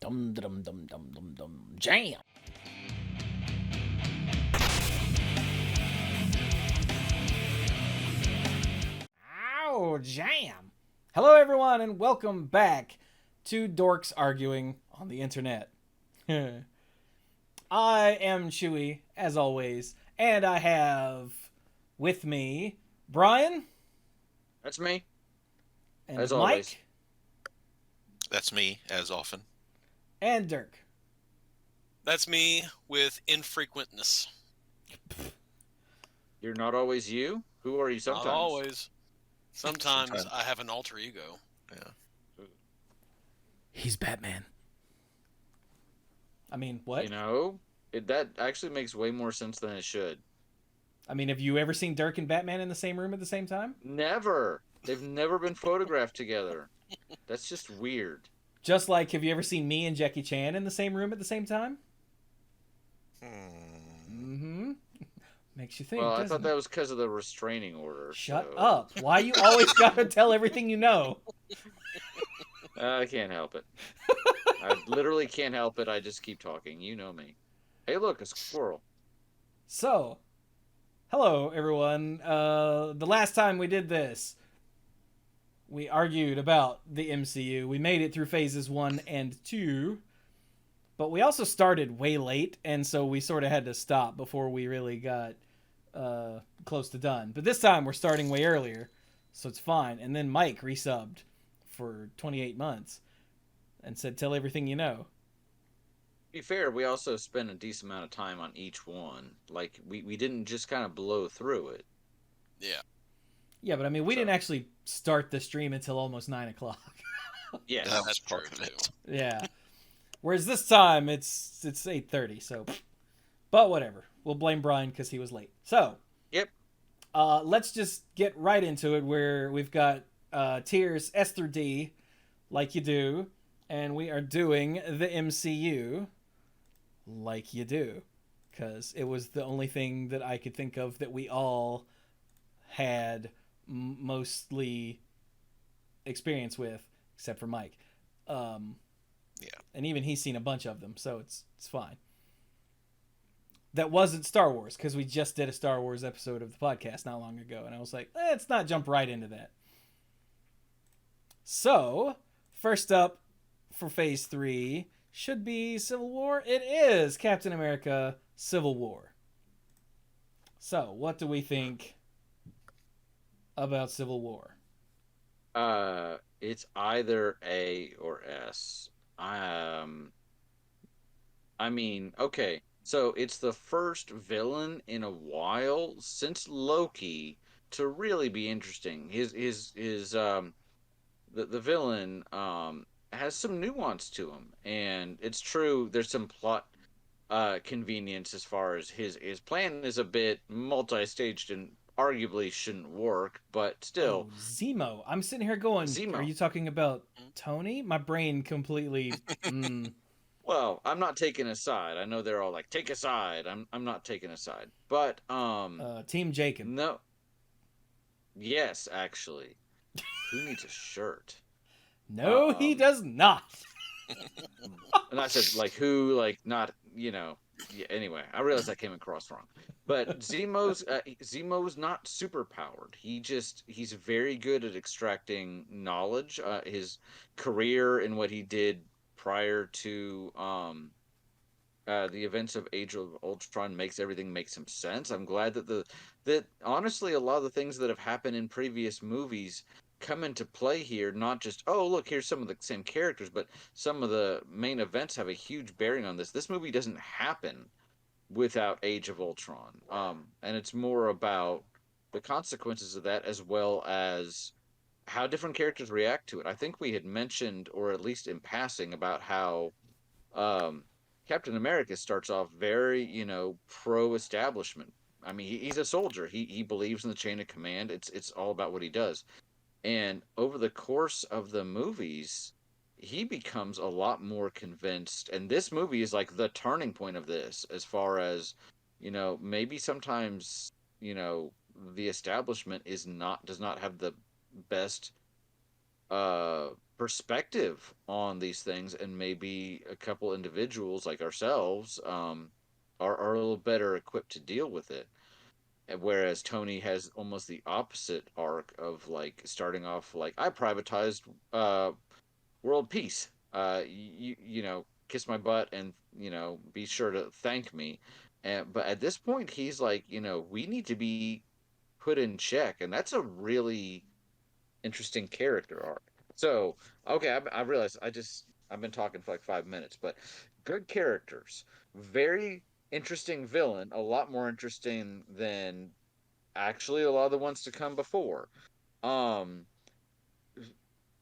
Dum dum dum dum dum dum. Jam. Ow, jam. Hello, everyone, and welcome back to Dorks Arguing on the Internet. I am Chewy, as always, and I have with me Brian That's me, and as Mike always. That's me, as often. and Dirk. That's me with infrequentness. You're not always you? Who are you Not sometimes? always. Sometimes Sometimes. I have an alter ego. Yeah. He's Batman. I mean, what? You know, that actually makes way more sense than it should. I mean, have you ever seen Dirk and Batman in the same room at the same time? Never. They've never been photographed together. That's just weird. Just like, have you ever seen me and Jackie Chan in the same room at the same time? Mm-hmm. Makes you think, Well, I doesn't thought it? that was because of the restraining order. Shut so- up. Why you always gotta tell everything you know? I can't help it. I literally can't help it. I just keep talking. You know me. Hey, look, a squirrel. So, hello, everyone. The last time we did this, we argued about the MCU. We made it through phases 1 and 2, but we also started way late, and so we sort of had to stop before we really got close to done. But this time we're starting way earlier, so it's fine. And then Mike resubbed for 28 months and said, "Tell everything you know." To be fair, we also spent a decent amount of time on each one. Like, we didn't just kind of blow through it. Yeah. Yeah, but I mean, we So- didn't actually start the stream until almost 9 o'clock. Yeah. That was That's part true, of it. Yeah. Whereas this time it's 8:30. So, but whatever. We'll blame Brian because he was late. So, Yep. let's just get right into it. Where we've got tiers S through D, like you do, and we are doing the MCU, like you do, because it was the only thing that I could think of that we all had mostly experience with, except for Mike. Yeah. And even he's seen a bunch of them, so it's fine. That wasn't Star Wars, because we just did a Star Wars episode of the podcast not long ago, and I was like, let's not jump right into that. So, first up for Phase 3 should be Civil War. It is Captain America Civil War. So, what do we think about Civil War? It's either A or S. I mean, okay, so it's the first villain in a while since Loki to really be interesting. The villain has some nuance to him, and it's true. There's some plot convenience as far as his plan is a bit multi-staged and arguably shouldn't work, but still. Oh, Zemo. I'm sitting here going, Zemo. are you talking about Tony? My brain completely... Well, I'm not taking a side. I know they're all like, take a side. I'm not taking a side. But Team Jacob. no. Yes, actually. Who needs a shirt? No, he does not. And I said like who, like not, yeah, anyway, I realized I came across wrong. But Zemo's not super powered. He's very good at extracting knowledge. His career and what he did prior to the events of Age of Ultron makes everything make some sense. I'm glad that honestly a lot of the things that have happened in previous movies come into play here. Not just, oh look, here's some of the same characters, but some of the main events have a huge bearing on this. This movie doesn't happen without Age of Ultron, and it's more about the consequences of that as well as how different characters react to it. I think we had mentioned, or at least in passing, about how Captain America starts off very, pro-establishment. I mean, he's a soldier. He believes in the chain of command. It's all about what he does. And over the course of the movies, he becomes a lot more convinced. And this movie is like the turning point of this, as far as, maybe sometimes, the establishment does not have the best perspective on these things, and maybe a couple individuals like ourselves are a little better equipped to deal with it. And whereas Tony has almost the opposite arc of like starting off like I privatized world peace. You know, kiss my butt and be sure to thank me. And but at this point, he's like, we need to be put in check, and that's a really interesting character arc. So okay, I realize I've been talking for like 5 minutes, but good characters, very interesting villain, a lot more interesting than actually a lot of the ones to come before. Um,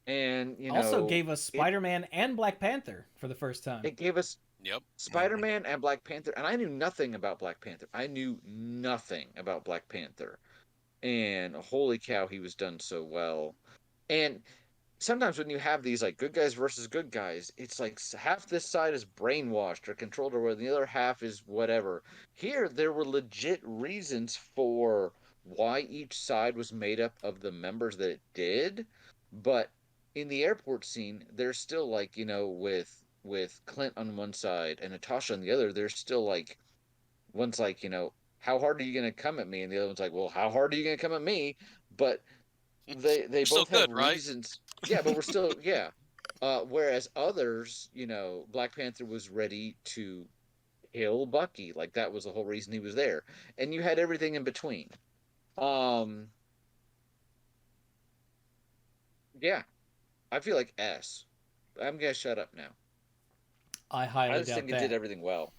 and Also gave us it Spider-Man and Black Panther for the first time. it gave us Yep. Spider-Man and Black Panther, and I knew nothing about Black Panther. I knew nothing about Black Panther, and holy cow, he was done so well. And sometimes when you have these like good guys versus good guys, it's like half this side is brainwashed or controlled, or where the other half is whatever. Here, there were legit reasons for why each side was made up of the members that it did, but in the airport scene, there's still like with Clint on one side and Natasha on the other, there's still like one's like how hard are you gonna come at me, and the other one's like, well, how hard are you gonna come at me? But they Still both have good, right? reasons. Yeah, but we're still yeah. Whereas others, Black Panther was ready to kill Bucky. Like that was the whole reason he was there. And you had everything in between. Um yeah, I feel like S. I'm gonna shut up now. I I highly just doubt think it that. did everything well.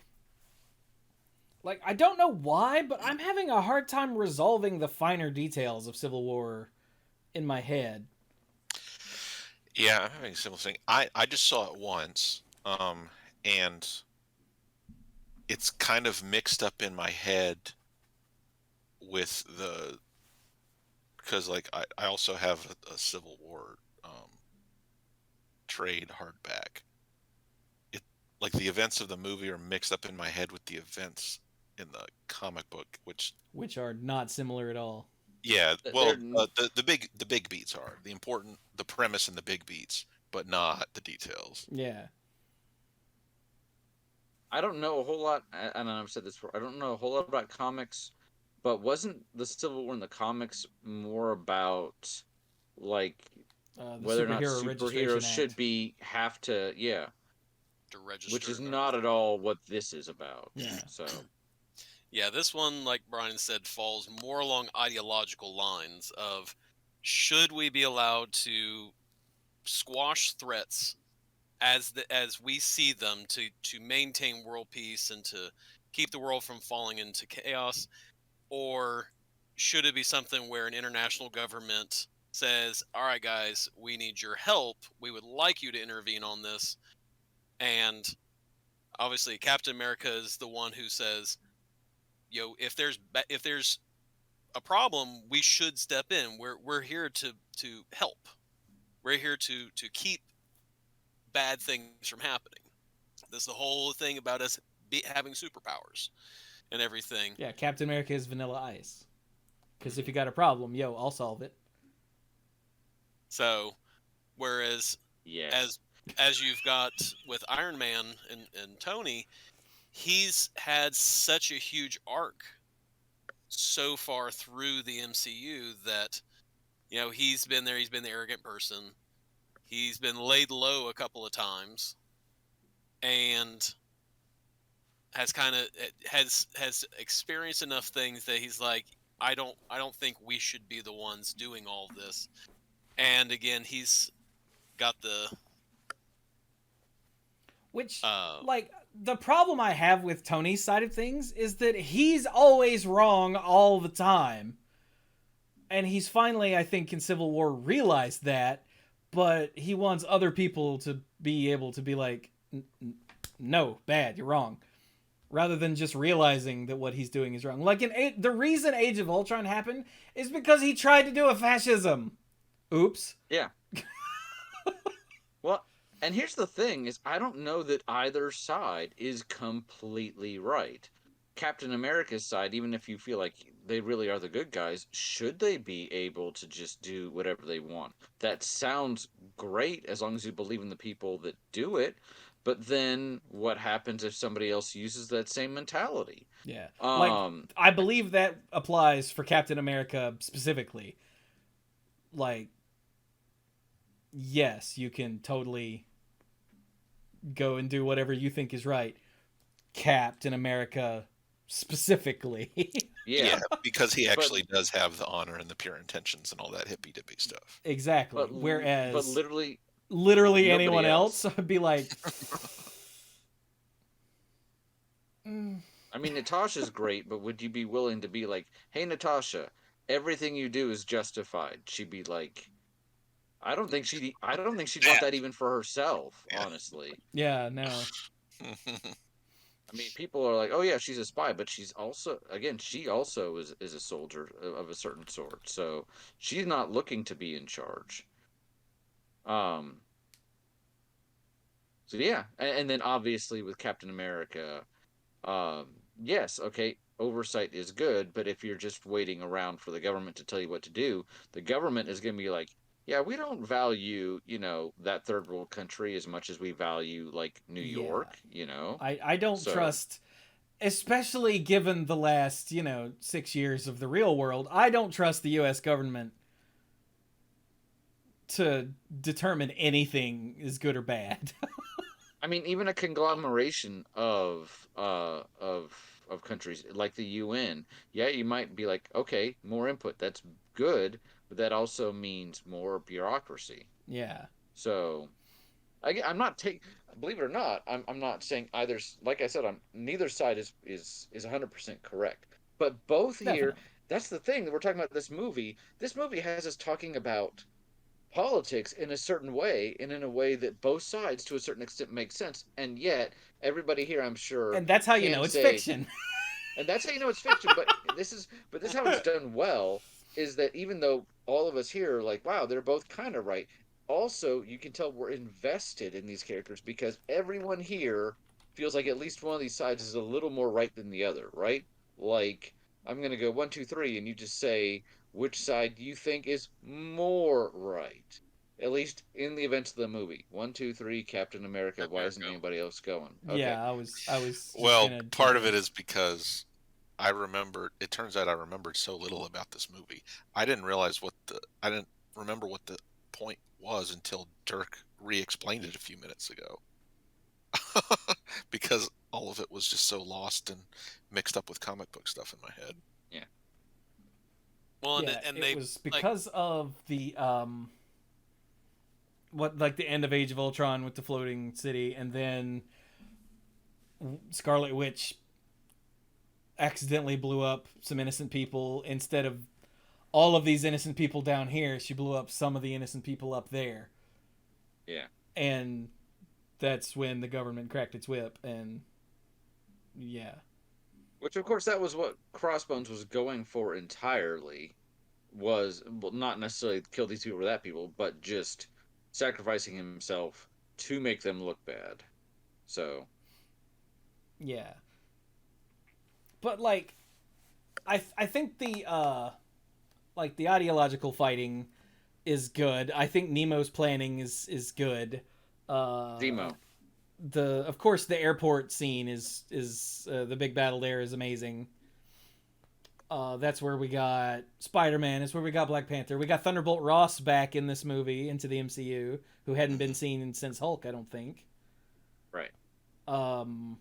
Like, I don't know why, but I'm having a hard time resolving the finer details of Civil War in my head. Yeah, I'm having a similar thing. I just saw it once, and it's kind of mixed up in my head with because like I also have a Civil War trade hardback. It like the events of the movie are mixed up in my head with the events in the comic book, Which are not similar at all. yeah, well, They're the big beats are the premise and the big beats, but not the details. Yeah. I don't know a whole lot, and I've said this before. I don't know a whole lot about comics, but wasn't the Civil War in the comics more about like The whether or not Superhero Registration superheroes should Act. have to To register. which is and not at everything. all what this is about. Yeah. So Yeah, this one, like Brian said, falls more along ideological lines of should we be allowed to squash threats as we see them to maintain world peace and to keep the world from falling into chaos, or should it be something where an international government says, "All right, guys, we need your help. We would like you to intervene on this," and obviously Captain America is the one who says, if there's a problem, we should step in. We're here to help. We're here to keep bad things from happening. That's the whole thing about us having superpowers and everything. Yeah, Captain America is Vanilla Ice. Because if you got a problem, I'll solve it. So, whereas yes, as you've got with Iron Man and Tony, he's had such a huge arc so far through the MCU that he's been there. He's been the arrogant person. He's been laid low a couple of times, and has kind of has experienced enough things that he's like, I don't think we should be the ones doing all this. And again, he's got the Which, like, the problem I have with Tony's side of things is that he's always wrong all the time. And he's finally, I think, in Civil War realized that, but he wants other people to be able to be like, no, bad, you're wrong. Rather than just realizing that what he's doing is wrong. Like, the reason Age of Ultron happened is because he tried to do a fascism. Oops. yeah. Well, and here's the thing: is I don't know that either side is completely right. Captain America's side, even if you feel like they really are the good guys, should they be able to just do whatever they want? That sounds great as long as you believe in the people that do it. But then what happens if somebody else uses that same mentality? Yeah. Like, Um, I believe that applies for Captain America specifically. Like, yes, you can totally go and do whatever you think is right. Captain America specifically. yeah, because he but actually does have the honor and the pure intentions and all that hippy dippy stuff. Exactly. but Whereas literally literally nobody anyone else. else would be like, mm, I mean, Natasha's great, but would you be willing to be like, "Hey, Natasha, everything you do is justified"? She'd be like, I don't think she'd want That, that even for herself, yeah. honestly. yeah, no. I mean, people are like, "Oh yeah, she's a spy," but she's also, again, she also is a soldier of a certain sort. So she's not looking to be in charge. Um. So yeah, and then obviously with Captain America, yes, okay, oversight is good, but if you're just waiting around for the government to tell you what to do, the government is going to be like, yeah, we don't value, that third world country as much as we value like New Yeah. York, you know. I don't So, trust, especially given the last, 6 years of the real world, I don't trust the US government to determine anything is good or bad. I mean, even a conglomeration of countries like the UN, yeah, you might be like, okay, more input, that's good, but that also means more bureaucracy. Yeah. So, I'm not taking. Believe it or not, I'm not saying either. Like I said, I'm neither side is 100% correct. But both here, Definitely. that's the thing that we're talking about. This movie. This movie has us talking about politics in a certain way, and in a way that both sides, to a certain extent, make sense. And yet, everybody here, I'm sure, And that's how you can know it's say, fiction. and that's how you know it's fiction. But this is how it's done well, is that even though all of us here are like, wow, they're both kind of right, also you can tell we're invested in these characters because everyone here feels like at least one of these sides is a little more right than the other, right? Like, I'm gonna go 1, 2, 3, and you just say which side you think is more right, at least in the events of the movie. 1, 2, 3, Captain America. Why isn't America. anybody else going? Okay. Yeah, I was just Well, gonna jump part of in. it is because I remember. It turns out I remembered so little about this movie. I didn't remember what the point was until Dirk re-explained it a few minutes ago. Because all of it was just so lost and mixed up with comic book stuff in my head. Yeah. Well, Yeah, and it they was like because of the what, like the end of Age of Ultron with the floating city, and then Scarlet Witch accidentally blew up some innocent people instead of all of these innocent people down here. She blew up some of the innocent people up there, Yeah. and that's when the government cracked its whip. And yeah, Which, of course, that was what Crossbones was going for entirely. Was, well, not necessarily kill these people or that people, but just sacrificing himself to make them look bad. So, yeah. But like, I think the like the ideological fighting is good. I think Nemo's planning is good. Uh, Zemo. of course the airport scene is the big battle there is amazing. That's where we got Spider-Man. It's where we got Black Panther. We got Thunderbolt Ross back in this movie into the MCU, who hadn't been seen since Hulk, I don't think. Right. Um,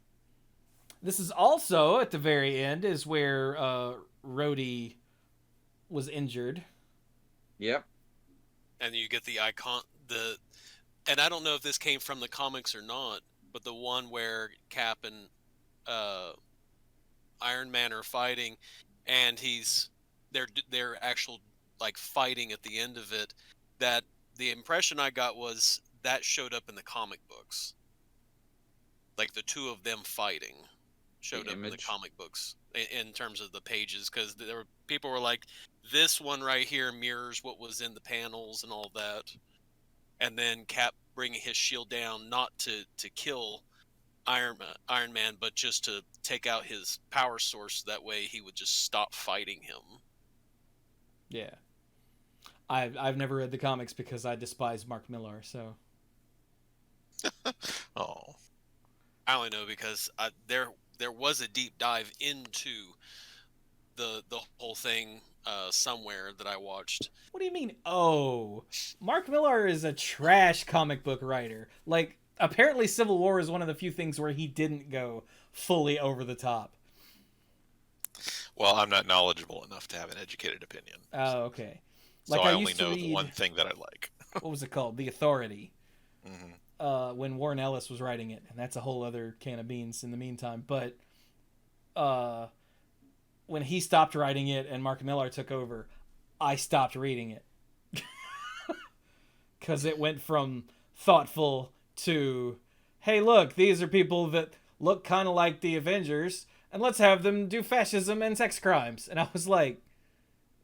this is also at the very end is where Rhodey was injured. Yep. and you get the icon and I don't know if this came from the comics or not, but the one where Cap and uh, Iron Man are fighting, and they're actual like fighting at the end of it. That the impression I got was that showed up in the comic books, like the two of them fighting showed The up in the image. comic books in terms of the pages, because there were people were like, this one right here mirrors what was in the panels and all that, and then Cap bringing his shield down not to kill Iron Man, but just to take out his power source. That way, he would just stop fighting him. Yeah. I've never read the comics because I despise Mark Millar. So Oh, I only know because there was a deep dive into the whole thing somewhere that I watched. what do you mean? Oh, Mark Millar is a trash comic book writer. Like, apparently, Civil War is one of the few things where he didn't go fully over the top. well, I'm not knowledgeable enough to have an educated opinion. Oh, okay. So Like I I only used to know the read. one thing that I like. What was it called? The Authority. Hmm. When Warren Ellis was writing it, and that's a whole other can of beans in the meantime. But uh, when he stopped writing it and Mark Millar took over, I stopped reading it because it went from thoughtful to, hey, look, these are people that look kind of like the Avengers, and let's have them do fascism and sex crimes. And I was like,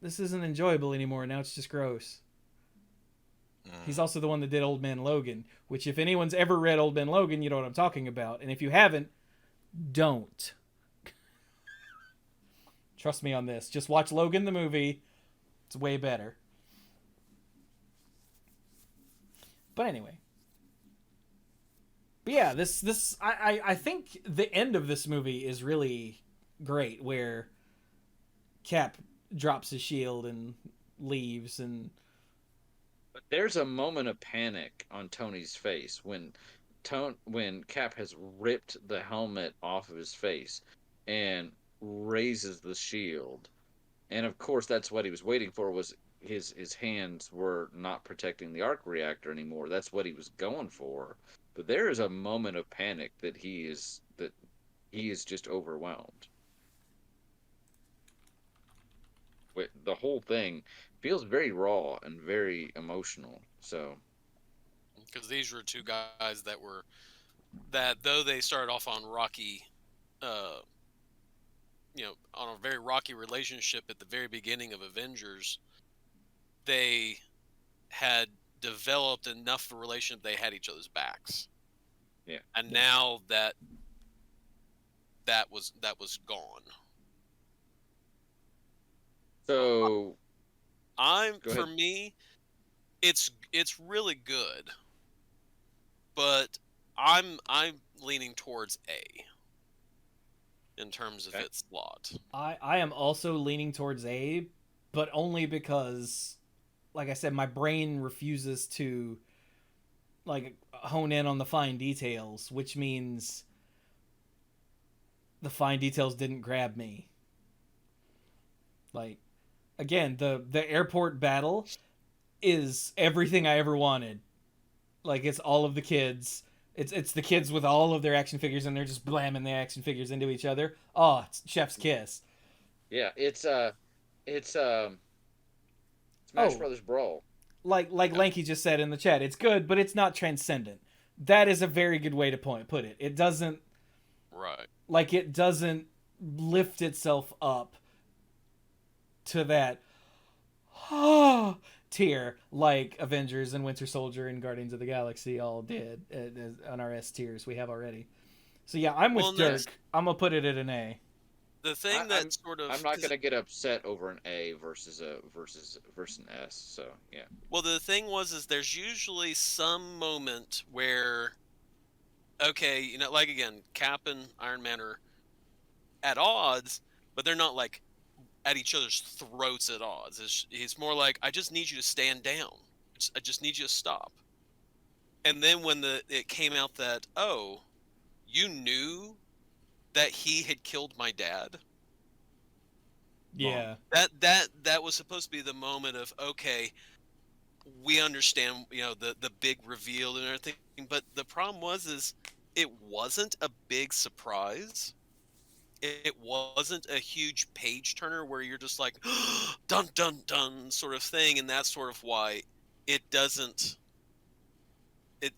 this isn't enjoyable anymore. Now it's just gross. He's also the one that did Old Man Logan, which if anyone's ever read Old Man Logan, you know what I'm talking about. And if you haven't, don't. Trust me on this. Just watch Logan the movie. It's way better. But anyway. But yeah, I think the end of this movie is really great, where Cap drops his shield and leaves, and But there's a moment of panic on Tony's face when Cap has ripped the helmet off of his face and raises the shield. And of course that's what he was waiting for, was his hands were not protecting the arc reactor anymore. That's what he was going for. But there is a moment of panic that he is just overwhelmed. The whole thing feels very raw and very emotional. So Because these were two guys that though they started off on rocky, on a very rocky relationship at the very beginning of Avengers, they had developed enough of a relationship they had each other's backs. yeah. And now that was gone. So For me, it's really good, but I'm leaning towards A in terms of its slot. I am also leaning towards A, but only because, like I said, my brain refuses to like hone in on the fine details, which means the fine details didn't grab me. Like, again, the airport battle is everything I ever wanted. Like, it's all of the kids. It's the kids with all of their action figures, and they're just blamming the action figures into each other. Oh, it's chef's kiss. yeah, it's Smash Oh, Brothers Brawl. like Lanky just said in the chat, it's good, but it's not transcendent. That is a very good way to put it. It doesn't it doesn't lift itself up to that tier like Avengers and Winter Soldier and Guardians of the Galaxy all did on our S tiers we have already. So yeah, I'm with Dirk. I'm gonna put it at an A. The thing I'm not gonna get upset over an A versus an S. So yeah. Well, the thing is there's usually some moment where, okay, like again, Cap and Iron Man are at odds, but they're not like at each other's throats at odds. It's more like, I just need you to stand down. I just need you to stop. And then when it came out that, oh, you knew that he had killed my dad. Yeah. That was supposed to be the moment of, okay, we understand, the big reveal and everything. But the problem is it wasn't a big surprise. It wasn't a huge page turner where you're just like, dun dun dun sort of thing, and that's sort of why it doesn't.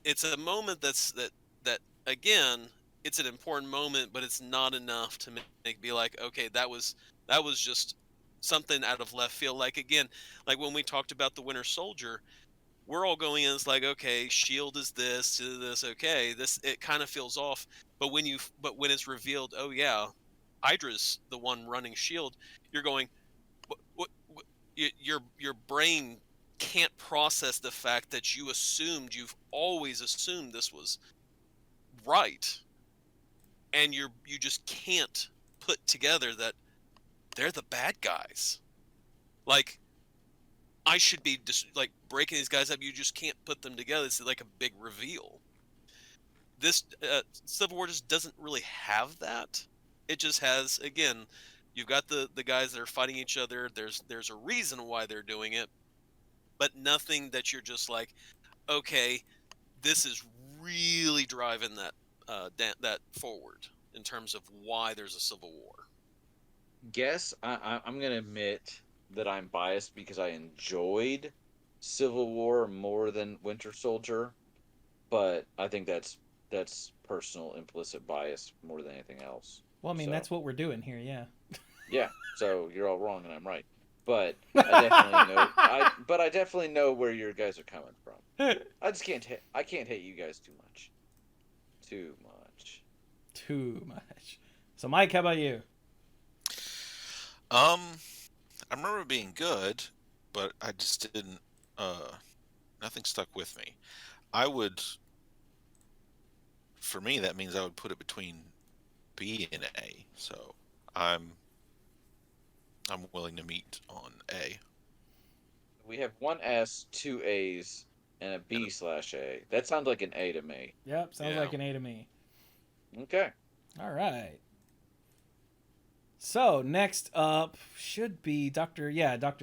It's a moment that again, it's an important moment, but it's not enough to be like, okay, that was just something out of left field. Like again, like when we talked about the Winter Soldier, we're all going in. It's like, okay, Shield is this. Okay, this it kind of feels off. But when it's revealed, oh yeah, Hydra's the one running Shield. You're going, what your brain can't process the fact that you've always assumed this was right, and you just can't put together that they're the bad guys. Like, I should be just like breaking these guys up. You just can't put them together. It's like a big reveal. This Civil War just doesn't really have that. It just has, again, you've got the guys that are fighting each other. There's a reason why they're doing it, but nothing that you're just like, okay, this is really driving that forward in terms of why there's a Civil War. Guess I'm gonna admit that I'm biased because I enjoyed Civil War more than Winter Soldier, but I think that's personal implicit bias more than anything else. Well, I mean, So, that's what we're doing here, yeah. yeah. So you're all wrong and I'm right, but I definitely know. I definitely know where your guys are coming from. I just can't hit. I can't hate you guys too much. Too much. Too much. So, Mike, how about you? I remember it being good, but I just didn't. Nothing stuck with me. I would. For me, that means I would put it between B and A. So I'm willing to meet on A. We have one S, two A's, and a B/A. That sounds like an A to me. Yep, sounds Yeah. like an A to me. Okay. All right. So, next up should be Doctor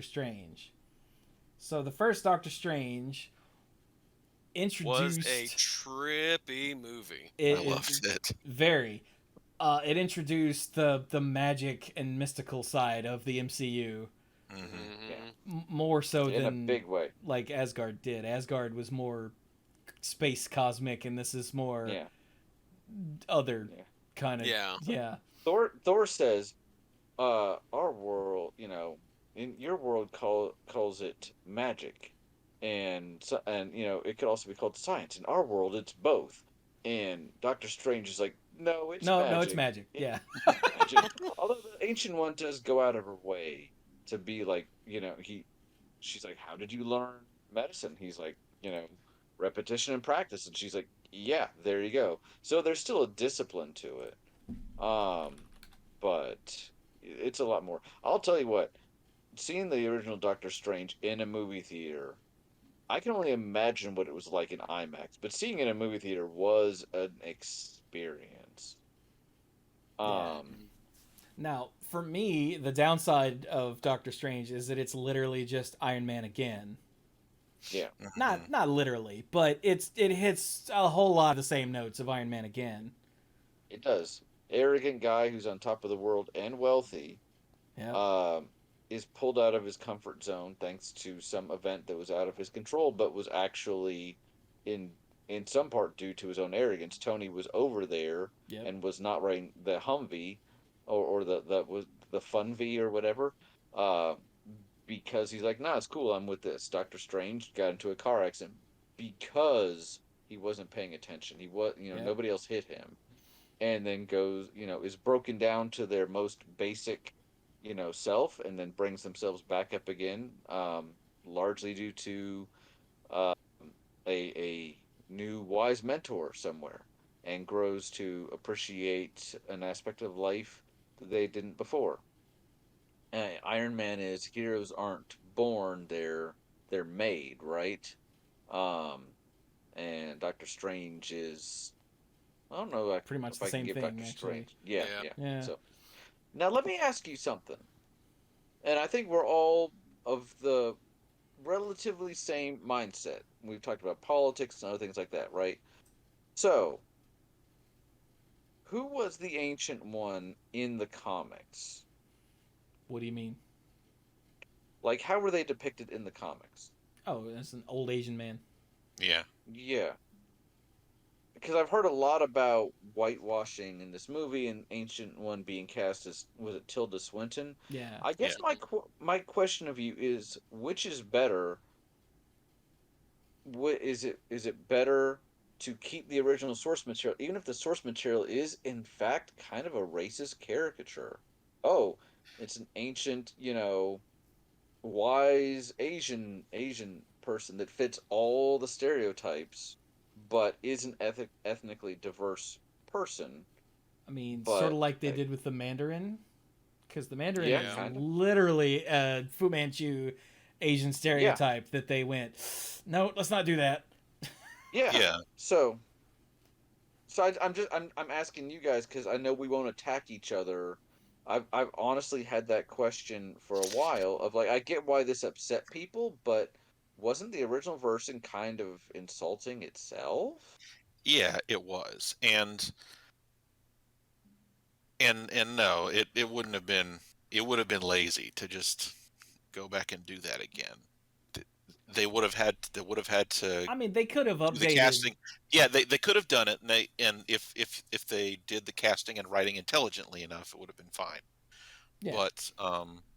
Strange. So, the first Doctor Strange introduced... Was a trippy movie. I loved it. Very. It introduced the magic and mystical side of the MCU. Mm-hmm. More so In than a big way. like Asgard did. Asgard was more space cosmic, and this is more Yeah. other Yeah. kind of Yeah. Thor says, our world, in your world calls it magic, and it could also be called science. In our world, it's both. And Doctor Strange is like, no, it's magic. No, it's magic. Yeah. Magic. Although the Ancient One does go out of her way to be like, she's like, how did you learn medicine? He's like, repetition and practice. And she's like, yeah, there you go. So there's still a discipline to it. But it's a lot more. I'll tell you what, seeing the original Doctor Strange in a movie theater, I can only imagine what it was like in IMAX, but seeing it in a movie theater was an experience. Now, for me, the downside of Doctor Strange is that it's literally just Iron Man again. Yeah. Not literally, but it hits a whole lot of the same notes of Iron Man again. It does. Arrogant guy who's on top of the world and wealthy. Yeah. Is pulled out of his comfort zone thanks to some event that was out of his control, but was actually in some part due to his own arrogance. Tony was over there and was not riding the Humvee or the Fun V or whatever, because he's like, nah, it's cool, I'm with this. Doctor Strange got into a car accident because he wasn't paying attention. He was, nobody else hit him, and then goes, is broken down to their most basic self, and then brings themselves back up again, largely due to a new wise mentor somewhere, and grows to appreciate an aspect of life that they didn't before. Iron Man is heroes aren't born, they're made, right? And Doctor Strange is, I don't know, Pretty much if the I can same give thing, Doctor actually. Strange. Yeah. Yeah. So now let me ask you something. And I think we're all of the relatively same mindset. We've talked about politics and other things like that, right? So, who was the Ancient One in the comics? What do you mean? Like, how were they depicted in the comics? Oh, that's an old Asian man. Yeah. Yeah. Because I've heard a lot about whitewashing in this movie, and Ancient One being cast as, was it Tilda Swinton? Yeah. I guess my question of you is, which is better, is it better to keep the original source material, even if the source material is in fact kind of a racist caricature? Oh, it's an ancient, wise Asian person that fits all the stereotypes, but is an ethnically diverse person. I mean, sort But of like they did with the Mandarin, because the Mandarin yeah, is kind of. literally a Fu Manchu Asian Yeah, stereotype that they went, no, let's not do that. yeah. Yeah. So I'm asking you guys because I know we won't attack each other. I've honestly had that question for a while of like I get why this upset people, but wasn't the original version kind of insulting itself? Yeah, it was. And no, it wouldn't have been, it would have been lazy to just go back and do that again. Th- they would have had to I mean, they could have do the updated. casting. Yeah, they could have done it, and if they did the casting and writing intelligently enough, it would have been fine. Yeah. But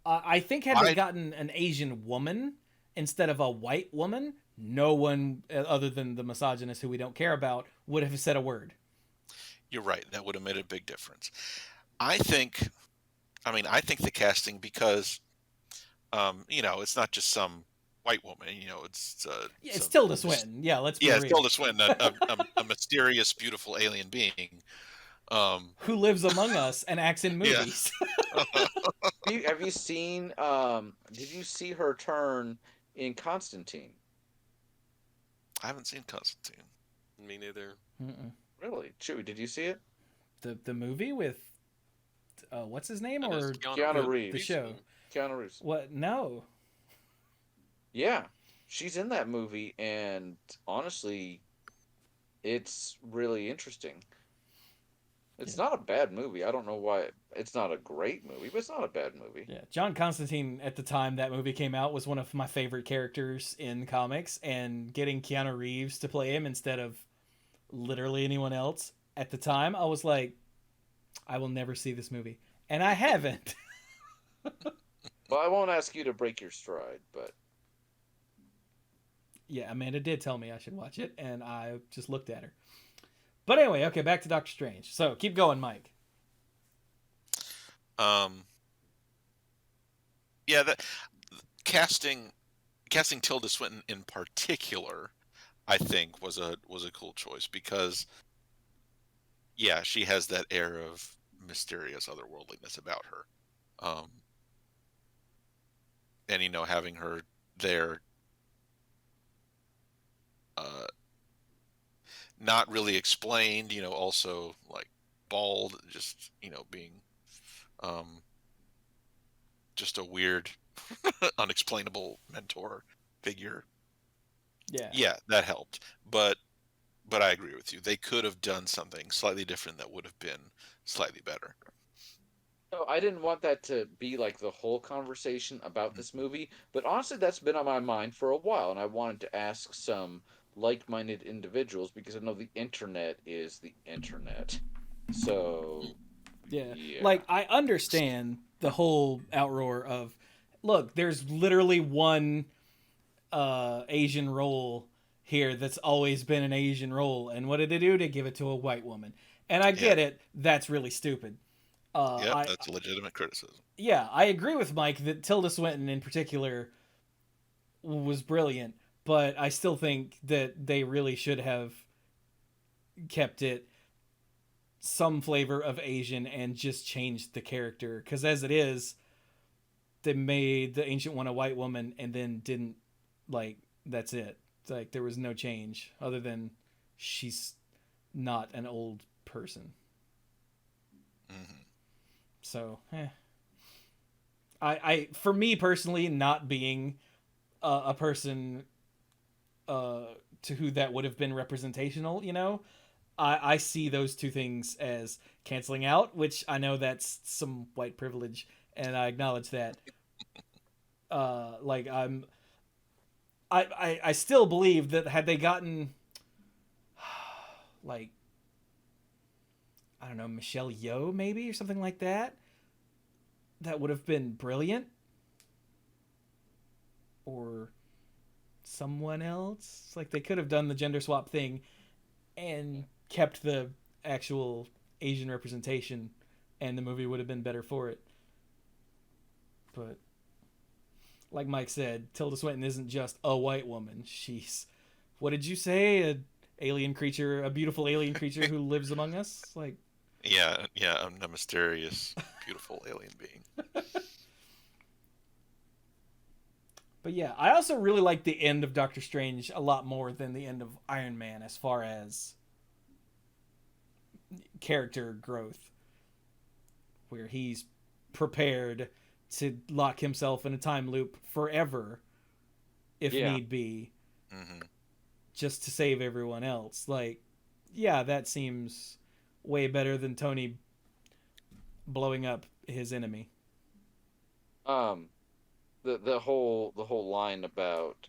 I think had they I gotten an Asian woman instead of a white woman, no one other than the misogynist who we don't care about would have said a word. You're right. That would have made a big difference. I think. I mean, I think the casting, because it's not just some white woman. Yeah, it's it's a Tilda just Swinton. Yeah, let's be yeah, it's real. Tilda Swinton, a mysterious, beautiful alien being. Who lives among us and acts in Yeah. movies. Have you seen did you see her turn in Constantine? I haven't seen Constantine. Me neither. Mm-mm. Really? Chewy, did you see it? The movie with what's his name, And there's or Keanu the Reeves. show? Keanu Reeves. What? No. Yeah. She's in that movie and honestly, it's really interesting. It's Yeah. not a bad movie. I don't know why it's not a great movie, but it's not a bad movie. Yeah, John Constantine at the time that movie came out was one of my favorite characters in comics, and getting Keanu Reeves to play him instead of literally anyone else at the time, I was like, I will never see this movie, and I haven't. Well, I won't ask you to break your stride, but Yeah, Amanda did tell me I should watch it, and I just looked at her. But anyway, okay, back to Doctor Strange. So keep going, Mike. Um, yeah, that casting casting Tilda Swinton in particular, I think was a cool choice because yeah, she has that air of mysterious otherworldliness about her. Um, and having her there, uh, not really explained, also like bald, just being um, just a weird, unexplainable mentor figure. Yeah. Yeah, that helped. But I agree with you. They could have done something slightly different that would have been slightly better. no, I didn't want that to be like the whole conversation about this movie, but honestly, that's been on my mind for a while, and I wanted to ask some like-minded individuals because I know the internet is the internet. So, Yeah. yeah. Like, I understand the whole outroar of, look, there's literally one Asian role here that's always been an Asian role, and what did they do? They give it to a white woman. And I Yeah, get it, that's really stupid. yep, I that's a legitimate criticism. Yeah, I agree with Mike that Tilda Swinton in particular was brilliant, but I still think that they really should have kept it some flavor of Asian and just changed the character. Because as it is, they made the ancient one a white woman and then didn't, like, that's it. It's like there was no change other than she's not an old person. Hmm. So, for me personally, not being a person to who that would have been representational, I see those two things as canceling out, which I know that's some white privilege, and I acknowledge that. Like I still believe that had they gotten like, I don't know, Michelle Yeoh maybe or something like that, that would have been brilliant. Or someone else. It's like they could have done the gender swap thing and kept the actual Asian representation, and the movie would have been better for it. But like Mike said, Tilda Swinton isn't just a white woman. She's, what did you say? A beautiful alien creature who lives among us? Like, Yeah, a mysterious, beautiful alien being. but yeah, I also really like the end of Doctor Strange a lot more than the end of Iron Man as far as character growth, where he's prepared to lock himself in a time loop forever if need be, just to save everyone else. Like, yeah, that seems way better than Tony blowing up his enemy. The whole line about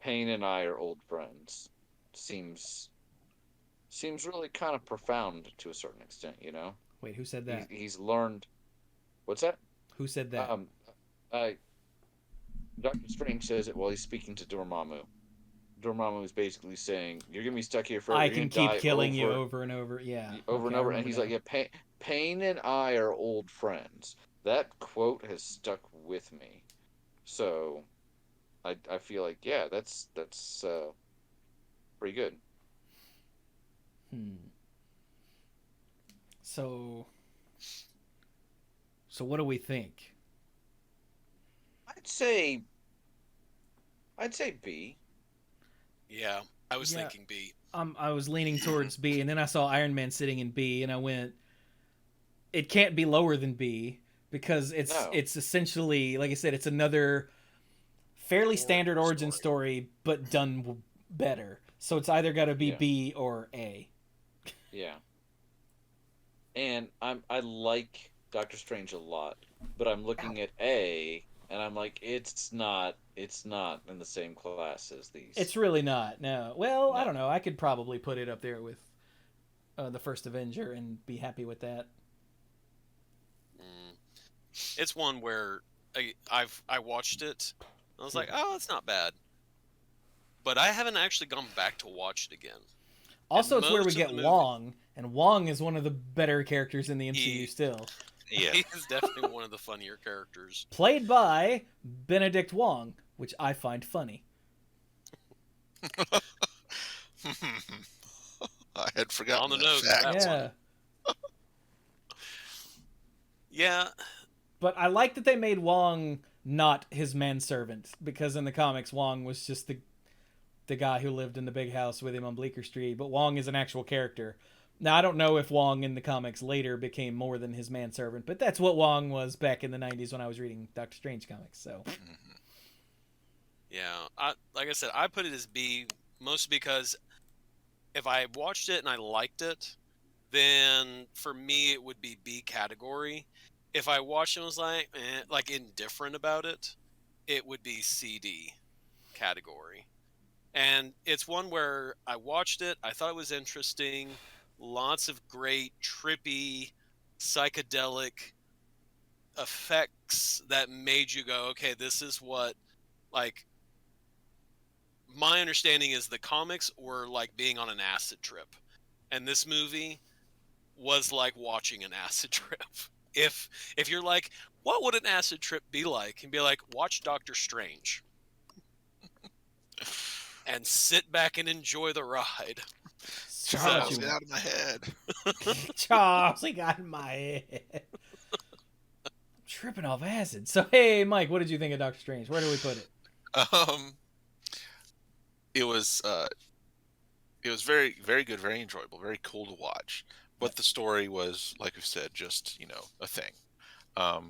Payne and I are old friends seems really kind of profound to a certain extent, you know. Wait, who said that? He's learned. What's that? Who said that? Doctor Strange says it while he's speaking to Dormammu. Dormammu is basically saying, "You're gonna be stuck here forever. I can keep killing you over and over." Yeah, over and over. And he's like, "Yeah, Payne and I are old friends." That quote has stuck with me. So, I feel like, yeah, that's pretty good. So what do we think? I'd say B. Yeah, I was thinking B. I was leaning towards B, and then I saw Iron Man sitting in B, and I went, it can't be lower than B, because it's essentially, like I said, it's another fairly standard origin story, but done better. So it's either got to be B or A. Yeah. And I like Doctor Strange a lot, but I'm looking at A, and I'm like, it's not in the same class as these. It's really not. No. Well, no. I don't know. I could probably put it up there with the first Avenger and be happy with that. It's one where I watched it. I was like, oh, it's not bad. But I haven't actually gone back to watch it again. Also, it's where we get Wong, and Wong is one of the better characters in the MCU still. Yeah. He's definitely one of the funnier characters. Played by Benedict Wong, which I find funny. I had forgotten on the nose. That one. Yeah. But I like that they made Wong not his manservant, because in the comics, Wong was just the guy who lived in the big house with him on Bleecker Street, but Wong is an actual character. Now, I don't know if Wong in the comics later became more than his manservant, but that's what Wong was back in the 90s when I was reading Doctor Strange comics, so. Yeah, like I said, I put it as B, mostly because if I watched it and I liked it, then for me it would be B category. If I watched it and was like indifferent about it, it would be CD category. And it's one where I watched it, I thought it was interesting, lots of great, trippy, psychedelic effects that made you go, okay, this is what, like, my understanding is the comics were like being on an acid trip. And this movie was like watching an acid trip. If you're like, what would an acid trip be like? And be like, watch Doctor Strange. And sit back and enjoy the ride. Charles, get out of my head. Charles, he got in my head. I'm tripping off acid. So, hey, Mike, what did you think of Doctor Strange? Where do we put it? It was very, very good, very enjoyable, very cool to watch. But the story was, like we said, just, a thing. Yeah,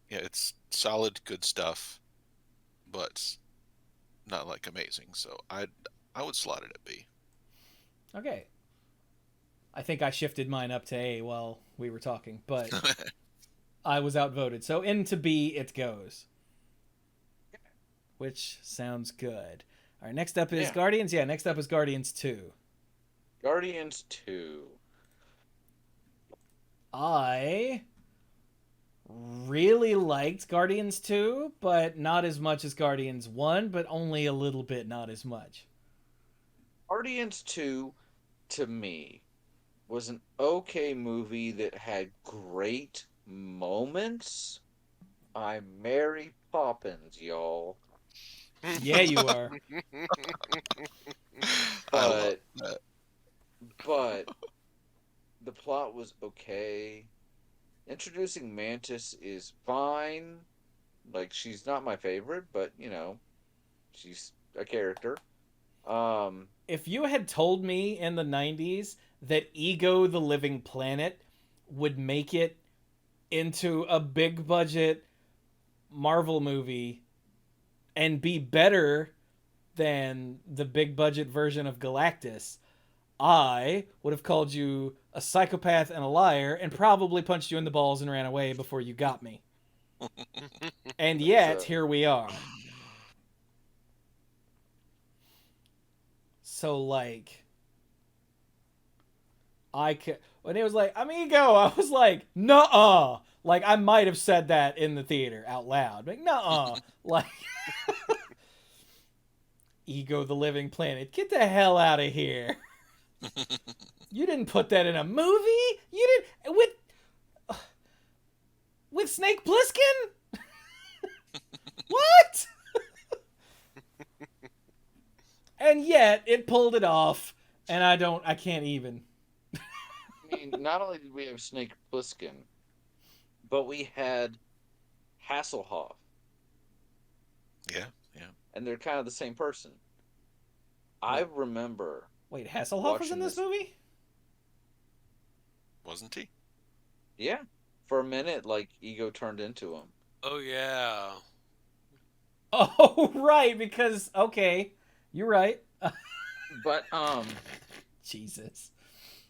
it's solid, good stuff, but not like amazing. So I would slot it at B. Okay. I think I shifted mine up to A while we were talking, but I was outvoted. So into B it goes. Which sounds good. All right, next up is Guardians. Yeah, next up is Guardians 2. Guardians 2. I really liked Guardians 2, but not as much as Guardians 1, but only a little bit, not as much. Guardians 2, to me, was an okay movie that had great moments. I'm Mary Poppins, y'all. Yeah, you are. I love But that. but the plot was okay. Introducing Mantis is fine. Like she's not my favorite, but she's a character. Um, If you had told me in the 90s that Ego the Living Planet would make it into a big budget Marvel movie and be better than the big budget version of Galactus, I would have called you a psychopath and a liar and probably punched you in the balls and ran away before you got me. And that's yet, here we are. So, like, when it was like, amigo, I was like, nuh-uh. Like, I might have said that in the theater out loud. Like, nuh-uh. Like, Ego the Living Planet, get the hell out of here. You didn't put that in a movie? You didn't, with Snake Plissken? What? And yet, it pulled it off, and I can't even. I mean, not only did we have Snake Plissken, but we had Hasselhoff, Yeah, yeah. and they're kind of the same person. I remember Wait, Hasselhoff was in watching this this. movie? Wasn't he? Yeah, for a minute, like Ego turned into him. Oh yeah. Oh, right, because, okay, you're right. But Jesus.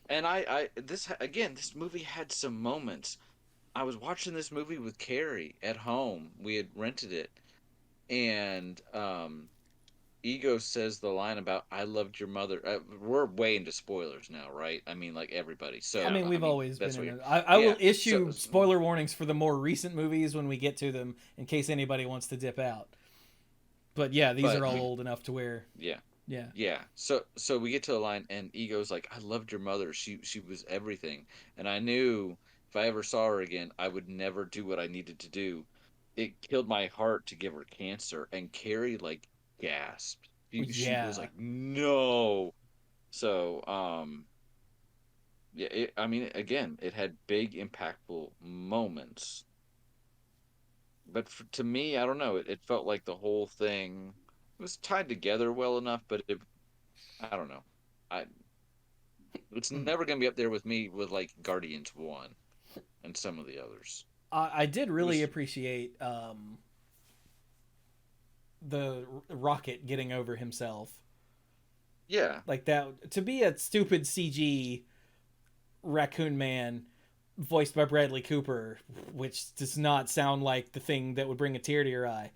and this movie had some moments. I was watching this movie with Carrie at home. We had rented it, and Ego says the line about "I loved your mother." We're way into spoilers now, right? I mean, like everybody. So I mean, we've always that's been what in you're. it. I Yeah. will issue So spoiler warnings for the more recent movies when we get to them, in case anybody wants to dip out. But yeah, these but are all we old enough to where, yeah. yeah. Yeah. So we get to the line and Ego's like, I loved your mother. She was everything. And I knew if I ever saw her again, I would never do what I needed to do. It killed my heart to give her cancer. And Carrie like gasped. She was Yeah. like, no. So yeah, I mean again, it had big impactful moments. But to me, I don't know. It felt like the whole thing was tied together well enough, but I don't know. I It's never going to be up there with me with like Guardians 1 and some of the others. I did It really was appreciate the Rocket getting over himself. yeah. Like that, to be a stupid CG Raccoon Man voiced by Bradley Cooper, which does not sound like the thing that would bring a tear to your eye.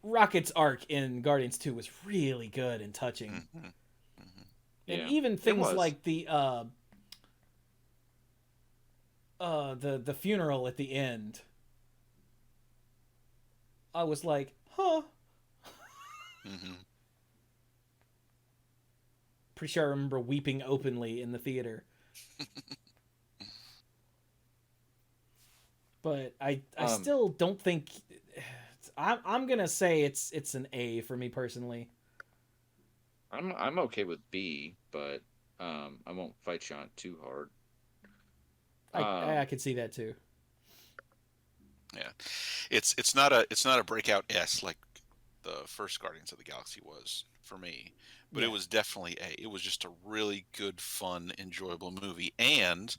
Rocket's arc in Guardians 2 was really good and touching. Mm-hmm. Mm-hmm. And Yeah. even It things was. like the funeral at the end, I was like, huh. Mm-hmm. Pretty sure I remember weeping openly in the theater. But I Um still don't think I'm gonna say it's an A for me personally. I'm okay with B, but I won't fight you on it too hard. I Um could see that too. Yeah, it's not a breakout S like the first Guardians of the Galaxy was for me, but Yeah. it was definitely it was just a really good, fun, enjoyable movie. And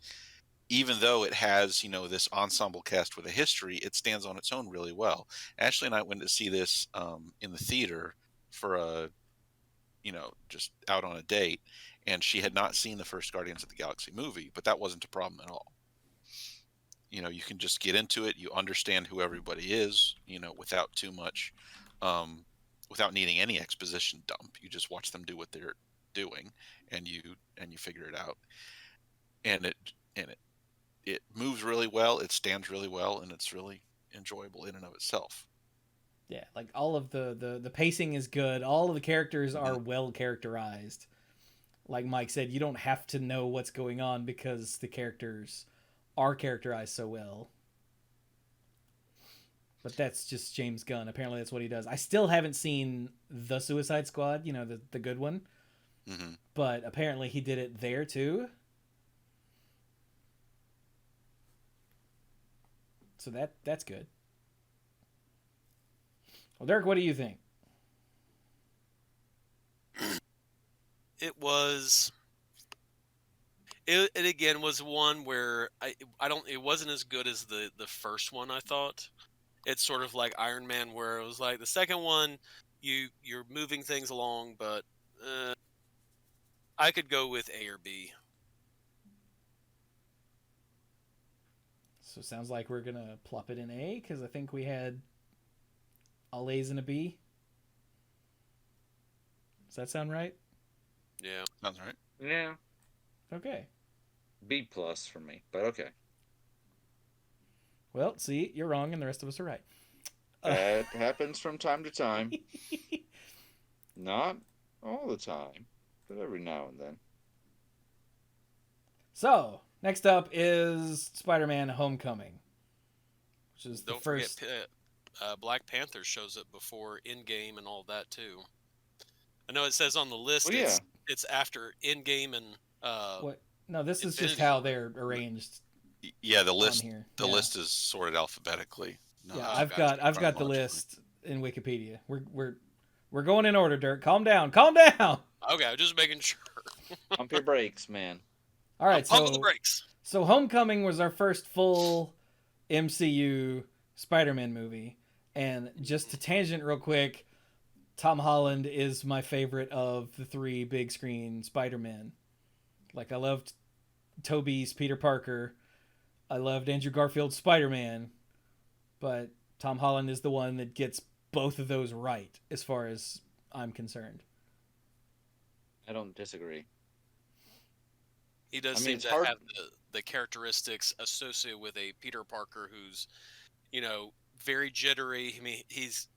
even though it has this ensemble cast with a history, it stands on its own really well. Ashley and I went to see this in the theater for just out on a date, and she had not seen the first Guardians of the Galaxy movie, but that wasn't a problem at all. You can just get into it. You understand who everybody is, without too much, um, without needing any exposition dump. You just watch them do what they're doing, and you figure it out. And it it moves really well, it stands really well, and it's really enjoyable in and of itself. Yeah, like all of the pacing is good. All of the characters are Mhm. well characterized. Like Mike said, you don't have to know what's going on because the characters are characterized so well. But that's just James Gunn. Apparently, that's what he does. I still haven't seen the Suicide Squad, the good one. Hmm. But apparently, he did it there too. So that's good. Well, Dirk, what do you think? It was. It again was one where I don't. It wasn't as good as the first one. I thought it's sort of like Iron Man, where it was like the second one, you're moving things along, but I could go with A or B. So it sounds like we're gonna plop it in A because I think we had all A's and a B. Does that sound right? Yeah. Sounds right. Yeah, Okay. B plus for me, but okay. Well, see, you're wrong, and the rest of us are right. That happens from time to time. Not all the time, but every now and then. So next up is Spider-Man: Homecoming, which is the Don't first. forget, Black Panther shows up before Endgame and all that too. I know it says on the list Well, yeah. it's after Endgame and What? No, this is just Infinity how War. they're arranged Yeah, the on list here. the Yeah. list is sorted alphabetically. Yeah, Not I've gotcha. got the chronologically. list in Wikipedia. We're going in order, Dirk. Calm down. Calm down. Okay, I'm just making sure. Pump your brakes, man. All right, Pumping the brakes. so Homecoming was our first full MCU Spider-Man movie, and just to tangent real quick, Tom Holland is my favorite of the three big screen Spider-Men. Like I loved Tobey's Peter Parker, I loved Andrew Garfield's Spider-Man, but Tom Holland is the one that gets both of those right as far as I'm concerned. I don't disagree. He does I mean, seem it's to hard- have the characteristics associated with a Peter Parker who's, very jittery. I mean, he's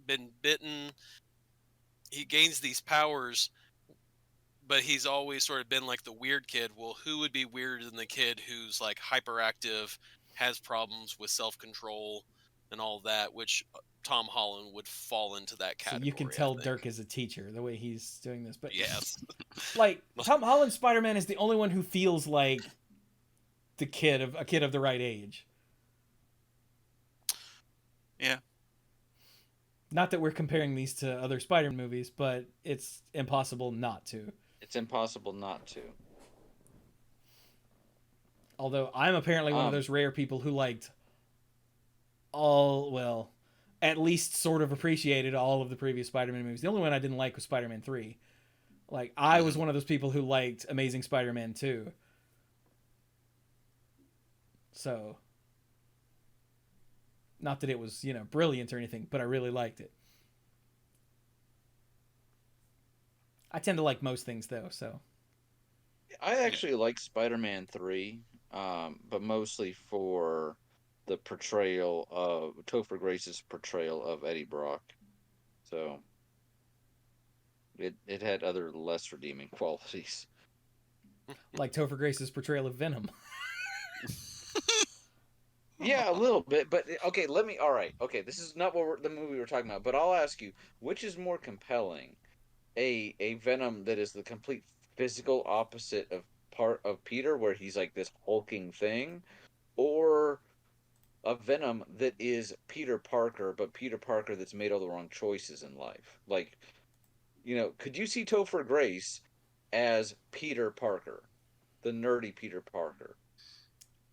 been bitten. He gains these powers, but he's always sort of been like the weird kid. Well, who would be weirder than the kid who's like hyperactive, has problems with self-control and all that, which Tom Holland would fall into that So category. you can I tell think. Dirk is a teacher the way he's doing this. But Yes. like Tom Holland's Spider-Man is the only one who feels like a kid of the right age. Yeah. Not that we're comparing these to other Spider-Man movies, but it's impossible not to. It's impossible not to. Although I'm apparently one of those rare people who liked at least sort of appreciated all of the previous Spider-Man movies. The only one I didn't like was Spider-Man 3. Like, I was one of those people who liked Amazing Spider-Man 2. So, not that it was, brilliant or anything, but I really liked it. I tend to like most things, though, so. I actually like Spider-Man 3, but mostly for the portrayal of Topher Grace's portrayal of Eddie Brock. So it had other less redeeming qualities. Like Topher Grace's portrayal of Venom. Yeah, a little bit, but okay, all right, okay, this is not the movie we're talking about, but I'll ask you, which is more compelling? A Venom that is the complete physical opposite of part of Peter, where he's like this hulking thing, or a Venom that is Peter Parker, but Peter Parker that's made all the wrong choices in life? Like, could you see Topher Grace as Peter Parker, the nerdy Peter Parker?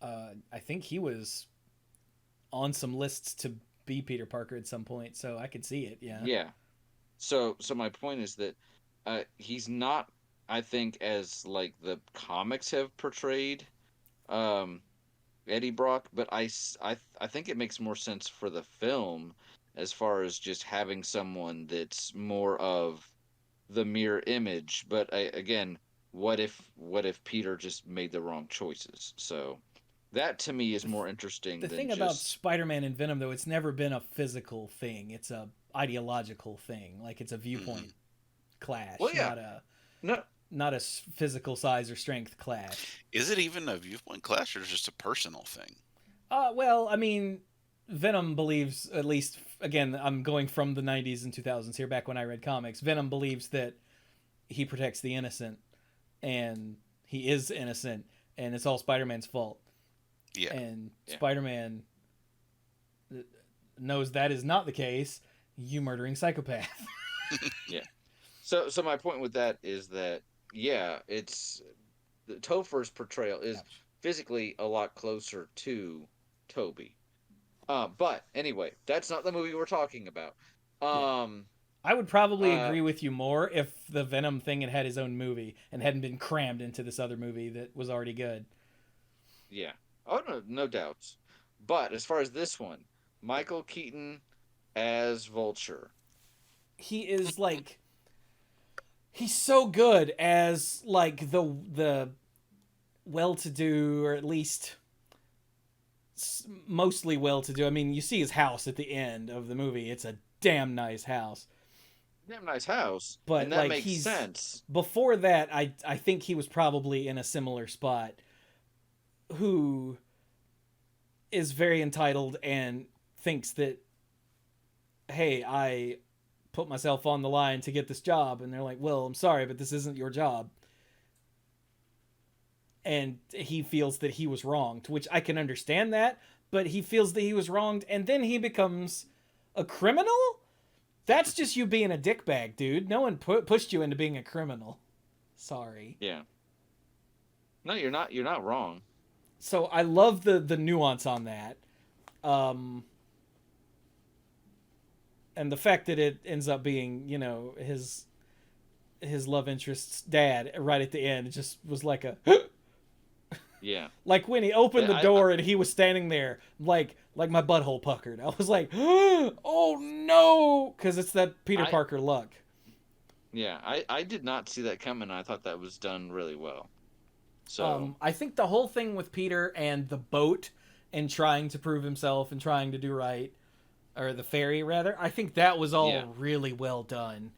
I think he was on some lists to be Peter Parker at some point, so I could see it, yeah. Yeah. So my point is that he's not, I think, as like the comics have portrayed Eddie Brock, but I think it makes more sense for the film as far as just having someone that's more of the mirror image. But again, what if Peter just made the wrong choices? So That to me is more interesting The than thing about just Spider-Man and Venom, though, it's never been a physical thing. It's a ideological thing. Like it's a viewpoint clash, well, yeah, no, not a physical size or strength clash. Is it even a viewpoint clash or just a personal thing? Well, I mean, Venom believes, at least, again, I'm going from the 90s and 2000s here, back when I read comics. Venom believes that he protects the innocent, and he is innocent, and it's all Spider-Man's fault. Yeah. And Yeah. Spider-Man knows that is not the case. You murdering psychopath. So my point with that is that it's the Topher's portrayal is physically a lot closer to Toby. But anyway, that's not the movie we're talking about. I would probably agree with you more if the Venom thing had his own movie and hadn't been crammed into this other movie that was already good. Yeah. Oh, no doubts. But as far as this one, Michael Keaton as Vulture. He is like, he's so good as like the well-to-do, or at least mostly well-to-do. I mean, you see his house at the end of the movie. It's a damn nice house. Damn nice house. But and that like makes sense. Before that, I think he was probably in a similar spot. Who is very entitled and thinks that, hey, I put myself on the line to get this job, and they're like, well, I'm sorry, but this isn't your job. And he feels that he was wronged, which I can understand that, but he feels that he was wronged, and then he becomes a criminal? That's just you being a dickbag, dude. No one pushed you into being a criminal. Sorry. Yeah. No, you're not wrong. So I love the nuance on that. And the fact that it ends up being, you know, his love interest's dad right at the end, it just was like a Yeah. like when he opened the door and he was standing there, like my butthole puckered. I was like, oh no, because it's that Peter Parker luck. Yeah, I did not see that coming. I thought that was done really well. So I think the whole thing with Peter and the boat and trying to prove himself and trying to do right, or the ferry rather, I think that was all really well done.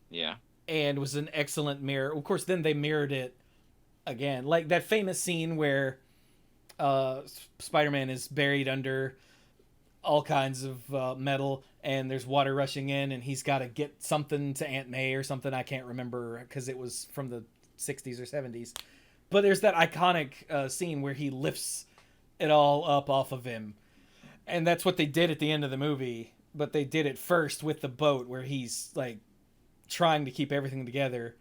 Yeah. And was an excellent mirror. Of course, then they mirrored it again. Like that famous scene where Spider-Man is buried under all kinds of metal and there's water rushing in and he's got to get something to Aunt May or something. I can't remember because it was from the 60s or 70s. But there's that iconic scene where he lifts it all up off of him. And that's what they did at the end of the movie. But they did it first with the boat where he's like trying to keep everything together.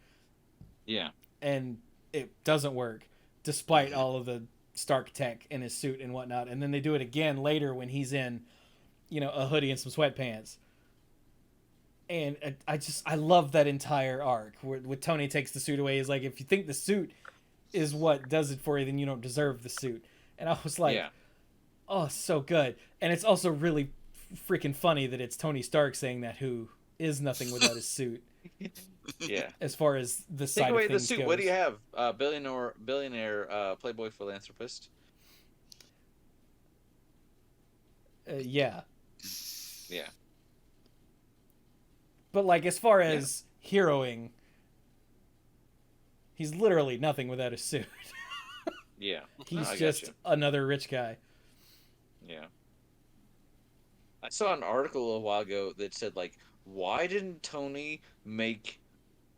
Yeah. And it doesn't work despite all of the Stark tech in his suit and whatnot. And then they do it again later when he's in, you know, a hoodie and some sweatpants. And I love that entire arc where Tony takes the suit away. He's like, if you think the suit is what does it for you, then you don't deserve the suit. And I was like, oh, so good. And it's also really freaking funny that it's Tony Stark saying that, who is nothing without his suit. Yeah. As far as the side Take away of the things suit. goes. What do you have? Billionaire Playboy philanthropist. Yeah. Yeah. But like as far as heroing, he's literally nothing without his suit. Yeah. He's I just gotcha. another rich guy. Yeah. I saw an article a while ago that said, like, why didn't Tony make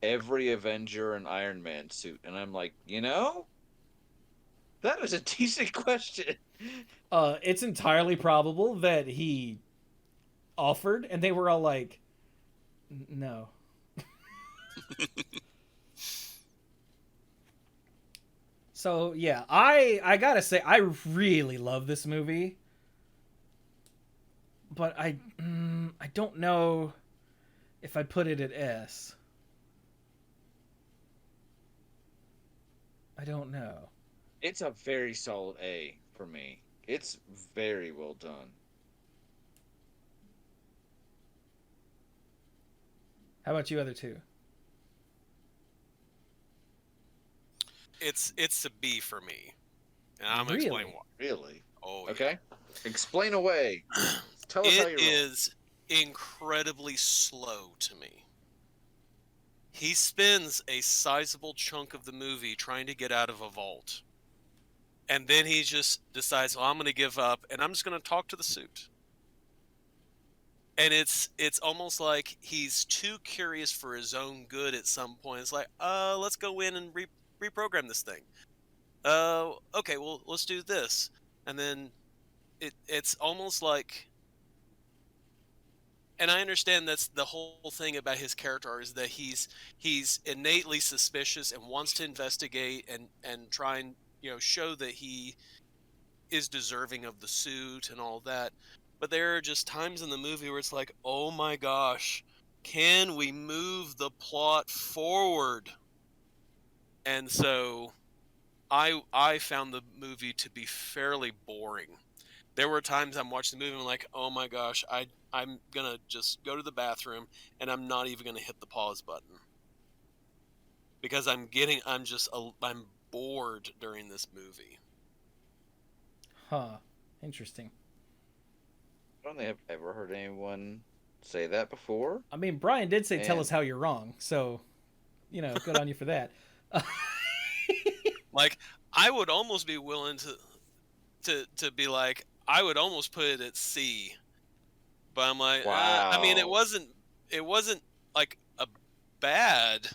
every Avenger an Iron Man suit? And I'm like, that is a decent question. It's entirely probable that he offered, and they were all like, no. So yeah, I gotta say I really love this movie, but I don't know if I'd put it at S. I don't know. It's a very solid A for me. It's very well done. How about you other two? It's a B for me. And I'm gonna explain why. Really? Oh, Okay. Explain away. Tell us how It you're wrong. is incredibly slow to me. He spends a sizable chunk of the movie trying to get out of a vault. And then he just decides, well, I'm going to give up and I'm just going to talk to the suit. And it's almost like he's too curious for his own good at some point. It's like, let's go in and reprogram this thing. Okay, well, let's do this. And then it's almost like, and I understand that's the whole thing about his character is that he's innately suspicious and wants to investigate and try and show that he is deserving of the suit and all that. But there are just times in the movie where it's like, oh my gosh, can we move the plot forward? And so I found the movie to be fairly boring. There were times I'm watching the movie and I'm like, oh my gosh, I'm gonna just go to the bathroom and I'm not even gonna hit the pause button because I'm bored during this movie. Huh. Interesting. I don't think I've ever heard anyone say that before. I mean, Brian did say, "Tell And- us how you're wrong." So, good on you for that. Like, I would almost be willing to be like, I would almost put it at C, but I'm like, I mean, it Wow. wasn't like a bad,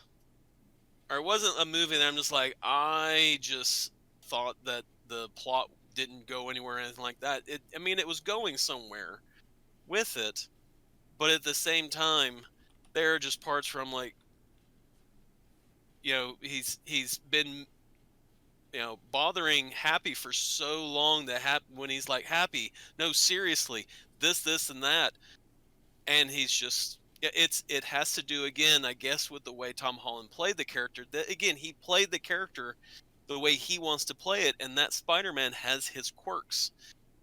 or it wasn't a movie that I'm just like, I just thought that the plot didn't go anywhere or anything like that. I mean, it was going somewhere with it, but at the same time, there are just parts where I'm like, he's been bothering Happy for so long that when he's like, Happy, no, seriously, this and that, and he's just it has to do again, I guess, with the way Tom Holland played the character. That again, he played the character the way he wants to play it, and that Spider-Man has his quirks.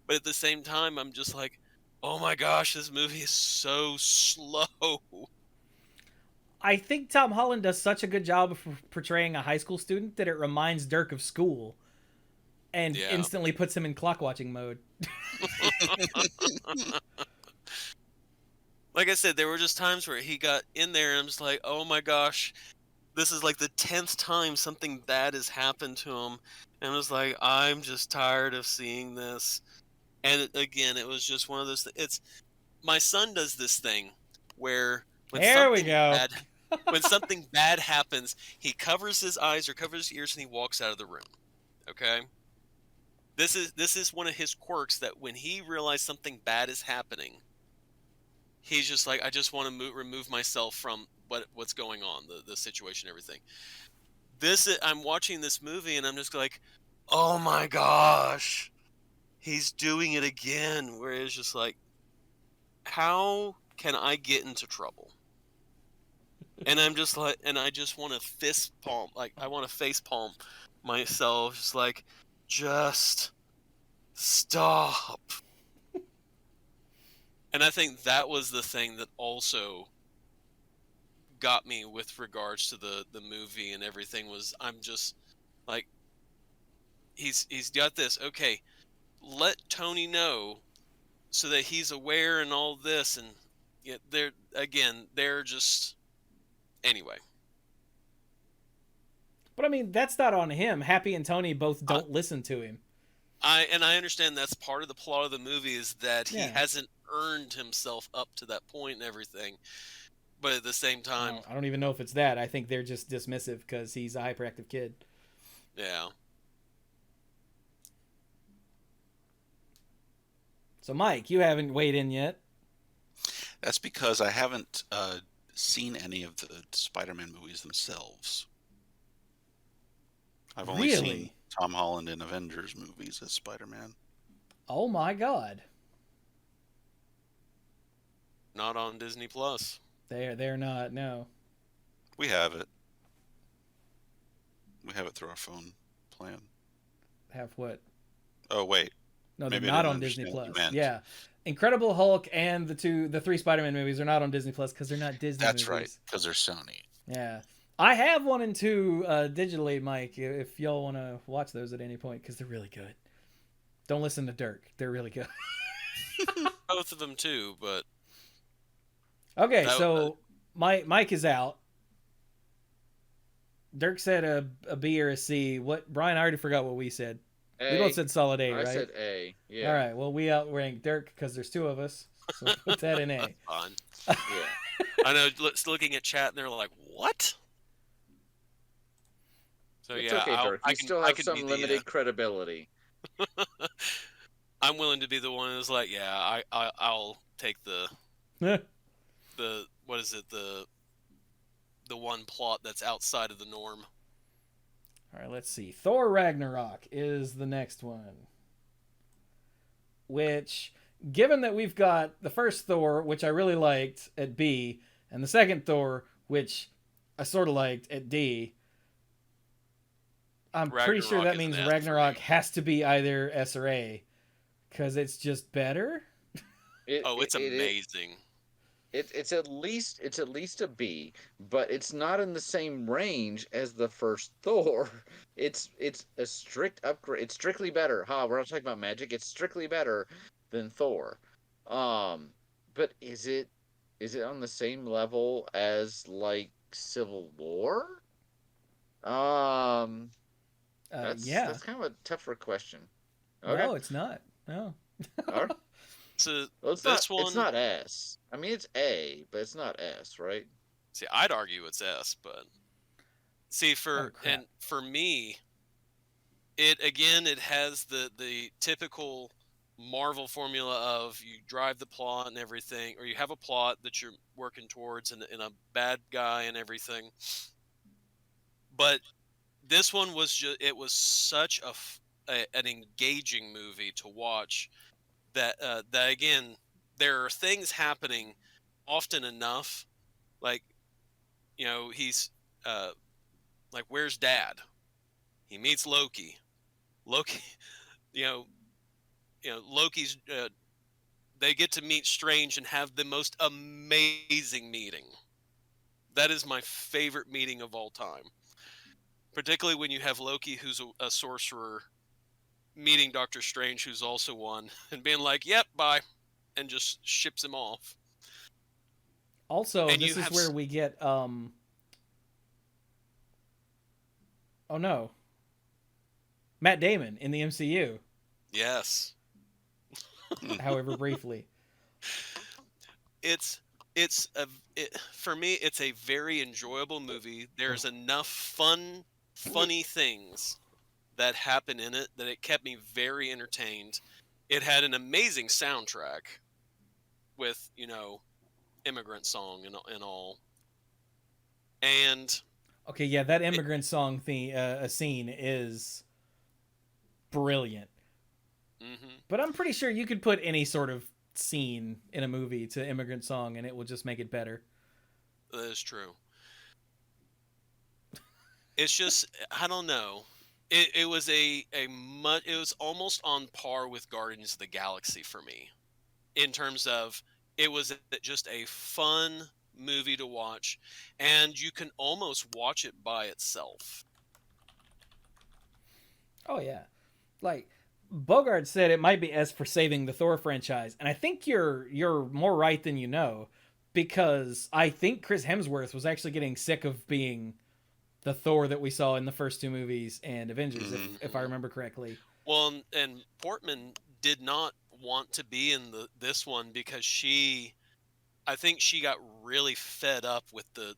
But at the same time, I'm just like, oh my gosh, this movie is so slow. I think Tom Holland does such a good job of portraying a high school student that it reminds Dirk of school and Yeah. instantly puts him in clock watching mode. Like I said, there were just times where he got in there and I'm just like, oh my gosh, this is like the 10th time something bad has happened to him. And I was like, I'm just tired of seeing this. And again, it was just one of those my son does this thing where There we go. when something bad happens, he covers his eyes or covers his ears and he walks out of the room. Okay? This is one of his quirks, that when he realizes something bad is happening, he's just like, I just want to remove myself from what's going on, the situation, everything. I'm watching this movie and I'm just like, oh my gosh, he's doing it again. Where it's just like, how can I get into trouble? And I'm just like, and I just want to fist palm, like I want to face palm myself, just like, just stop. And I think that was the thing that also got me with regards to the movie and everything. Was I'm just like, he's got this. Okay, let Tony know so that he's aware and all this, and they're just anyway. But I mean, that's not on him. Happy and Tony both don't listen to him. I understand that's part of the plot of the movie, is that he hasn't earned himself up to that point and everything. But at the same time, I don't even know if it's that. I think they're just dismissive because he's a hyperactive kid. Yeah. So, Mike, you haven't weighed in yet. That's because I haven't seen any of the Spider-Man movies themselves. I've only seen Tom Holland in Avengers movies as Spider-Man. Oh my God. Not on Disney Plus. They're not, no. We have it. We have it through our phone plan. Have what? Oh, wait. No, Maybe they're I not didn't on Disney understand what Plus. you meant. Yeah. Incredible Hulk and the 3 Spider-Man movies are not on Disney Plus because they're not Disney movies. That's right, because they're Sony. Yeah. I have 1 and 2 digitally, Mike. If y'all want to watch those at any point, because they're really good. Don't listen to Dirk; they're really good. Both of them too, but Okay, that, so Mike is out. Dirk said a B or a C. What Brian? I already forgot what we said. We both A. said solid A, I right? said A. Yeah. All right. Well, we outrank Dirk because there's 2 of us. So put that in A. that's fine. Yeah. I know. Looking at chat, and they're like, "What?" So It's yeah, okay, Dirk. You still I have can some be limited credibility. I'm willing to be the one who's like, yeah, I'll take the what is it, the one plot that's outside of the norm. All right, let's see. Thor Ragnarok is the next one. Which, given that we've got the first Thor, which I really liked, at B, and the second Thor, which I sort of liked, at D, I'm pretty sure Ragnarok that is an means F Ragnarok for me. has to be either S or A, because it's just better. Oh, it's amazing. It's at least a B, but it's not in the same range as the first Thor. It's a strict upgrade. It's strictly better. We're not talking about magic. It's strictly better than Thor. But is it on the same level as like Civil War? Yeah. That's kind of a tougher question. No, Okay. it's not. No. All right. So Well, it's this not. one, It's not S. I mean, it's A, but it's not S, right? see, I'd argue it's S, but see, Oh, crap. and for me, it has the typical Marvel formula of you drive the plot and everything, or you have a plot that you're working towards and a bad guy and everything. But this one was just, it was such an engaging movie to watch that that again, there are things happening often enough, like, you know, he's like, where's Dad? He meets Loki. Loki, you know, Loki's. They get to meet Strange and have the most amazing meeting. That is my favorite meeting of all time. Particularly when you have Loki, who's a sorcerer, meeting Doctor Strange, who's also one, and being like, "Yep, bye," and just ships him off. Also, And this you is have where we get oh no. Matt Damon in the MCU, yes, however briefly. it's for me, it's a very enjoyable movie. There's enough funny things that happen in it that it kept me very entertained. It had an amazing soundtrack with, you know, Immigrant Song and all. And Okay, yeah, that immigrant song scene is brilliant. mm-hmm. But I'm pretty sure you could put any sort of scene in a movie to immigrant song and it will just make it better. That is true. It's just, I don't know. It was it was almost on par with Guardians of the Galaxy for me, in terms of it was just a fun movie to watch, and you can almost watch it by itself. Oh yeah. Like Bogart said it might be S for saving the Thor franchise, and I think you're more right than you know, because I think Chris Hemsworth was actually getting sick of being the Thor that we saw in the first 2 movies and Avengers, if I remember correctly. Well, and Portman did not want to be in this one because I think she got really fed up with the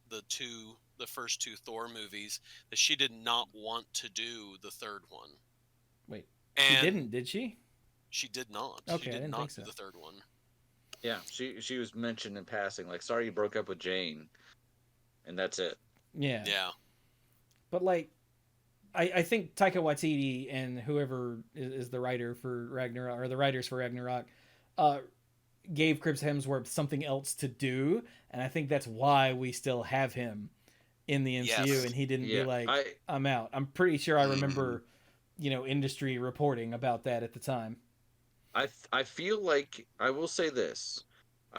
first 2 Thor movies, that she did not want to do the third one. Wait, And she didn't, did she? She did not. Okay, She I did didn't not think do so. the third one. Yeah, she was mentioned in passing, like, sorry you broke up with Jane, and that's it. Yeah. Yeah. But like, I think Taika Waititi and whoever is the writer for Ragnarok, or the writers for Ragnarok, gave Chris Hemsworth something else to do, and I think that's why we still have him in the MCU, Yes. and he didn't be Yeah, like, I'm out. I'm pretty sure I remember, industry reporting about that at the time. I feel like, I will say this.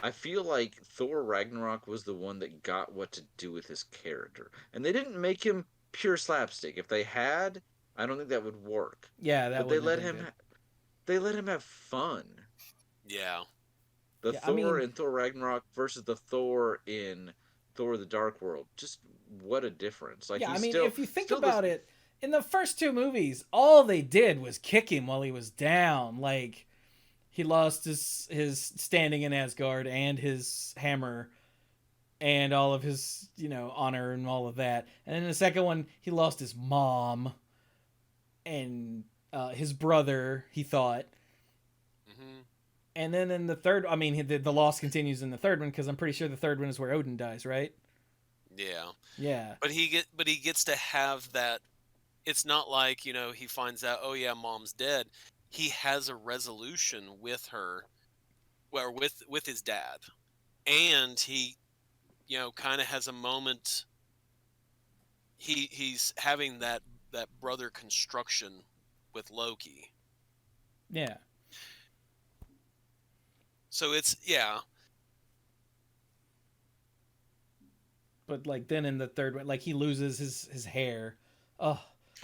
I feel like Thor Ragnarok was the one that got what to do with his character, and they didn't make him pure slapstick. If they had, I don't think that would work. Yeah, that But they wouldn't have let been him good. they let him have fun. Yeah. The Yeah, I Thor mean, in Thor Ragnarok versus the Thor in Thor the Dark World. Just what a difference. Like yeah, I he's mean, still if you think still this about it, in the first two movies, all they did was kick him while he was down. Like he lost his standing in Asgard and his hammer and all of his, honor and all of that. And in the second one, he lost his mom and his brother, he thought. Hmm. And then in the third, I mean, the loss continues in the third one because I'm pretty sure the third one is where Odin dies, right? Yeah. Yeah. But he gets to have that. It's not like, he finds out, oh yeah, mom's dead. He has a resolution with her, or with his dad. And he, kind of has a moment. He's having that brother construction with Loki. Yeah. So it's, yeah. But like then in the third one, like he loses his hair. Oh,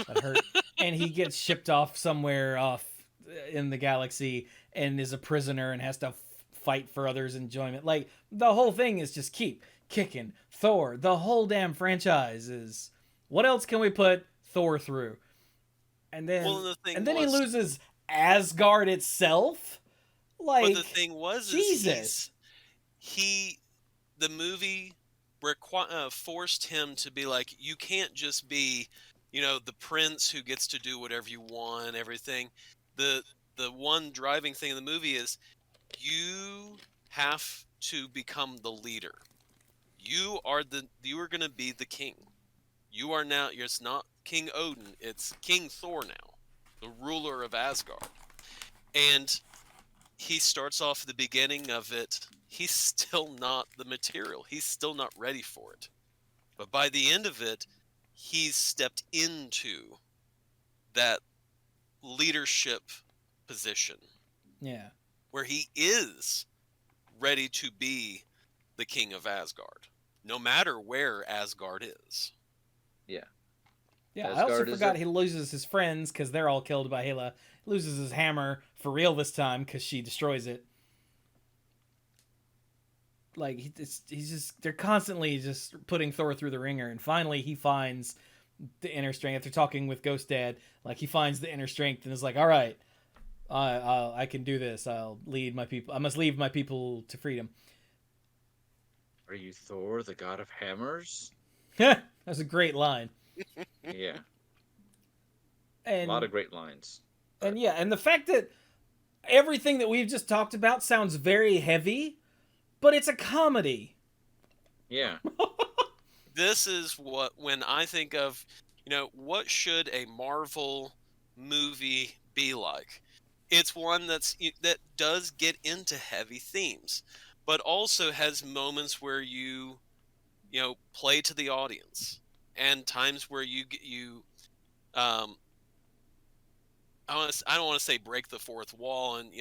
that hurt. And he gets shipped off somewhere off in the galaxy and is a prisoner and has to fight for others' enjoyment. Like the whole thing is just keep kicking Thor. The whole damn franchise is. What else can we put Thor through? And then Well, the thing he was, loses Asgard itself. but the Like thing was, Jesus. the movie forced him to be like, you can't just be, the prince who gets to do whatever you want, everything. The one driving thing in the movie is you have to become the leader. You are going to be the king. You are now. It's not King Odin. It's King Thor now, the ruler of Asgard. And he starts off at the beginning of it. He's still not the material. He's still not ready for it. But by the end of it, he's stepped into that leadership position Yeah. where he is ready to be the king of Asgard, no matter where Asgard is. yeah. Yeah, I also Asgard is forgot a he loses his friends because they're all killed by Hela. He loses his hammer for real this time because she destroys it. Like he's just they're constantly just putting Thor through the ringer, and finally he finds the inner strength. After talking with Ghost Dad, like he finds the inner strength and is like, "All right, I can do this. I'll lead my people. I must lead my people to freedom." Are you Thor, the god of hammers? That's a great line. Yeah. A And lot of great lines. and yeah, and the fact that everything that we've just talked about sounds very heavy, but it's a comedy. Yeah. This is when I think of, what should a Marvel movie be like? It's one that does get into heavy themes, but also has moments where play to the audience, and times where um, I don't want to say break the fourth wall and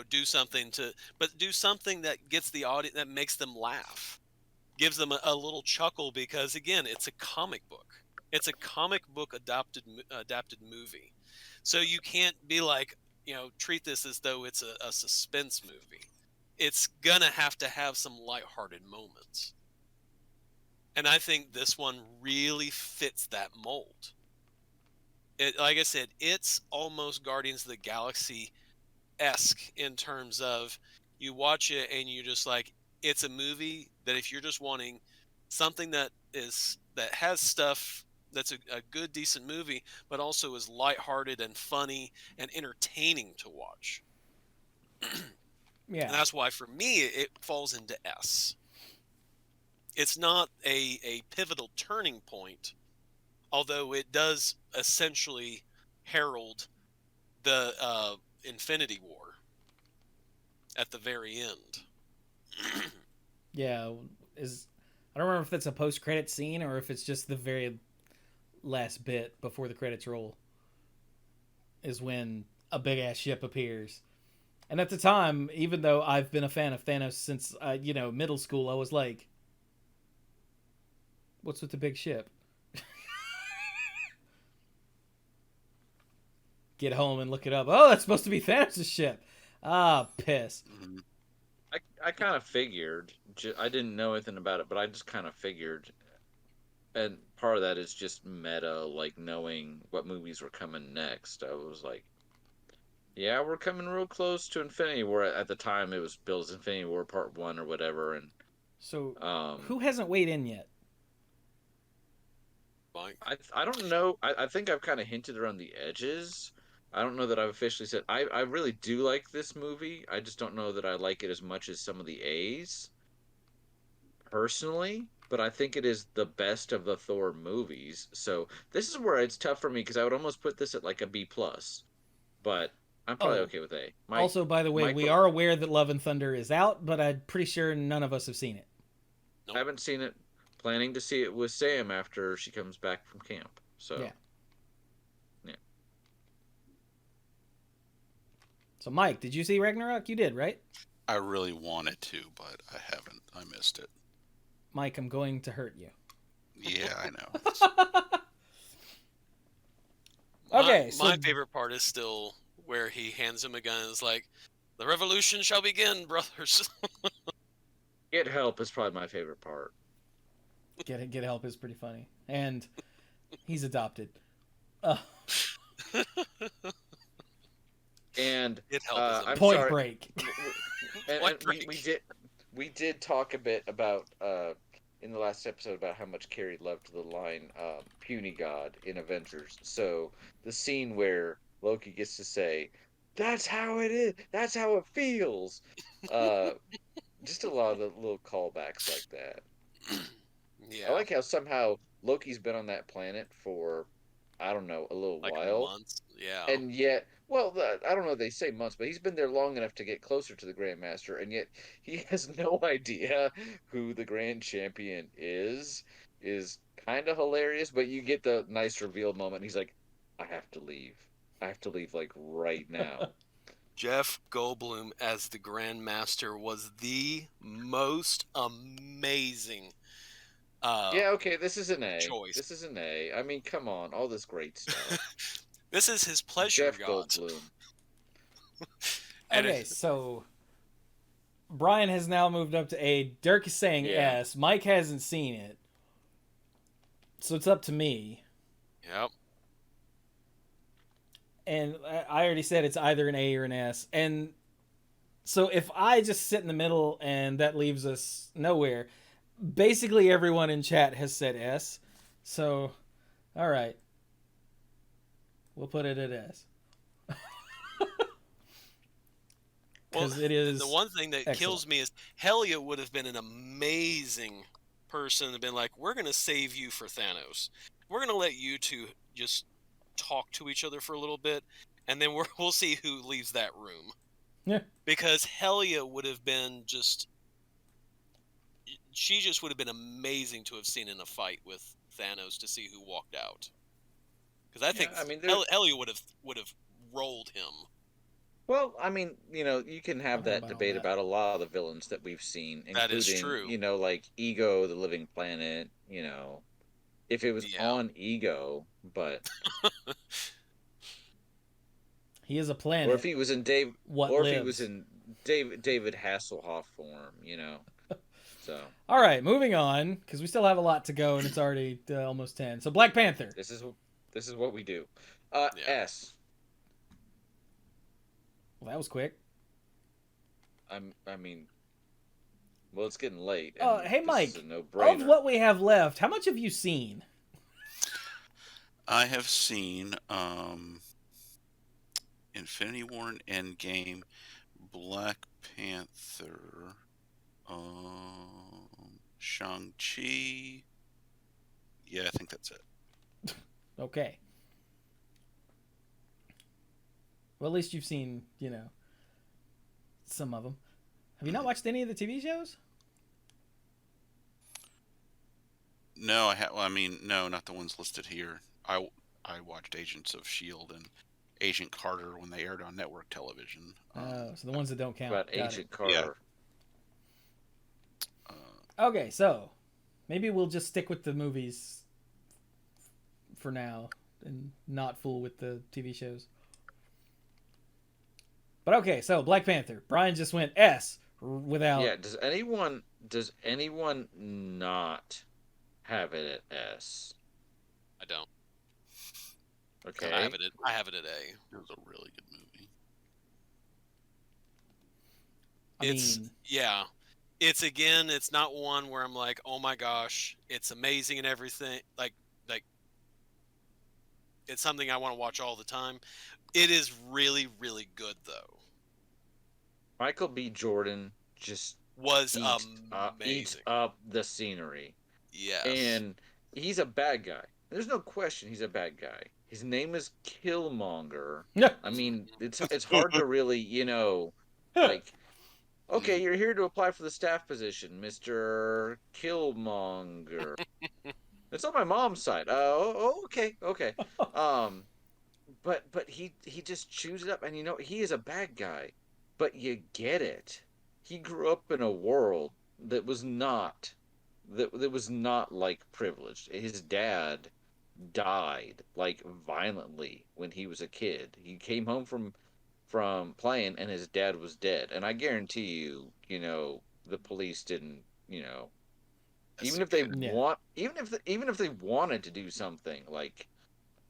do something but do something that gets the audience, that makes them laugh, gives them a little chuckle, because again, it's a comic book. It's a comic book adapted movie, so you can't be like, treat this as though it's a suspense movie. It's gonna have to have some lighthearted moments, and I think this one really fits that mold. Like I said, it's almost Guardians of the Galaxy esque in terms of, you watch it and you're just like, it's a movie that if you're just wanting something that has stuff that's a good decent movie, but also is lighthearted and funny and entertaining to watch. Yeah. And that's why for me it falls into S. It's not a pivotal turning point, although it does essentially herald the Infinity War at the very end. Yeah, I don't remember if that's a post-credit scene or if it's just the very last bit before the credits roll is when a big ass ship appears. And at the time, even though I've been a fan of Thanos since middle school, I was like, "What's with the big ship?" Get home and look it up. Oh, that's supposed to be Thanos' ship. Ah, piss. Mhm. I kind of figured. I didn't know anything about it, but I just kind of figured. And part of that is just meta, like knowing what movies were coming next. I was like, yeah, we're coming real close to Infinity War. At the time, it was Bill's Infinity War Part 1 or whatever. And So, um, who hasn't weighed in yet? Mike. I don't know. I think I've kind of hinted around the edges. I don't know that I've officially said. I really do like this movie. I just don't know that I like it as much as some of the A's personally. But I think it is the best of the Thor movies. So this is where it's tough for me because I would almost put this at like a B plus. But I'm probably Oh, okay with A. also, by the way, Mike, we are aware that Love and Thunder is out, but I'm pretty sure none of us have seen it. I haven't seen it. Planning to see it with Sam after she comes back from camp. So Yeah. yeah. So, Mike, did you see Ragnarok? You did, right? I really wanted to, but I haven't. I missed it. Mike, I'm going to hurt you. Yeah, I know. Okay, My so- favorite part is still where he hands him a gun and is like, "The revolution shall begin, brothers." Get help is probably my favorite part. Get help is pretty funny, and he's adopted. And Get help is I'm Point sorry. Break. And Point we break. did talk a bit about in the last episode about how much Carrie loved the line "puny god" in Avengers. So the scene where Loki gets to say, "That's how it is. That's how it feels." Just a lot of the little callbacks like that. Yeah, I like how somehow Loki's been on that planet for I don't know a little like while. months. Yeah, And yet, well, I don't know. They say months, but he's been there long enough to get closer to the Grandmaster, and yet he has no idea who the Grand Champion is. Is kind of hilarious, but you get the nice reveal moment. He's like, "I have to leave. I have to leave like right now." Jeff Goldblum as the Grand Master was the most amazing Yeah, okay, this is an A. choice. This is an A. I mean, come on, all this great stuff. This is his pleasure Jeff god. Goldblum. And Okay, it- so Brian has now moved up to A. Dirk is saying Yeah. S. Mike hasn't seen it, so it's up to me. Yep. And I already said it's either an A or an S. And so if I just sit in the middle and that leaves us nowhere, basically everyone in chat has said S. So, all right. We'll put it at S. Because it is. The one thing that excellent. kills me is Helya would have been an amazing person to been like, we're going to save you for Thanos. We're going to let you two just talk to each other for a little bit, and then we'll see who leaves that room. Yeah. Because Helya would have been just... She just would have been amazing to have seen in a fight with Thanos to see who walked out. Because I think I mean, Helya would have rolled him. Well, I mean, you can have I don't know that about all debate that. about a lot of the villains that we've seen, That is including, true. like Ego, the Living Planet, if it was Yeah. on Ego, but He is a planet. or if he was in What or if lives. he was in David Hasselhoff form, So All right, moving on, because we still have a lot to go, and it's already almost 10. So Black Panther. this is what we do. Yeah. S. Well, that was quick. I mean, well, it's getting late. Hey, this Mike, is a no-brainer. Of what we have left, how much have you seen? I have seen Infinity War and Endgame, Black Panther, Shang-Chi. Yeah, I think that's it. Okay. Well, at least you've seen, some of them. Have you not watched any of the TV shows? No, no, not the ones listed here. I watched Agents of Shield and Agent Carter when they aired on network television. So the ones that don't count. About Got Agent it. Carter. Okay, so maybe we'll just stick with the movies for now and not fool with the TV shows. But okay, so Black Panther. Brian just went S without. Yeah. Does anyone not have it at S? I don't. Okay. I have it at A. It was a really good movie. I mean, It's not one where I'm like, oh my gosh, it's amazing and everything. Like it's something I want to watch all the time. It is really, really good though. Michael B. Jordan just Was eats amazing. up the scenery. Yes. And he's a bad guy. There's no question he's a bad guy. His name is Killmonger. I mean, it's hard to really, like, okay, you're here to apply for the staff position, Mr. Killmonger. It's on my mom's side. Okay. But he just chews it up, and he is a bad guy, but you get it. He grew up in a world that was not like privileged. His dad died like violently when he was a kid. He came home from playing, and his dad was dead. And I guarantee you, the police didn't, even if they even if they wanted to do something, like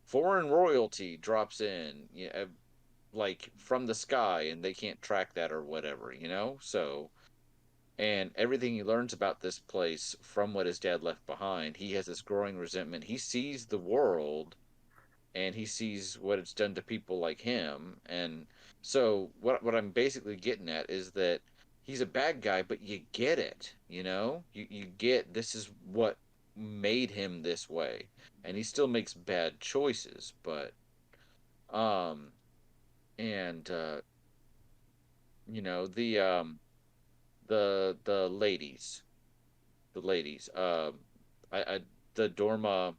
foreign royalty drops in, like from the sky, and they can't track that or whatever, so. And everything he learns about this place from what his dad left behind, he has this growing resentment. He sees the world, and he sees what it's done to people like him. And so what I'm basically getting at is that he's a bad guy, but you get it, You get this is what made him this way. And he still makes bad choices, but and the ladies, I the Dorma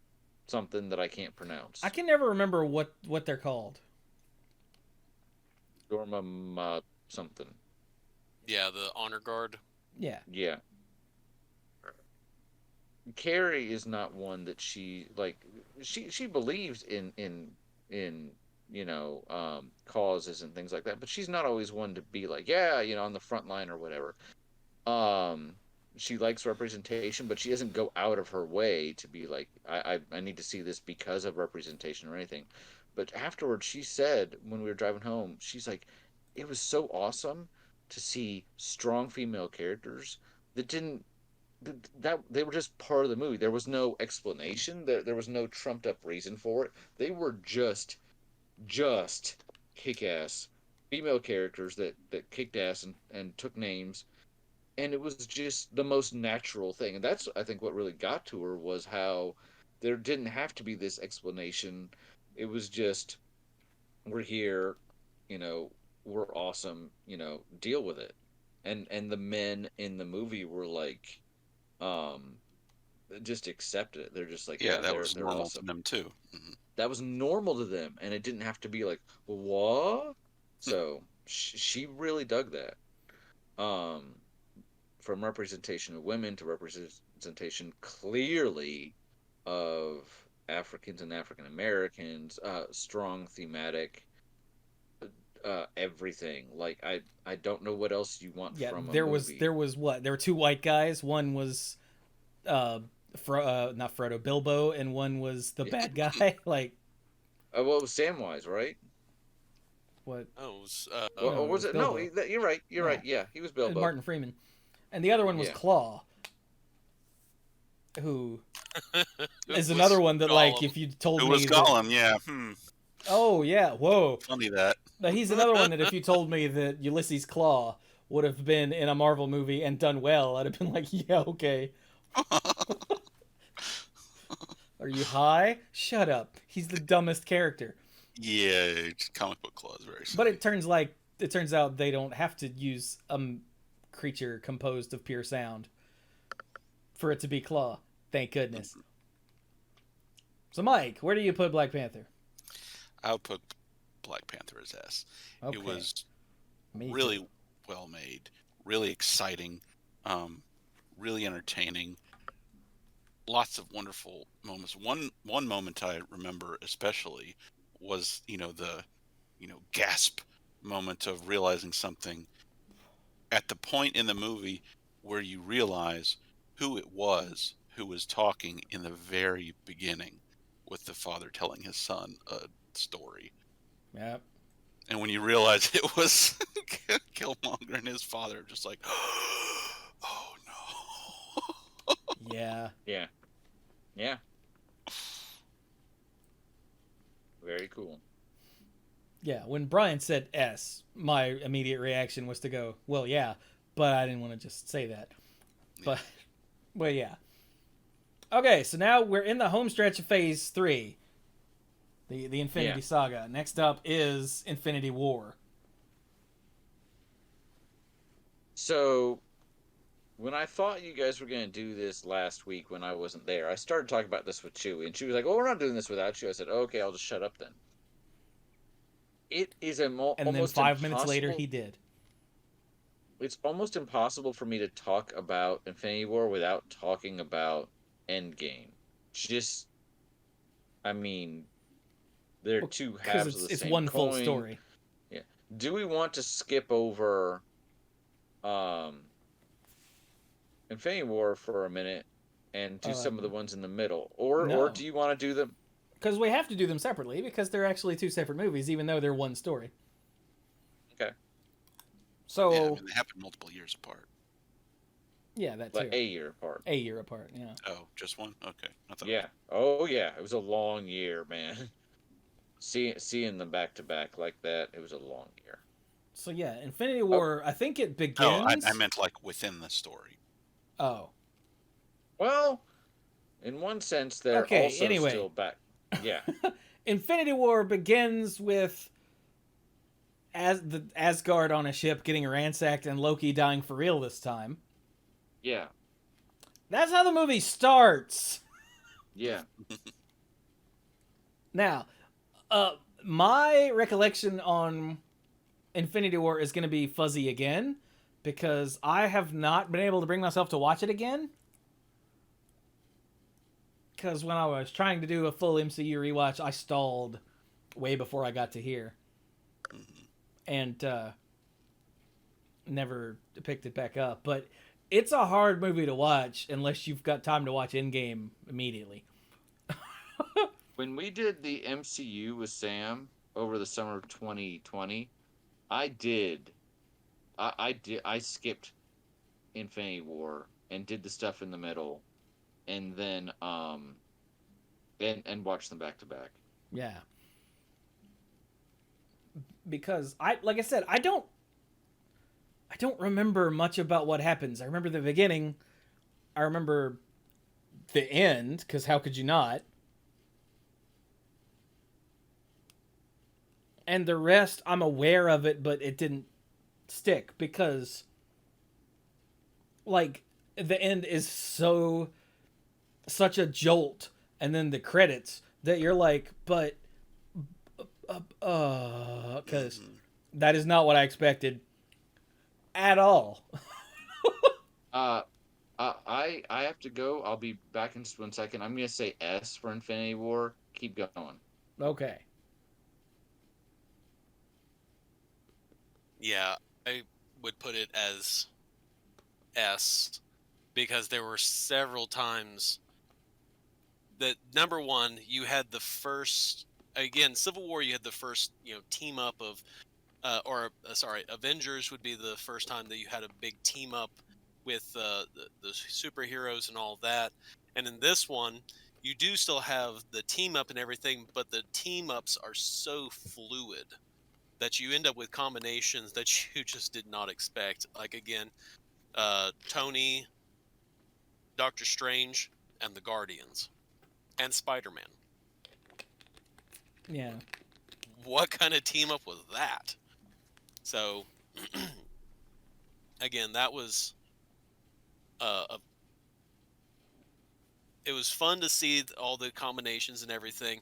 something that I can't pronounce. I can never remember what they're called. Dorma something. Yeah, the honor guard. Yeah. Carrie is not one that she believes in causes and things like that, but she's not always one to be like, on the front line or whatever. She likes representation, but she doesn't go out of her way to be like, I need to see this because of representation or anything. But afterwards, she said, when we were driving home, she's like, it was so awesome to see strong female characters that they were just part of the movie. There was no explanation. There was no trumped up reason for it. They were just kick-ass female characters that kicked ass and took names, and it was just the most natural thing. And that's, I think, what really got to her, was how there didn't have to be this explanation. It was just, we're here, we're awesome, deal with it. And the men in the movie were like, just accepted it. They're just like, that was normal awesome to them too. Mm-hmm. That was normal to them, and it didn't have to be like, what? So she really dug that. From representation of women to representation clearly of Africans and African Americans, strong thematic, everything. Like I don't know what else you want from a movie. There was what? There were two white guys. One was not Frodo, Bilbo, and one was the bad guy. Like, well, it was Samwise, right? What? Oh, Or was it? No, Bilbo. you're right. You're right. Yeah, he was Bilbo. Martin Freeman, and the other one was Claw, who is another one that, like, if you told me it was Gollum, yeah. Oh yeah, whoa. Funny that. Now, he's another one that if you told me that Ulysses Claw would have been in a Marvel movie and done well, I'd have been like, yeah, okay. Are you high? Shut up. He's the dumbest character. Yeah, comic book Claw is very silly. But it turns out they don't have to use a creature composed of pure sound for it to be Claw. Thank goodness. So, Mike, where do you put Black Panther? I would put Black Panther as S. Okay. It was Me really too. well made, really exciting, really entertaining. Lots of wonderful moments. One moment I remember especially was the gasp moment of realizing something at the point in the movie where you realize who it was who was talking in the very beginning with the father telling his son a story. Yep. And when you realize it was Killmonger and his father, just like, oh no. Yeah. Yeah. Yeah. Very cool. Yeah. When Brian said S, my immediate reaction was to go, well, yeah, but I didn't want to just say that. But, well, yeah. Okay, so now we're in the home stretch of Phase 3, the Infinity Yeah. Saga. Next up is Infinity War. So when I thought you guys were going to do this last week when I wasn't there, I started talking about this with Chewie, and she was like, "Oh, we're not doing this without you." I said, "Okay, I'll just shut up then." It is And then almost 5 minutes later, impossible. he did. It's almost impossible for me to talk about Infinity War without talking about Endgame. Just, I mean, they're Well, two because halves of the it's same one full coin. story. Yeah. Do we want to skip over um Infinity War for a minute and do some of the ones in the middle, or No. do you want to do them? Because we have to do them separately because they're actually two separate movies, even though they're one story. Okay, So, Yeah, I mean, they happen multiple years apart. yeah, that like too. a year apart. A year apart, yeah. Oh, just one? Okay. I thought Yeah. Oh yeah, it was a long year, man. Seeing them back to back like that, it was a long year. So, yeah, Infinity Oh War, I think it No, I begins. meant like within the story. Oh. well, in one sense, they're Okay, also anyway. still back. Yeah. Infinity War begins with the Asgard on a ship getting ransacked and Loki dying for real this time. Yeah. That's how the movie starts. Yeah. Now, my recollection on Infinity War is going to be fuzzy again because I have not been able to bring myself to watch it again. Because when I was trying to do a full MCU rewatch, I stalled way before I got to here. And never picked it back up. But it's a hard movie to watch unless you've got time to watch Endgame immediately. When we did the MCU with Sam over the summer of 2020, I did. I skipped Infinity War and did the stuff in the middle, and then and watched them back to back. Yeah. Because like I said, I don't remember much about what happens. I remember the beginning. I remember the end, because how could you not? And the rest, I'm aware of it, but it didn't stick because, like, the end is such a jolt, and then the credits that you're like, but, because that is not what I expected at all. Uh, I have to go. I'll be back in just 1 second. I'm gonna say S for Infinity War. Keep going. Okay. Yeah, I would put it as S because there were several times that, number one, you had the first, again, Civil War, you had the first, team up of, Avengers would be the first time that you had a big team up with the superheroes and all that. And in this one, you do still have the team up and everything, but the team ups are so fluid that you end up with combinations that you just did not expect. Like, again, Tony, Doctor Strange, and the Guardians, and Spider-Man. Yeah. What kind of team up was that? So, again, that was it was fun to see all the combinations and everything,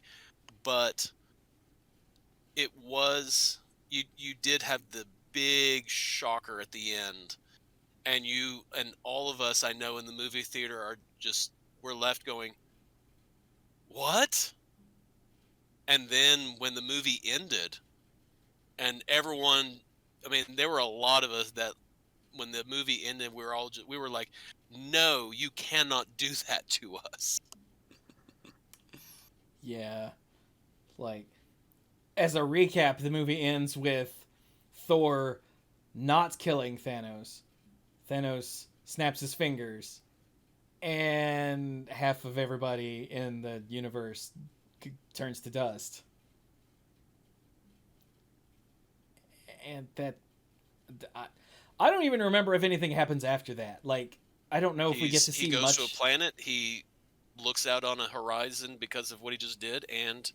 but it was you did have the big shocker at the end, and all of us I know in the movie theater are just we're left going, what? And then when the movie ended, and everyone, I mean, there were a lot of us that when the movie ended, we were like, no, you cannot do that to us. Yeah. Like, as a recap, the movie ends with Thor not killing Thanos. Thanos snaps his fingers, and half of everybody in the universe turns to dust. And I don't even remember if anything happens after that. Like, I don't know if we get to see he goes much. to a planet, he looks out on a horizon because of what he just did, and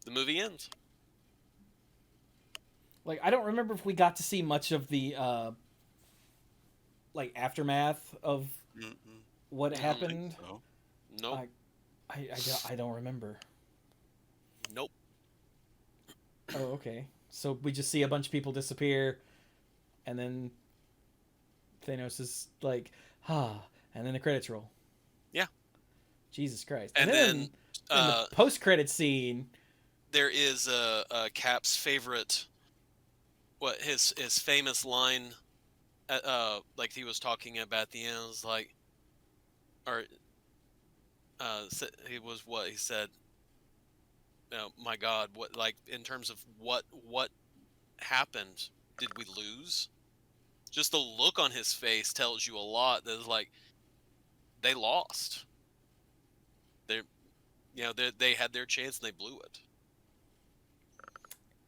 the movie ends. Like, I don't remember if we got to see much of the like aftermath of what happened. So. Nope. I don't remember. Nope. Oh, okay. So we just see a bunch of people disappear, and then Thanos is like, and then the credits roll. Yeah. Jesus Christ. And then then in the post-credit scene, there is a Cap's favorite, his famous line, like he was talking about at the end, was like, or he was what he said. Oh my God! What, like, in terms of what happened? Did we lose? Just the look on his face tells you a lot. That is like they lost. They had their chance and they blew it.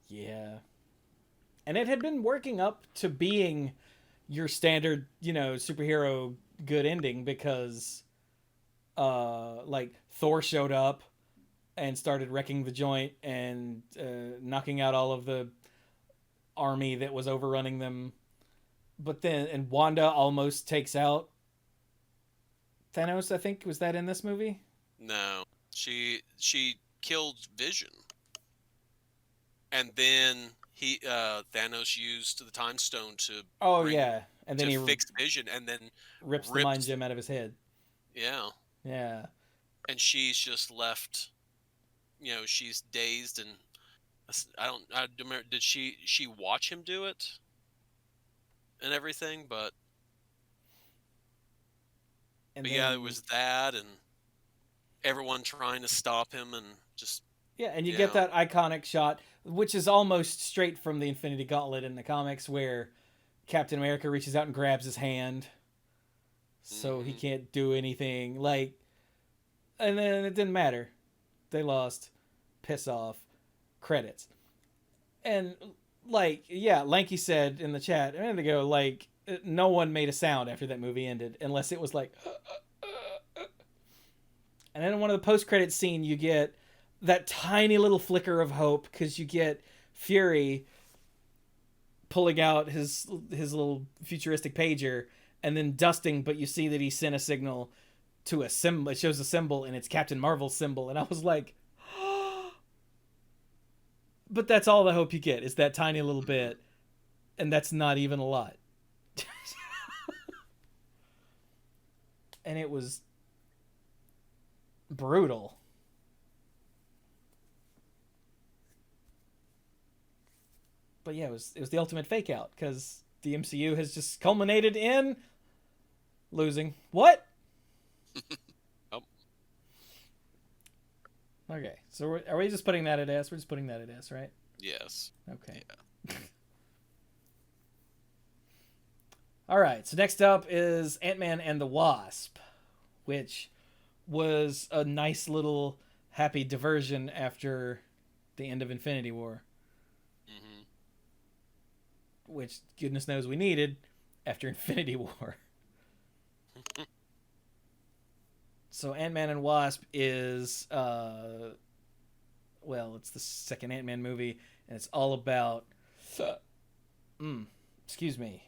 yeah. And it had been working up to being your standard, superhero good ending because like Thor showed up and started wrecking the joint and knocking out all of the army that was overrunning them. But then, and Wanda almost takes out Thanos, I think. Was that in this movie? No, she killed Vision, and then Thanos used the Time Stone to and then he fix Vision, and then rips the mind gem out of his head. Yeah, and she's just left. She's dazed, and I don't remember. Did she watch him do it and everything? But yeah, it was that, and everyone trying to stop him, and just and you get that iconic shot, which is almost straight from the Infinity Gauntlet in the comics, where Captain America reaches out and grabs his hand, so he can't do anything. Like, and then it didn't matter. They lost. Piss off. Credits. And, like, yeah, Lanky said in the chat a minute ago, like, no one made a sound after that movie ended, unless it was like, And then in one of the post-credit scene, you get that tiny little flicker of hope, because you get Fury pulling out his little futuristic pager and then dusting, but you see that he sent a signal to a symbol. It shows a symbol, and it's Captain Marvel's symbol. And I was like, but that's all the hope you get, is that tiny little bit, and that's not even a lot. And it was brutal. But yeah, it was the ultimate fake out, because the MCU has just culminated in losing. What? Oh. Okay, so are we just putting that at S? We're just putting that at S, right? Yes. Okay. Yeah. All right, so next up is Ant-Man and the Wasp, which was a nice little happy diversion after the end of Infinity War. Mm-hmm. Which, goodness knows, we needed after Infinity War. So Ant-Man and Wasp is, it's the second Ant-Man movie, and it's all about... excuse me.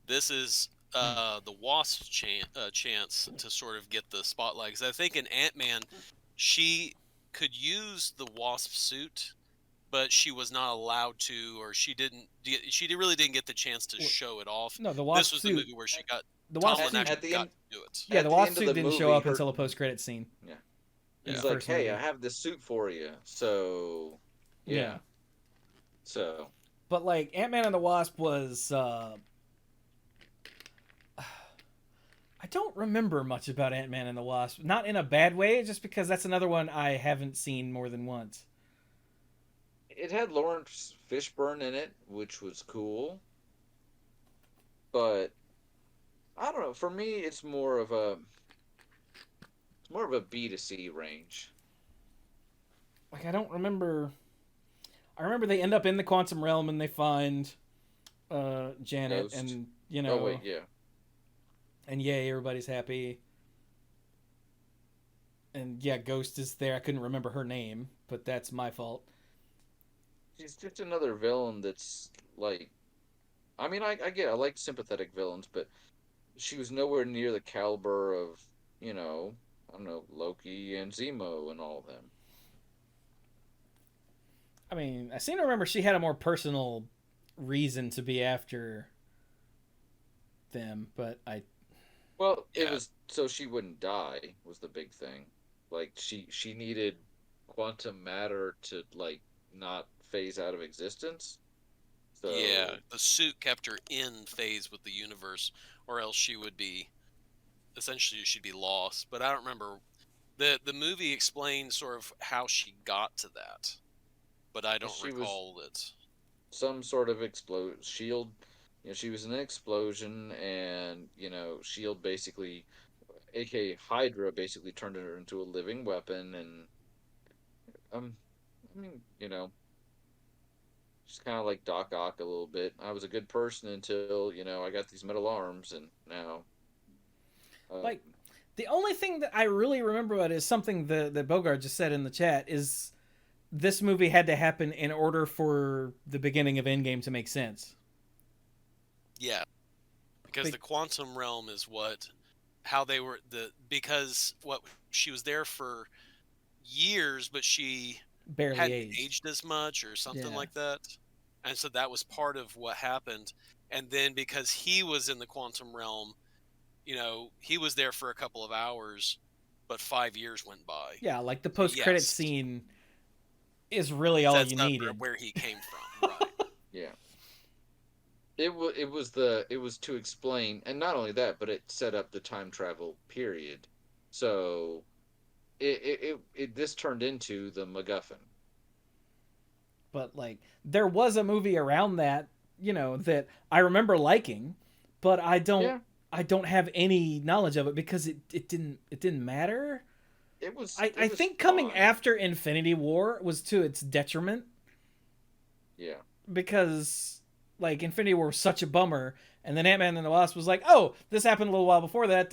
This is the Wasp's chance to sort of get the spotlight. Because I think in Ant-Man, she could use the Wasp suit, but she was not allowed to, or she really didn't get the chance to Well, show it off. No, the This Wasp was the suit. movie where she got The Tomlin Wasp suit. actually At the got end- to do it. Yeah, At the the Wasp end of suit the didn't show movie, up until a post-credit scene. Yeah. in He's the like, first "Hey, movie. I have this suit for you." So, yeah. Yeah. So, But like Ant-Man and the Wasp was I don't remember much about Ant-Man and the Wasp. Not in a bad way, just because that's another one I haven't seen more than once. it had Lawrence Fishburne in it, which was cool. But I don't know. For me, it's more of a B to C range. Like I don't remember. I remember they end up in the quantum realm and they find Janet Ghost. and Oh wait, yeah. and yay, everybody's happy. And yeah, Ghost is there. I couldn't remember her name, but that's my fault. She's just another villain that's like, I mean, I like sympathetic villains, but she was nowhere near the caliber of, I don't know, Loki and Zemo and all of them. I mean, I seem to remember she had a more personal reason to be after them, but Well, it Yeah. was so she wouldn't die was the big thing. Like she needed quantum matter to like not phase out of existence. So Yeah, the suit kept her in phase with the universe, or else she'd be lost. But I don't remember. The movie explains sort of how she got to that, but I don't She was- recall it. some sort of shield, she was in an explosion, and shield basically, aka Hydra, basically turned her into a living weapon, and I mean, she's kind of like Doc Ock a little bit. I was a good person until I got these metal arms, and now like the only thing that I really remember about it is something that Bogart just said in the chat is this movie had to happen in order for the beginning of Endgame to make sense. Yeah, because the quantum realm is how they were because she was there for years, but she Barely hadn't aged as much or something Yeah. like that, and so that was part of what happened. And then because he was in the quantum realm, he was there for a couple of hours, but 5 years went by. Yeah, like the post-credit Yes. scene is really all That's you not needed. where he came from, right? yeah. It was to explain, and not only that, but it set up the time travel period. So this turned into the MacGuffin. But like there was a movie around that, that I remember liking, but I don't have any knowledge of it because it didn't matter. It was. I think coming fine. after Infinity War was to its detriment Yeah. because like Infinity War was such a bummer, and then Ant-Man and the Wasp was like, oh, this happened a little while before that.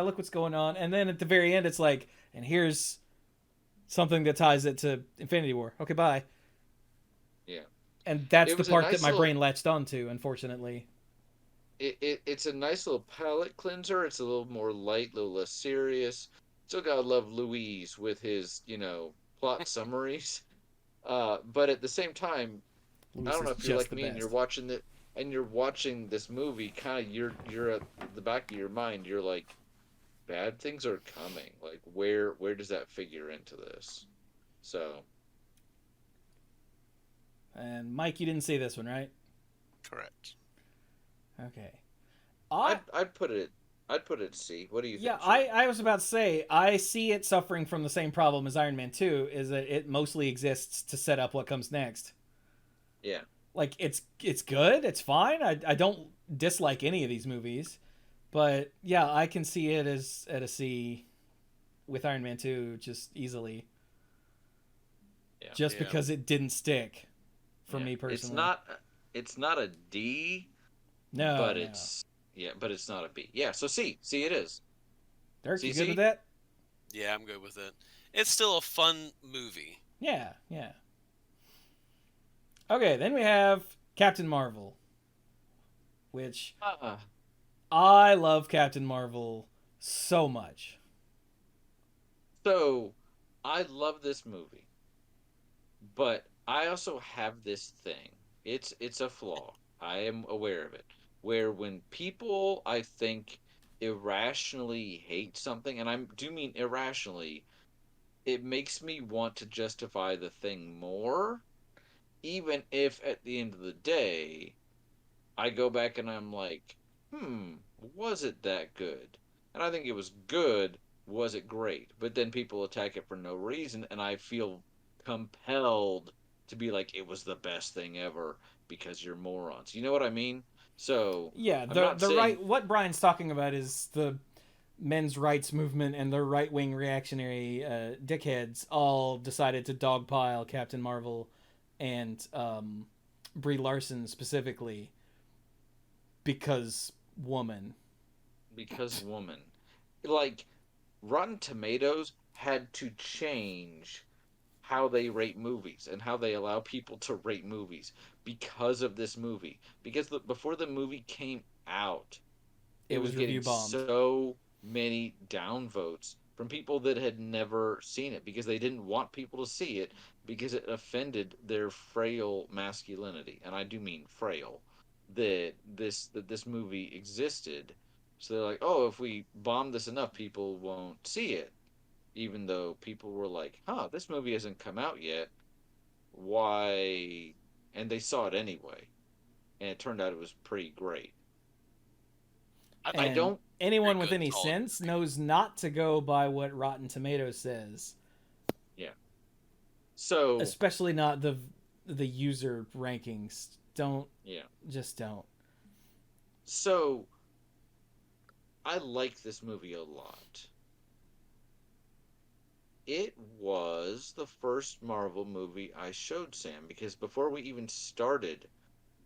Look what's going on, and then at the very end, it's like, and here's something that ties it to Infinity War. Okay, bye. Yeah. And that's It the was a part nice that my little- brain latched onto, unfortunately. It's a nice little palate cleanser. It's a little more light, a little less serious. Still gotta love Louise with his, plot summaries. But at the same time, Louis I don't know is if you're just like the me and best. you're watching this movie, kind of you're at the back of your mind, you're like, bad things are coming. Like where does that figure into this? So And Mike, you didn't see this one, right? Correct. Okay. I'd put it C. What do you think? Yeah, Sean? I was about to say, I see it suffering from the same problem as Iron Man 2, is that it mostly exists to set up what comes next. Yeah. Like, it's good, it's fine, I don't dislike any of these movies, but yeah, I can see it as at a C with Iron Man 2 just easily. Yeah. Just Yeah. because it didn't stick for Yeah. me personally. It's not a D, no, but no. it's not a B. Yeah, so C. C it is. Dirk, you CC? good with that? Yeah, I'm good with it. It's still a fun movie. Yeah. Okay, then we have Captain Marvel, which I love Captain Marvel so much. So I love this movie, but I also have this thing. It's a flaw. I am aware of it. Where when people, I think, irrationally hate something, and I do mean irrationally, it makes me want to justify the thing more, even if at the end of the day I go back and I'm like, was it that good? And I think it was good. Was it great? But then people attack it for no reason, and I feel compelled to be like, it was the best thing ever because you're morons. You know what I mean? So Yeah, I'm not the saying, right. What Brian's talking about is the men's rights movement and the right wing reactionary dickheads all decided to dogpile Captain Marvel and Brie Larson specifically because woman. because woman. Like, Rotten Tomatoes had to change how they rate movies and how they allow people to rate movies because of this movie. Because before the movie came out, it It was was getting review bombed. so many downvotes from people that had never seen it because they didn't want people to see it because it offended their frail masculinity. And I do mean frail. That this movie existed. So they're like, oh, if we bomb this enough, people won't see it. Even though people were like, huh, this movie hasn't come out yet. Why? And they saw it anyway. And it turned out it was pretty great. I I thought And don't, very anyone with good, any solid sense movie. knows not to go by what Rotten Tomatoes says, yeah. So, especially not the user rankings. Don't yeah. just don't. So, I like this movie a lot. It was the first Marvel movie I showed Sam because before we even started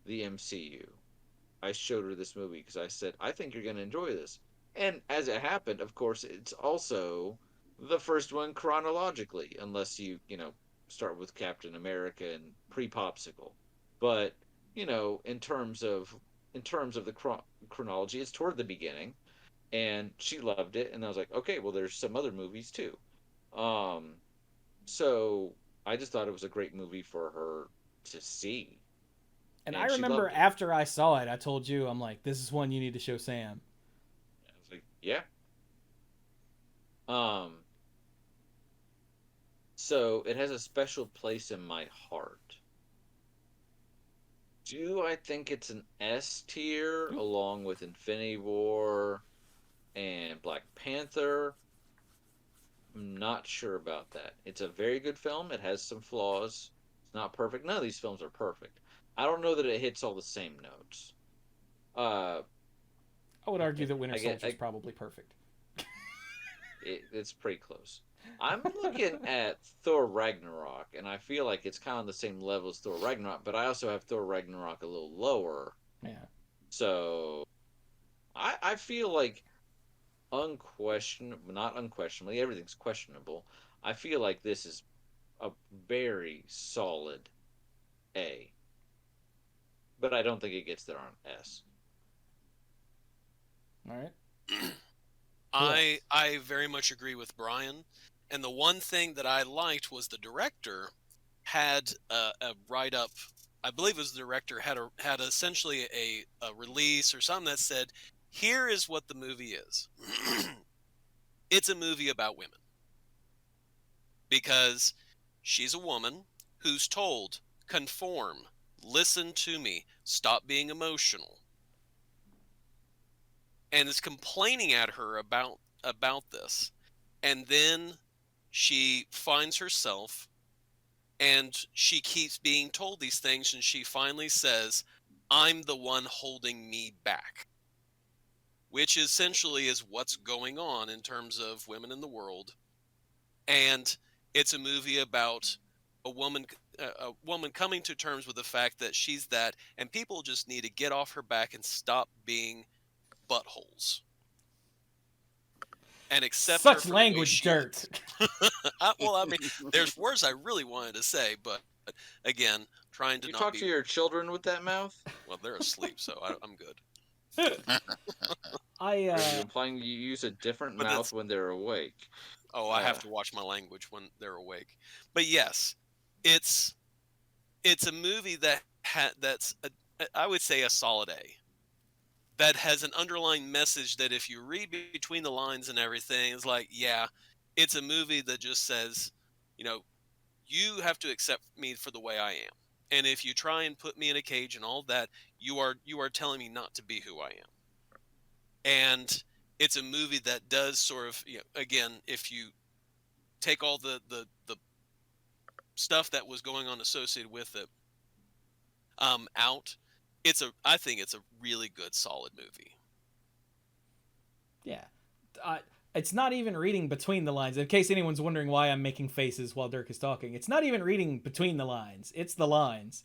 the MCU, I showed her this movie because I said, I think you're going to enjoy this. And as it happened, of course, it's also the first one chronologically, unless you start with Captain America and pre-Popsicle. But, in terms of the chronology, it's toward the beginning, and she loved it, and I was like, okay, well, there's some other movies too. Um, so I just thought it was a great movie for her to see, And I and she remember loved it. after I saw it, I told you, I'm like, this is one you need to show Sam. I was like, yeah. Um, so it has a special place in my heart. Do I think it's an S tier along with Infinity War and Black Panther? I'm not sure about that. It's a very good film. It has some flaws. It's not perfect. None of these films are perfect. I don't know that it hits all the same notes. Uh, I would argue that Winter I get Soldier is probably perfect. it's pretty close. I'm looking at Thor Ragnarok, and I feel like it's kind of the same level as Thor Ragnarok, but I also have Thor Ragnarok a little lower. Yeah. So I feel like not unquestionably, everything's questionable. I feel like this is a very solid A, but I don't think it gets there on S. All right. I very much agree with Brian. And the one thing that I liked was the director had a write up. I believe it was the director had essentially a release or something that said, "Here is what the movie is. It's a movie about women because she's a woman who's told conform, listen to me, stop being emotional, and is complaining at her about this, and then she finds herself and she keeps being told these things, and she finally says, I'm the one holding me back, which essentially is what's going on in terms of women in the world. And it's a movie about a woman coming to terms with the fact that she's that, and people just need to get off her back and stop being buttholes and accept her Such for the way language she dirt. is. Well, I mean, there's words I really wanted to say, but again, trying to You not talk be. to your children with that mouth? Well, they're asleep, so I'm good. I Or are you implying you use a different But mouth that's when they're awake? I have to watch my language when they're awake. But yes, it's it's a movie that that's I would say a solid A. That has an underlying message that if you read between the lines and everything, it's like, yeah, it's a movie that just says, you know, you have to accept me for the way I am. And if you try and put me in a cage and all that, you are telling me not to be who I am. And it's a movie that does sort of, again, if you take all the stuff that was going on associated with it out, I think it's a really good, solid movie. Yeah. It's not even reading between the lines. In case anyone's wondering why I'm making faces while Dirk is talking, it's not even reading between the lines. It's the lines.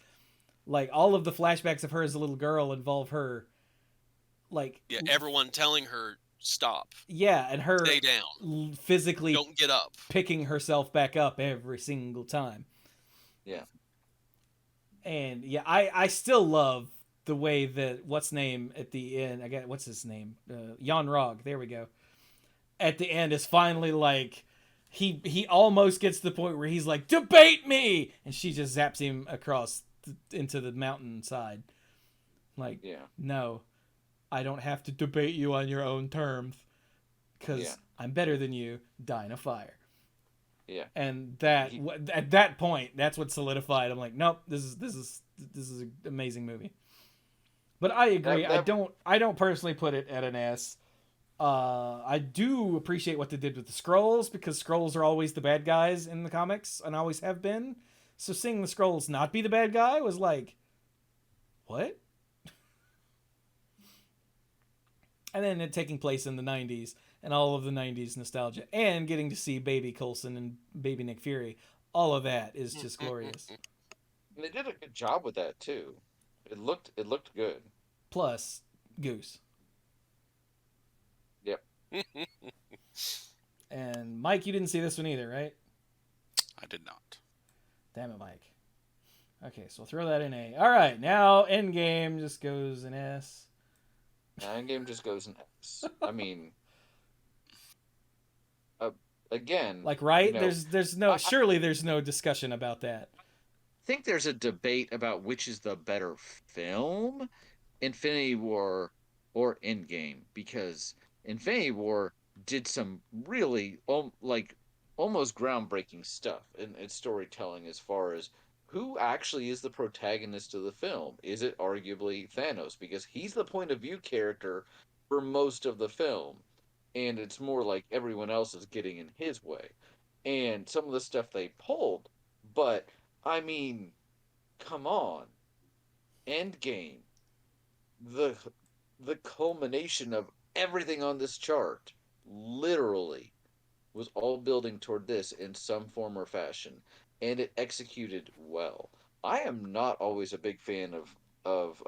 Like, all of the flashbacks of her as a little girl involve her, like... Yeah, everyone telling her, stop. Yeah, and her... Stay down. Physically... Don't get up. Picking herself back up every single time. Yeah. And, yeah, I still love the way that... What's name at the end... What's his name? Jan Rog. There we go. At the end is finally like... He almost gets to the point where he's like, debate me! And she just zaps him across into the mountainside. Like, Yeah. No, I don't have to debate you on your own terms. Because I'm better than you. Die in a fire. Yeah. And that at that point, that's what solidified. I'm like, nope, this is an amazing movie. But I agree. I don't personally put it at an S. I do appreciate what they did with the Skrulls, because Skrulls are always the bad guys in the comics and always have been. So seeing the Skrulls not be the bad guy was like, what? And then it taking place in the 90s and all of the 90s nostalgia and getting to see baby Coulson and baby Nick Fury. All of that is just glorious. And they did a good job with that too. It looked good. Plus, Goose. Yep. And Mike, you didn't see this one either, right? I did not. Damn it, Mike. Okay, so we'll throw that in A. All right, now Endgame just goes in S. Endgame just goes in S. I mean, again, like, right? There's no surely there's no discussion about that. I think there's a debate about which is the better film, Infinity War or Endgame, because Infinity War did some really almost groundbreaking stuff in its storytelling as far as who actually is the protagonist of the film. Is it arguably Thanos? Because he's the point of view character for most of the film. And it's more like everyone else is getting in his way. And some of the stuff they pulled. But, I mean, come on. Endgame. The culmination of everything on this chart, literally, was all building toward this in some form or fashion. And it executed well. I am not always a big fan of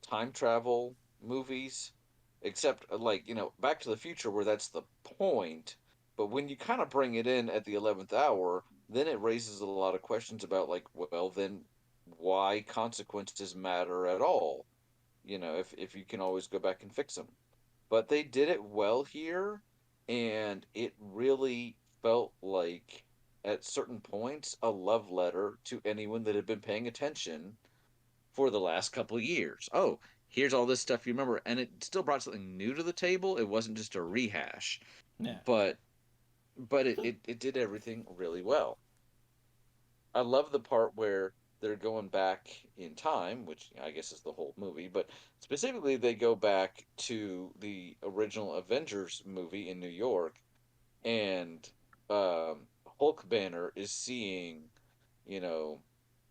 time travel movies, except Back to the Future, where that's the point. But when you kind of bring it in at the 11th hour, then it raises a lot of questions about then why consequences matter at all. If you can always go back and fix them. But they did it well here, and it really felt like, at certain points, a love letter to anyone that had been paying attention for the last couple of years. Oh, here's all this stuff you remember, and it still brought something new to the table. It wasn't just a rehash. Yeah. But it did everything really well. I love the part where they're going back in time, which I guess is the whole movie, but specifically they go back to the original Avengers movie in New York, and Hulk Banner is seeing,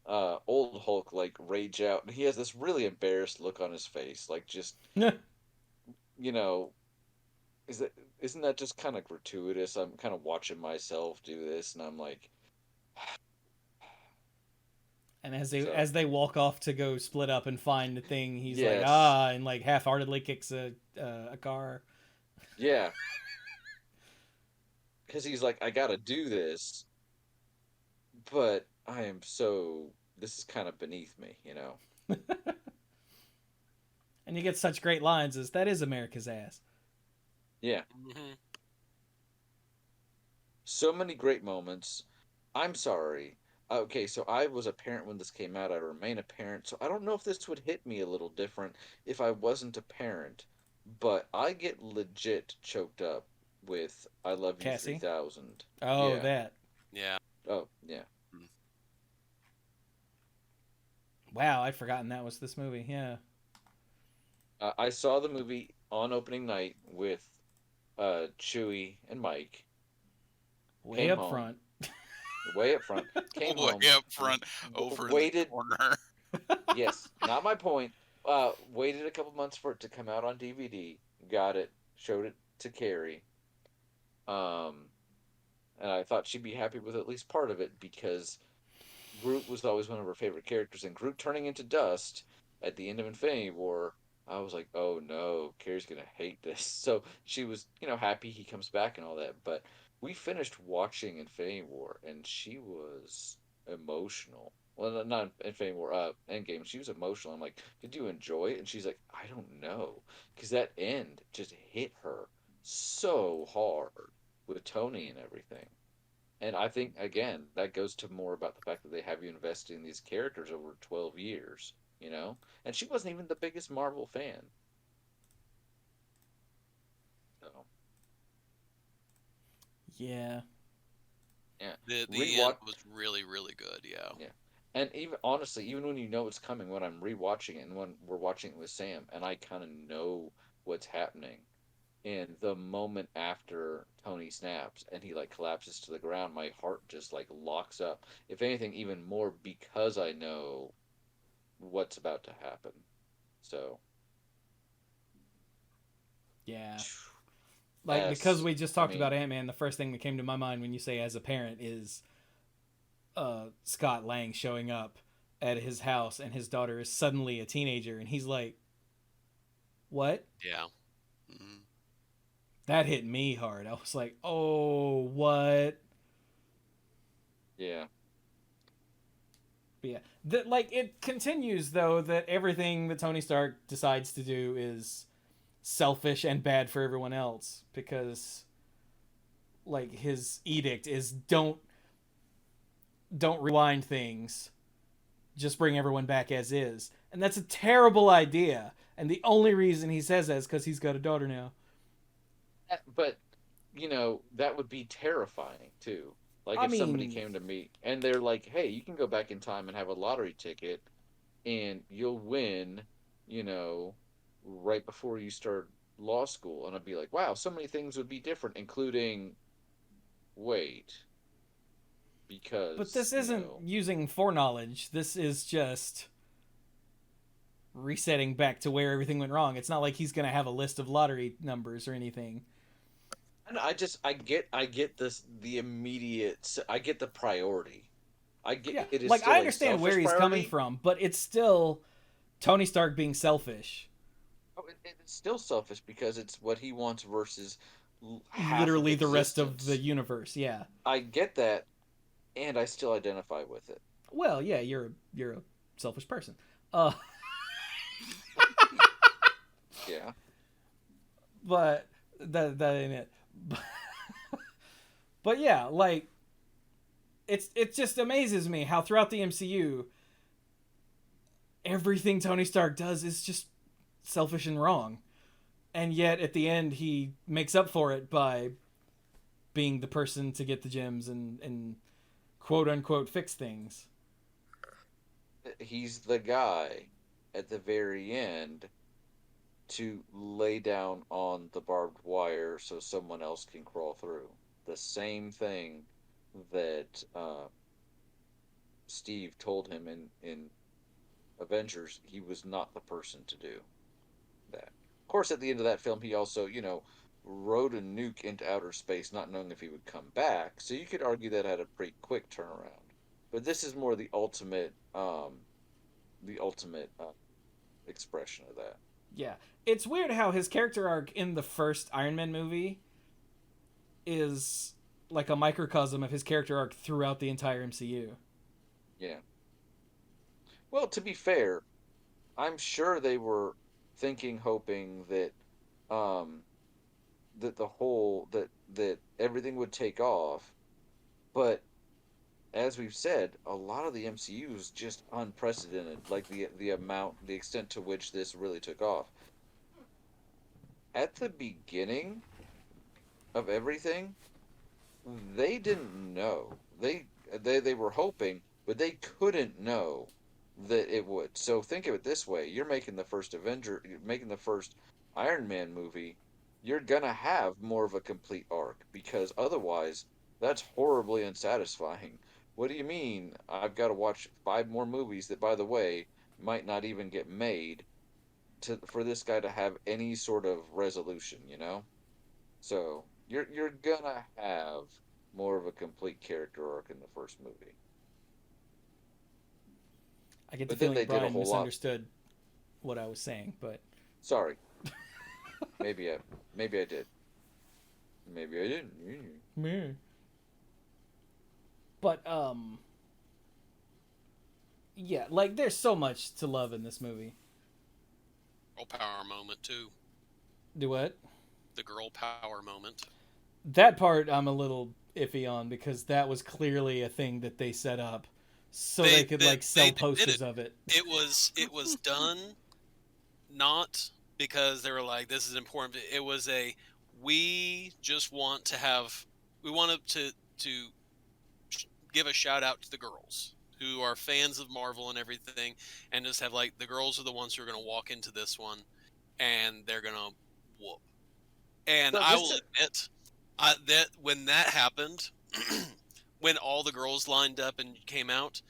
old Hulk rage out, and he has this really embarrassed look on his face, just, isn't that just kind of gratuitous? I'm kind of watching myself do this, and I'm like. And as they walk off to go split up and find the thing, he's Yes. and half-heartedly kicks a car. Yeah. Because he's like, I gotta do this, but this is kind of beneath me, And you get such great lines as, that is America's ass. Yeah. Mm-hmm. So many great moments. I'm sorry. Okay, so I was a parent when this came out. I remain a parent, so I don't know if this would hit me a little different if I wasn't a parent. But I get legit choked up with "I Love You Cassie? 3000." Oh, Yeah. that. Yeah. Oh, yeah. Mm. Wow, I'd forgotten that was this movie. Yeah. I saw the movie on opening night with Chewie and Mike. Way Came up home front. way up front. Came home, Way up front, over in the waited. corner. Yes, not my point. Waited a couple months for it to come out on DVD. Got it. Showed it to Carrie. Um, and I thought she'd be happy with at least part of it because Groot was always one of her favorite characters, and Groot turning into dust at the end of Infinity War, I was like, oh no, Carrie's gonna hate this. So she was, happy he comes back and all that. But we finished watching Infinity War, and she was emotional. Well, not Infinity War, Endgame. She was emotional. I'm like, did you enjoy it? And she's like, I don't know, because that end just hit her so hard with Tony and everything. And I think again that goes to more about the fact that they have you invested in these characters over 12 years, you know. And she wasn't even the biggest Marvel fan. So Yeah. yeah, The end rewatch. was really, really good. Yeah. Yeah, and even honestly, even when you know it's coming, when I'm rewatching it and when we're watching it with Sam, and I kind of know what's happening, and the moment after Tony snaps and he like collapses to the ground, my heart just like locks up. If anything, even more because I know what's about to happen. So, Yeah. Like, because as we just I talked about mean, Ant-Man, the first thing that came to my mind when you say as a parent is Scott Lang showing up at his house and his daughter is suddenly a teenager and he's like, what? Yeah. Mm. That hit me hard. I was like, oh, what? yeah, But yeah, that like it continues though that everything that Tony Stark decides to do is selfish and bad for everyone else because like his edict is don't rewind things, just bring everyone back as is, and that's a terrible idea. And the only reason he says that is because he's got a daughter now. but that would be terrifying too. Like I if somebody mean, came to me and they're like, "Hey, you can go back in time and have a lottery ticket, and you'll win," you know, right before you start law school, and I'd be like, "Wow, so many things would be different, including wait, but because this isn't using foreknowledge. This is just resetting back to where everything went wrong. It's not like he's gonna have a list of lottery numbers or anything. And I get this the immediate I get the priority. I get Yeah, it is like I still a understand where selfish he's coming priority. from, but it's still Tony Stark being selfish. Oh, it's still selfish because it's what he wants versus half of Literally the rest of the existence. universe. Yeah. I get that, and I still identify with it. Well, yeah, you're a selfish person. Uh, Yeah. but that ain't it. But yeah, like it just amazes me how throughout the MCU everything Tony Stark does is just selfish and wrong. And yet at the end he makes up for it by being the person to get the gems and quote unquote fix things. He's the guy at the very end to lay down on the barbed wire so someone else can crawl through. The same thing that Steve told him in Avengers he was not the person to do that. Of course, at the end of that film, he also, rode a nuke into outer space, not knowing if he would come back. So you could argue that had a pretty quick turnaround. But this is more the ultimate expression of that. Yeah. It's weird how his character arc in the first Iron Man movie is like a microcosm of his character arc throughout the entire MCU. Yeah. Well, to be fair, I'm sure they were thinking, hoping um, that everything would take off, but as we've said, a lot of the MCU is just unprecedented. Like the extent to which this really took off. At the beginning of everything, they didn't know. They were hoping, but they couldn't know that it would. So think of it this way: you're making the first Avenger, you're making the first Iron Man movie. You're gonna have more of a complete arc because otherwise, that's horribly unsatisfying. What do you mean? I've got to watch 5 more movies that, by the way, might not even get made for this guy to have any sort of resolution, you know? So you're gonna have more of a complete character arc in the first movie. I get the But then feeling they did a Brian whole lot. misunderstood what I was saying, but Sorry, maybe I did. Maybe I didn't. meh. But yeah, like there's so much to love in this movie. Girl power moment too. Do what? The girl power moment. That part I'm a little iffy on because that was clearly a thing that they set up so they could like sell they did posters it. of it. It was done not because they were like, this is important. It was we just want to have, we wanted to give a shout out to the girls who are fans of Marvel and everything, and just have like, the girls are the ones who are going to walk into this one and they're going to whoop. And So I this will is- admit that when that happened, when all the girls lined up and came out,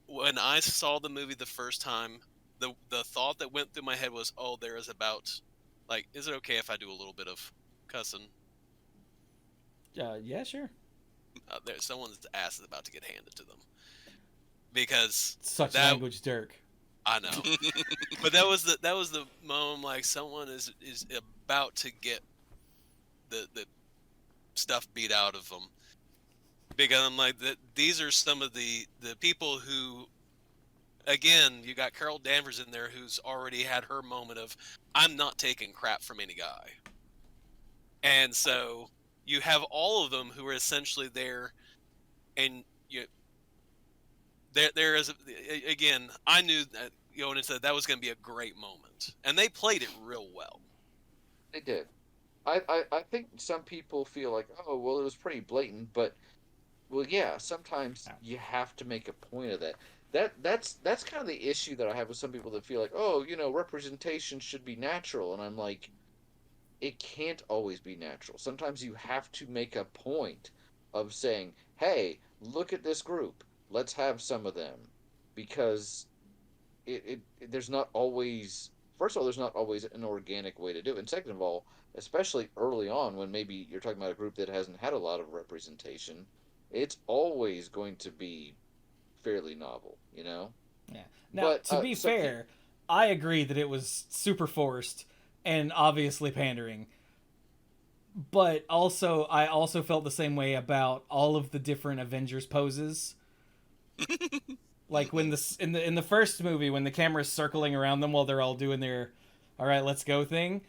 when I saw the movie the first time, the thought that went through my head was, oh, there is about, like, is it okay if I do a little bit of cussing? Yeah, sure. Someone's ass is about to get handed to them because Such that, language, Dirk. I know, but that was the moment, like, someone is about to get the stuff beat out of them, because I'm like, these are some of the people who, again, you got Carol Danvers in there who's already had her moment of, I'm not taking crap from any guy. And so you have all of them who are essentially there, and there is, again, I knew that, and said that was going to be a great moment, and they played it real well. They did. I think some people feel like, oh, well, it was pretty blatant, but, well, yeah, sometimes you have to make a point of that. That's kind of the issue that I have with some people that feel like, oh, representation should be natural, and I'm like, it can't always be natural. Sometimes you have to make a point of saying, hey, look at this group. Let's have some of them, because there's not always, first of all, there's not always an organic way to do it, and second of all, especially early on when maybe you're talking about a group that hasn't had a lot of representation, it's always going to be fairly novel, Yeah. Now, But, to be fair, I agree that it was super forced and obviously pandering. But also, I also felt the same way about all of the different Avengers poses. Like when in the first movie, when the camera's circling around them while they're all doing their "all right, let's go" thing.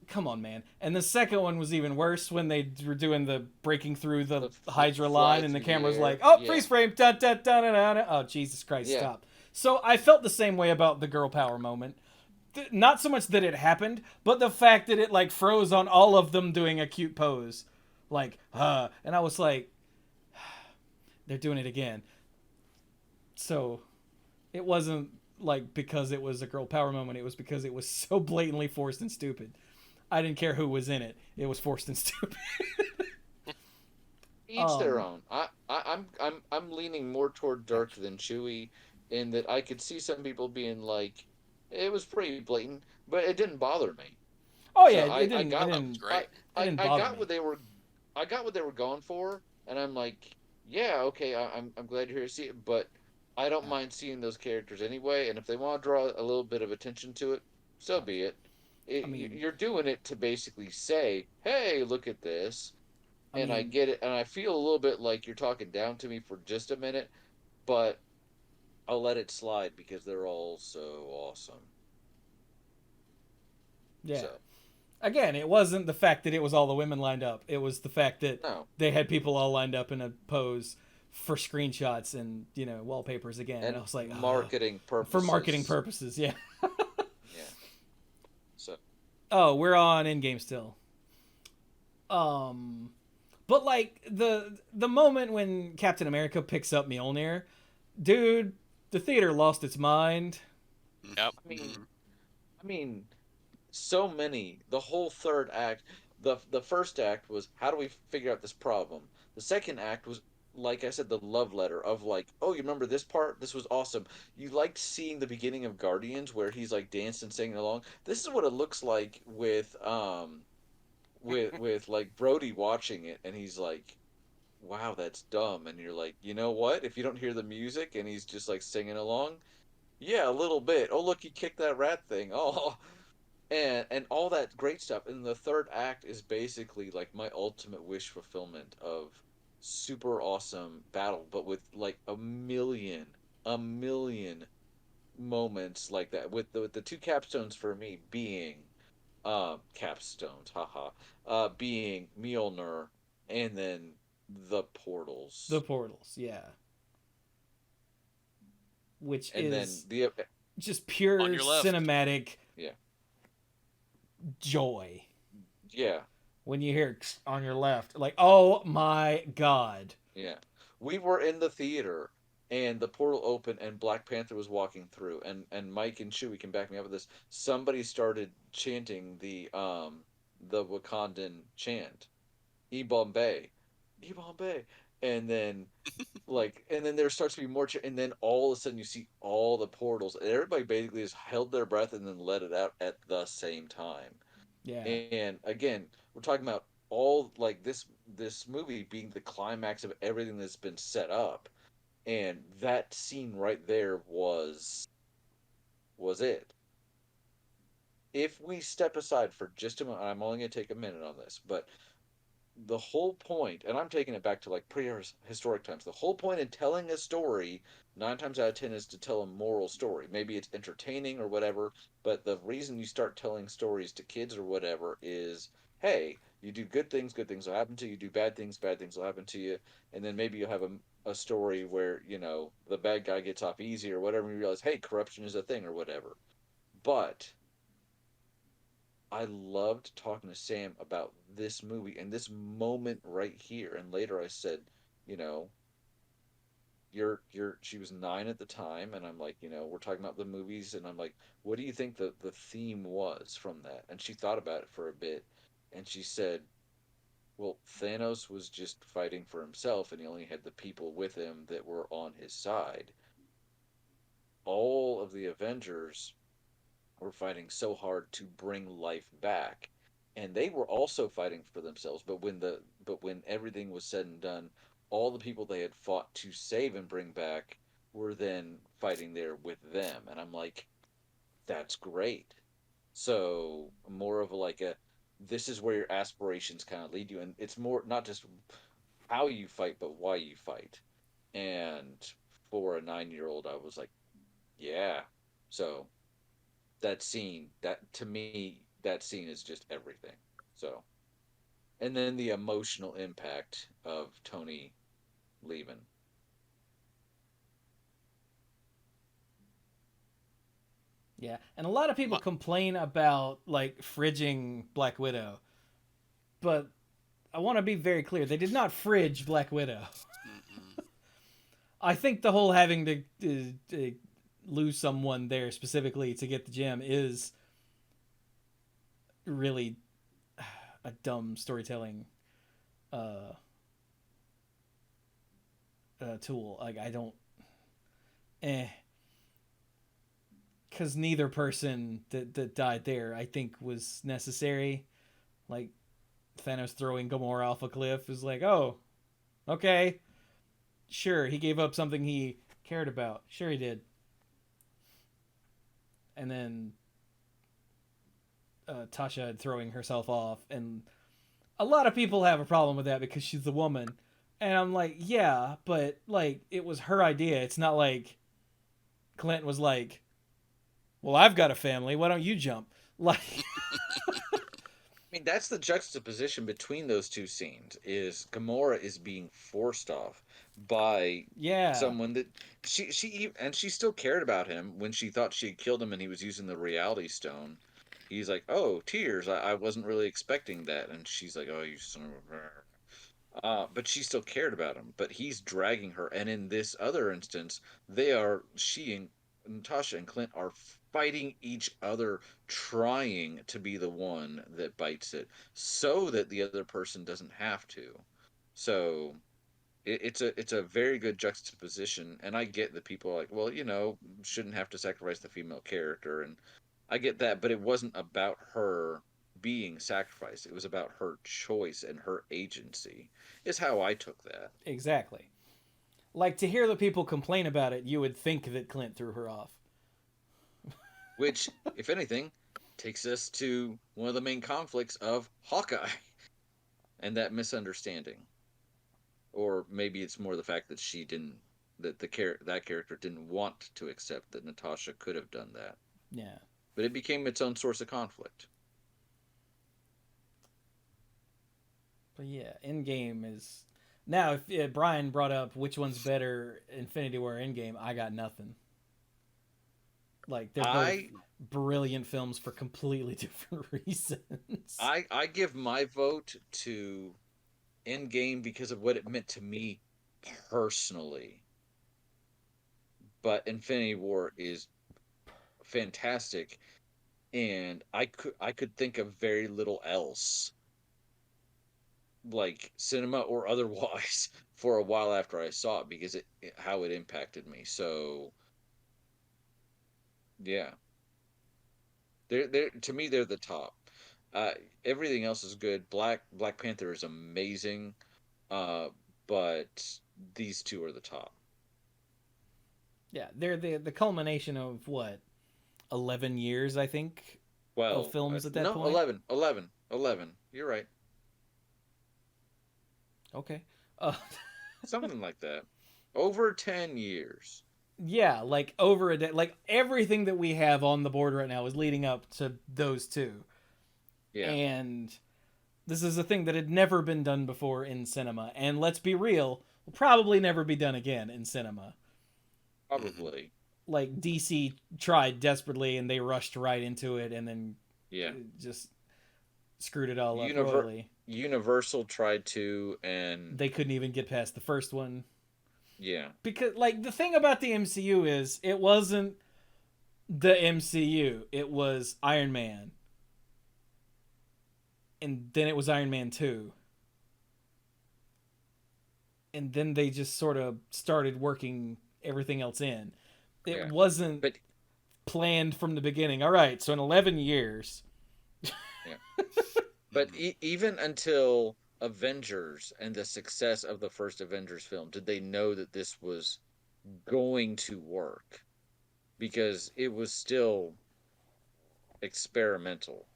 Come on, man. And the second one was even worse when they were doing the breaking through the Hydra line, and the camera's like, "Oh, freeze frame!" Dun, dun, dun, dun, dun, dun. Oh, Jesus Christ, stop! So I felt the same way about the girl power moment. Not so much that it happened, but the fact that it like froze on all of them doing a cute pose, like, and I was like, they're doing it again. So it wasn't like because it was a girl power moment. It was because it was so blatantly forced and stupid. I didn't care who was in it. It was forced and stupid. Each their own. I'm leaning more toward Dirk than Chewie, in that I could see some people being like, it was pretty blatant, but it didn't bother me. Oh yeah, So it didn't. great. I It didn't got bother me. what they were, I got what they were going for, and I'm like, yeah, okay, I'm glad you're here to see it, but I don't mind seeing those characters anyway, and if they want to draw a little bit of attention to it, so be it. You're doing it to basically say, hey, look at this, and I get it, and I feel a little bit like you're talking down to me for just a minute, but I'll let it slide because they're all so awesome. Yeah. So, Again, it wasn't the fact that it was all the women lined up. It was the fact that no. they had people all lined up in a pose. for screenshots and wallpapers again. And I And was like, marketing purposes. for marketing purposes, yeah. Yeah. So. Oh, we're on Endgame still. But like the moment when Captain America picks up Mjolnir, dude, the theater lost its mind. Yep. I mean, so many. The whole third act. The first act was how do we figure out this problem. The second act was, like I said, the love letter of like, oh, you remember this part? This was awesome. You liked seeing the beginning of Guardians where he's like dancing and singing along. This is what it looks like with like Brody watching it, and he's like, wow, that's dumb. And you're like, you know what? If you don't hear the music and he's just like singing along, yeah, a little bit. Oh, look, he kicked that rat thing. Oh, and all that great stuff. And the third act is basically like my ultimate wish fulfillment of super awesome battle, but with like a million moments like that. With the two capstones for me being capstones, haha, being Mjolnir and then the The portals. portals, yeah. Which And then is the just pure On your left. cinematic yeah. joy. Yeah. When you hear on your left, like, oh my god. Yeah. We were in the theater and the portal opened and Black Panther was walking through and Mike and Chewie can back me up with this. Somebody started chanting the Wakandan chant. E Bombay. E Bombay. And then and then there starts to be more and then all of a sudden you see all the portals and everybody basically just held their breath and then let it out at the same time. Yeah. And again, we're talking about all like this movie being the climax of everything that's been set up, and that scene right there was it. If we step aside for just a moment, I'm only going to take a minute on this, but the whole point, and I'm taking it back to like prehistoric times, the whole point in telling a story, 9 times out of 10, is to tell a moral story. Maybe it's entertaining or whatever, but the reason you start telling stories to kids or whatever is, hey, you do good things will happen to you. You do bad things will happen to you. And then maybe you'll have a story where, the bad guy gets off easy or whatever, and you realize, hey, corruption is a thing or whatever. But I loved talking to Sam about this movie and this moment right here. And later I said, you know, she was 9 at the time, and I'm like, we're talking about the movies, and I'm like, what do you think the theme was from that? And she thought about it for a bit, and she said, well, Thanos was just fighting for himself, and he only had the people with him that were on his side. All of the Avengers were fighting so hard to bring life back, and they were also fighting for themselves. But when everything was said and done, all the people they had fought to save and bring back were then fighting there with them. And I'm like, that's great. So more of like a this is where your aspirations kind of lead you, and it's more not just how you fight, but why you fight. And for a 9-year-old, I was like, yeah. So that scene, that to me, that scene is just everything. So, and then the emotional impact of Tony leaving. Yeah. And a lot of people complain about like fridging Black Widow. But I want to be very clear. They did not fridge Black Widow. I think the whole having to lose someone there specifically to get the gem is really a dumb storytelling tool. Like, I don't... Because neither person that died there, I think, was necessary. Like, Thanos throwing Gamora off a cliff is like, oh, okay. Sure, he gave up something he cared about. Sure he did. And then Tasha throwing herself off. And a lot of people have a problem with that because she's a woman. And I'm like, yeah, but, like, it was her idea. It's not like Clint was like, well, I've got a family. Why don't you jump? Like... I mean, that's the juxtaposition between those two scenes. Is Gamora is being forced off, by Yeah. someone that she still cared about him when she thought she had killed him and he was using the reality stone. He's like, "Oh, tears! I wasn't really expecting that." And she's like, "Oh, you son of a." But she still cared about him. But he's dragging her, and in this other instance, she and Natasha and Clint are fighting each other, trying to be the one that bites it, so that the other person doesn't have to. So it's a very good juxtaposition, and I get that people are like, well, shouldn't have to sacrifice the female character, and I get that, but it wasn't about her being sacrificed. It was about her choice and her agency, is how I took that. Exactly. Like, to hear the people complain about it, you would think that Clint threw her off. Which, if anything, takes us to one of the main conflicts of Hawkeye and that misunderstanding. Or maybe it's more the fact that that character didn't want to accept that Natasha could have done that. Yeah. But it became its own source of conflict. But yeah, Endgame is... Now, if Brian brought up which one's better, Infinity War or Endgame, I got nothing. Like, they're both brilliant films for completely different reasons. I give my vote to Endgame because of what it meant to me personally. But Infinity War is fantastic, and I could think of very little else, like cinema or otherwise, for a while after I saw it because how it impacted me. So yeah, they're to me they're the top. Everything else is good. Black Panther is amazing, but these two are the top. Yeah, they're the culmination of what, 11 years, I think, Well, of films at that no, point. 11. You're right. Okay. Something like that. Over 10 years. Yeah, like over a day. Like, everything that we have on the board right now is leading up to those two. Yeah. And this is a thing that had never been done before in cinema. And let's be real, will probably never be done again in cinema. Probably. Like, DC tried desperately and they rushed right into it and then just screwed it all up royally. Universal tried to, and they couldn't even get past the first one. Yeah. Because, like, the thing about the MCU is it wasn't the MCU. It was Iron Man. And then it was Iron Man 2. And then they just sort of started working everything else in. It wasn't planned from the beginning. All right, so in 11 years. Yeah. But even until Avengers and the success of the first Avengers film, did they know that this was going to work? Because it was still experimental.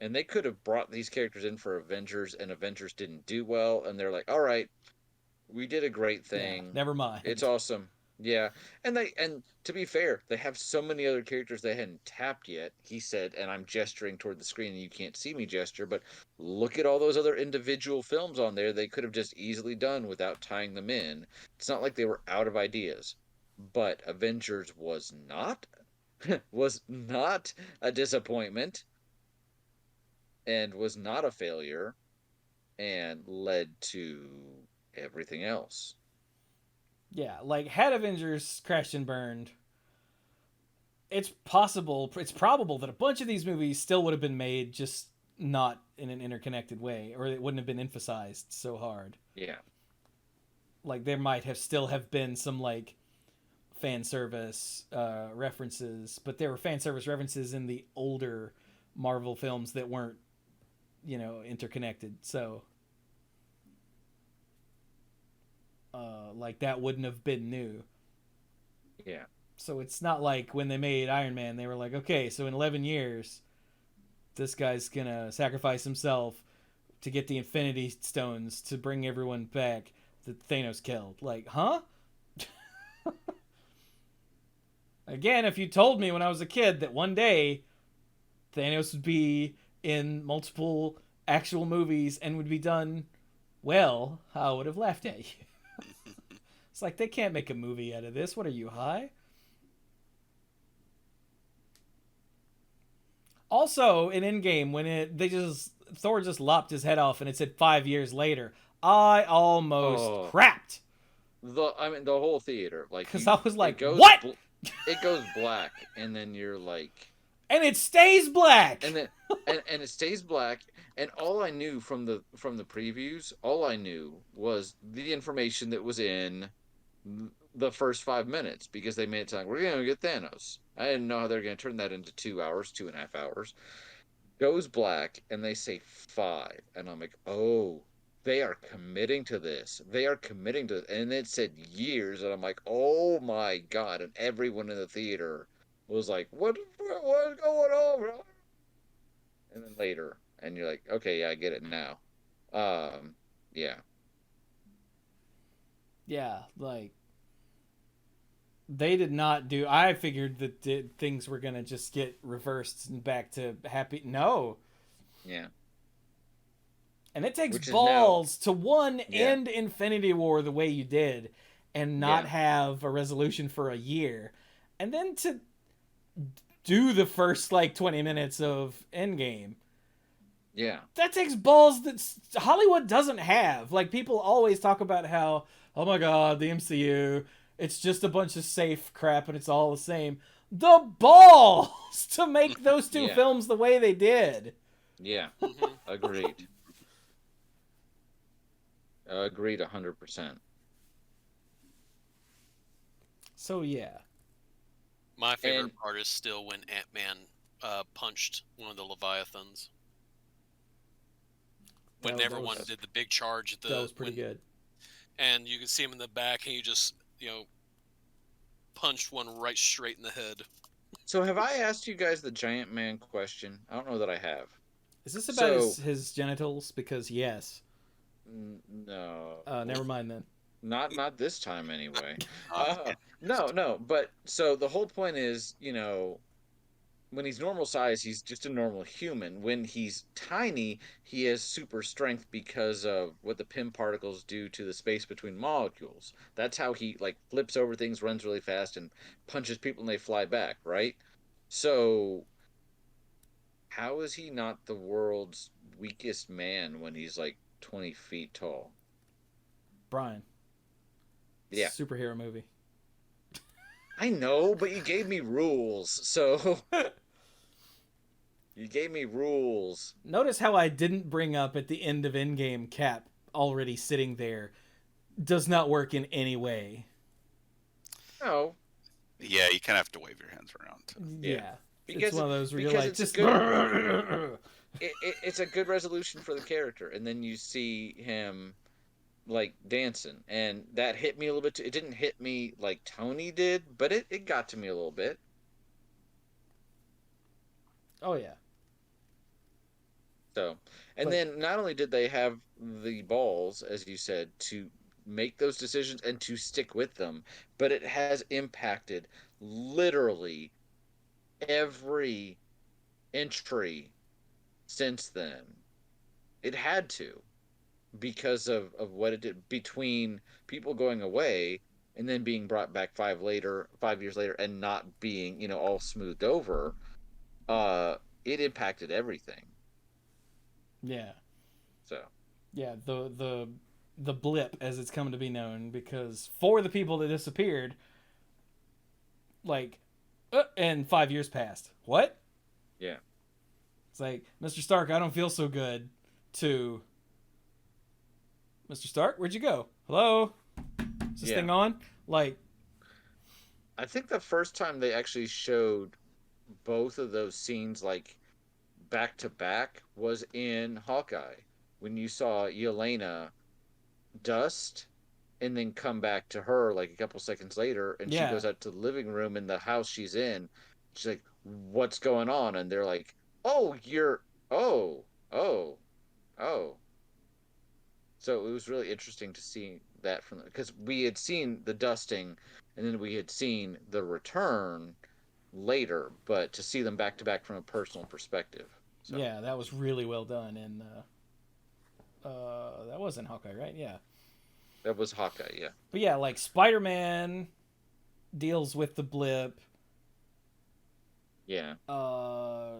And they could have brought these characters in for Avengers, and Avengers didn't do well, and they're like, all right, we did a great thing. Yeah, never mind. It's awesome. Yeah. And to be fair, they have so many other characters they hadn't tapped yet. He said, and I'm gesturing toward the screen and you can't see me gesture, but look at all those other individual films on there they could have just easily done without tying them in. It's not like they were out of ideas. But Avengers was not a disappointment and was not a failure and led to everything else. Yeah, like, had Avengers crashed and burned, it's probable that a bunch of these movies still would have been made, just not in an interconnected way, or it wouldn't have been emphasized so hard. Yeah. Like, there might have still have been some, like, fan service references, but there were fan service references in the older Marvel films that weren't, interconnected, so... like, that wouldn't have been new. Yeah. So it's not like when they made Iron Man, they were like, okay, so in 11 years, this guy's gonna sacrifice himself to get the Infinity Stones to bring everyone back that Thanos killed. Like, huh? Again, if you told me when I was a kid that one day Thanos would be in multiple actual movies and would be done well, I would have laughed at you. It's like, they can't make a movie out of this. What are you, high? Also, in Endgame, when Thor just lopped his head off and it said 5 years later, I almost crapped. The whole theater, like, Because I was like, it goes what? It goes black, and then you're like, and it stays black. and then and it stays black. And all I knew from the previews, all I knew was the information that was in the first 5 minutes, because they made it sound like, we're gonna get Thanos. I didn't know how they're gonna turn that into 2 hours, 2.5 hours. Goes black, and they say 5, and I'm like, oh, they are committing to this. They are committing to it. And it said years, and I'm like, oh my god. And everyone in the theater was like, what's going on, bro? And then later, and you're like, okay, yeah, I get it now. Yeah. Yeah, like, they did not do... I figured that things were going to just get reversed and back to happy... No. Yeah. And it takes balls to end Infinity War the way you did and not have a resolution for a year. And then to do the first, 20 minutes of Endgame. Yeah. That takes balls that Hollywood doesn't have. Like, people always talk about how, oh my god, the MCU, it's just a bunch of safe crap and it's all the same. The balls to make those two films the way they did. Yeah. Agreed. Agreed 100%. So, yeah. My favorite part is still when Ant-Man punched one of the Leviathans. When everyone did the big charge. That was pretty good. And you can see him in the back, and he just, punched one right straight in the head. So have I asked you guys the Giant Man question? I don't know that I have. Is this about his genitals? Because yes. No. Never mind then. Not this time anyway. No. But so the whole point is, when he's normal size, he's just a normal human. When he's tiny, he has super strength because of what the Pym particles do to the space between molecules. That's how he flips over things, runs really fast, and punches people and they fly back, right? So how is he not the world's weakest man when he's 20 feet tall? Brian. Yeah. Superhero movie. I know, but you gave me rules, so... You gave me rules. Notice how I didn't bring up at the end of Endgame Cap already sitting there. Does not work in any way. No. Yeah, you kind of have to wave your hands around. Yeah. Because it's one of those where you're like, just... it's a good resolution for the character. And then you see him, dancing. And that hit me a little bit. It didn't hit me like Tony did, but it got to me a little bit. Oh, yeah. So, and then not only did they have the balls, as you said, to make those decisions and to stick with them, but it has impacted literally every entry since then. It had to, because of what it did, between people going away and then being brought back 5 years later and not being, all smoothed over. It impacted everything. Yeah. So. Yeah, the blip, as it's come to be known, because for the people that disappeared, and 5 years passed. What? Yeah. It's like, Mr. Stark, I don't feel so good, to Mr. Stark, where'd you go? Hello? Is this thing on? I think the first time they actually showed both of those scenes back to back was in Hawkeye, when you saw Yelena dust and then come back to her a couple seconds later, and she goes out to the living room in the house she's in. She's like, what's going on? And they're like, oh, you're oh. So it was really interesting to see that because we had seen the dusting and then we had seen the return later, but to see them back to back from a personal perspective. So. Yeah, that was really well done, and that was in Hawkeye, right? Yeah. That was Hawkeye, yeah. But yeah, like Spider-Man deals with the blip. Yeah. I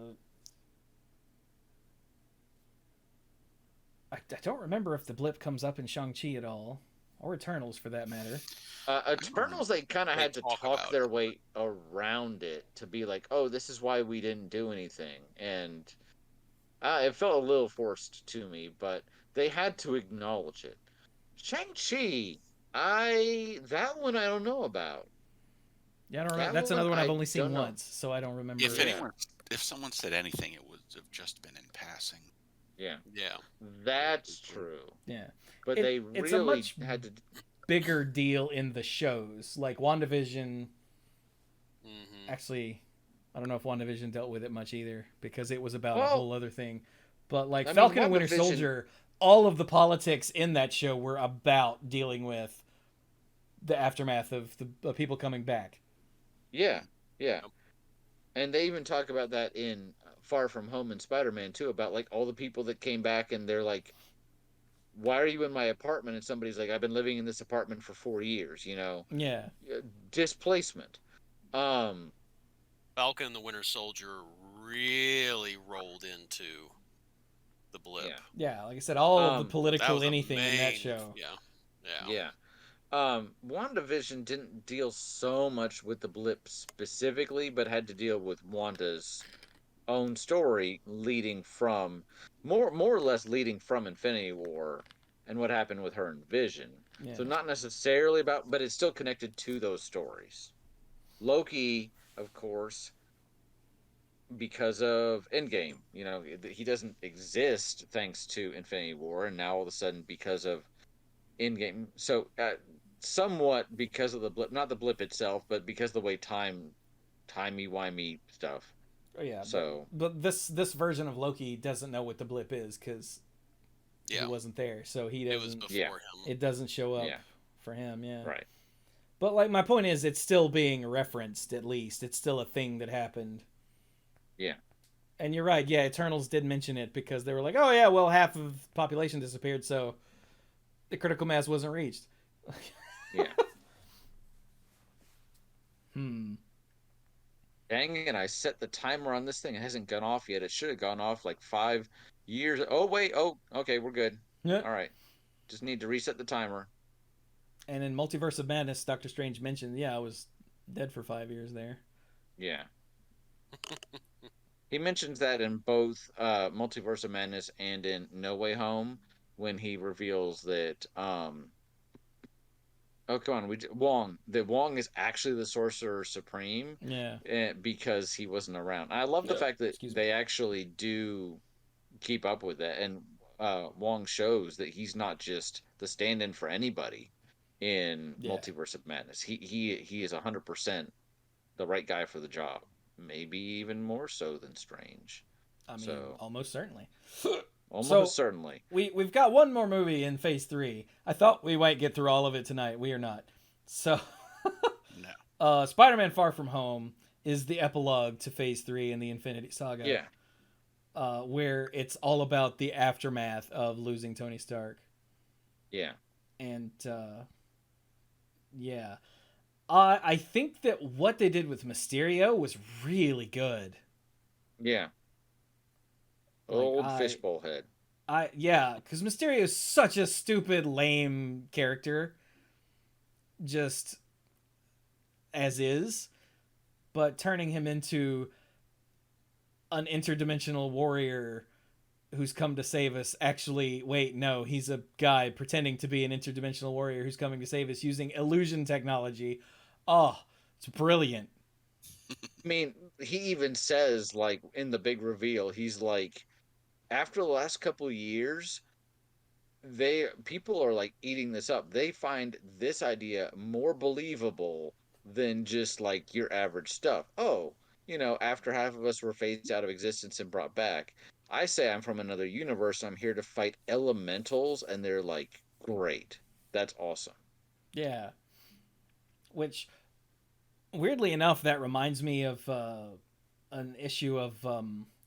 don't remember if the blip comes up in Shang-Chi at all, or Eternals for that matter. Eternals, they kind of They had to talk talk about their way around it to be like, oh, this is why we didn't do anything. And it felt a little forced to me, but they had to acknowledge it. Shang-Chi, that one I don't know about. Yeah, I don't remember. That That's one another one I've I only seen don't know. once, so I don't remember. If Yeah. anyone, if someone said anything, it would have just been in passing. Yeah, Yeah. that's true. Yeah. But they It's a really much had to. bigger deal in the shows. Like WandaVision, Mm-hmm. actually, I don't know if WandaVision dealt with it much either because it was about a Well, whole other thing. But like I mean, Falcon and Winter WandaVision- Soldier, all of the politics in that show were about dealing with the aftermath of the people coming back. Yeah, yeah. Yep. And they even talk about that in Far From Home and Spider-Man too, about like all the people that came back and they're like, why are you in my apartment? And somebody's like, I've been living in this apartment for 4 years, Yeah. displacement. Um, Falcon and the Winter Soldier really rolled into the blip. Yeah. Yeah, like I said, all of the That That political was a anything in that main- show. Yeah. yeah. WandaVision didn't deal so much with the blip specifically, but had to deal with Wanda's own story leading from more or less leading from Infinity War and what happened with her and Vision. Yeah. So not necessarily about, but it's still connected to those stories. Loki, of course, because of Endgame, he doesn't exist thanks to Infinity War, and now all of a sudden because of Endgame. So somewhat because of the blip, not the blip itself, but because of the way timey-wimey stuff. Oh yeah. So But this version of Loki doesn't know what the blip is because he Yeah. wasn't there, so he It was doesn't. before Yeah. him. It doesn't show up Yeah. for him. Yeah. right. But like my point is, it's still being referenced. At least it's still a thing that happened. Yeah. And you're right. Yeah, Eternals did mention it because they were like, "Oh yeah, well half of the population disappeared, so the critical mass wasn't reached." Yeah. Dang it, I set the timer on this thing. It hasn't gone off yet. It should have gone off like 5 years. Oh, wait. Oh, okay, we're good. Yeah. All right. Just need to reset the timer. And in Multiverse of Madness, Doctor Strange mentioned, "Yeah, I was dead for 5 years there." Yeah. He mentions that in both Multiverse of Madness and in No Way Home when he reveals that oh, come on, Wong. That Wong is actually the Sorcerer Supreme. Yeah. Because he wasn't around. I love the fact that Excuse me. they actually do keep up with that, and Wong shows that he's not just the stand-in for anybody in Yeah. Multiverse of Madness. He is 100% the right guy for the job. Maybe even more so than Strange. I mean, So- almost certainly. Almost certainly. We've got one more movie in Phase 3. I thought we might get through all of it tonight. We are not. So, No. Spider-Man: Far From Home is the epilogue to Phase 3 in the Infinity Saga. Yeah. Where it's all about the aftermath of losing Tony Stark. Yeah. And yeah, I think that what they did with Mysterio was really good. Yeah. Like, Old fishbowl head. Because Mysterio is such a stupid, lame character, just as is, but turning him into an interdimensional warrior who's come to save us. Actually, wait, no, he's a guy pretending to be an interdimensional warrior who's coming to save us using illusion technology. Oh, it's brilliant. I mean, he even says, like, in the big reveal, he's like, after the last couple of years, people are like eating this up. They find this idea more believable than just like your average stuff. Oh, after half of us were phased out of existence and brought back, I say I'm from another universe. I'm here to fight elementals, and they're like, great, that's awesome. Yeah. Which, weirdly enough, that reminds me of an issue of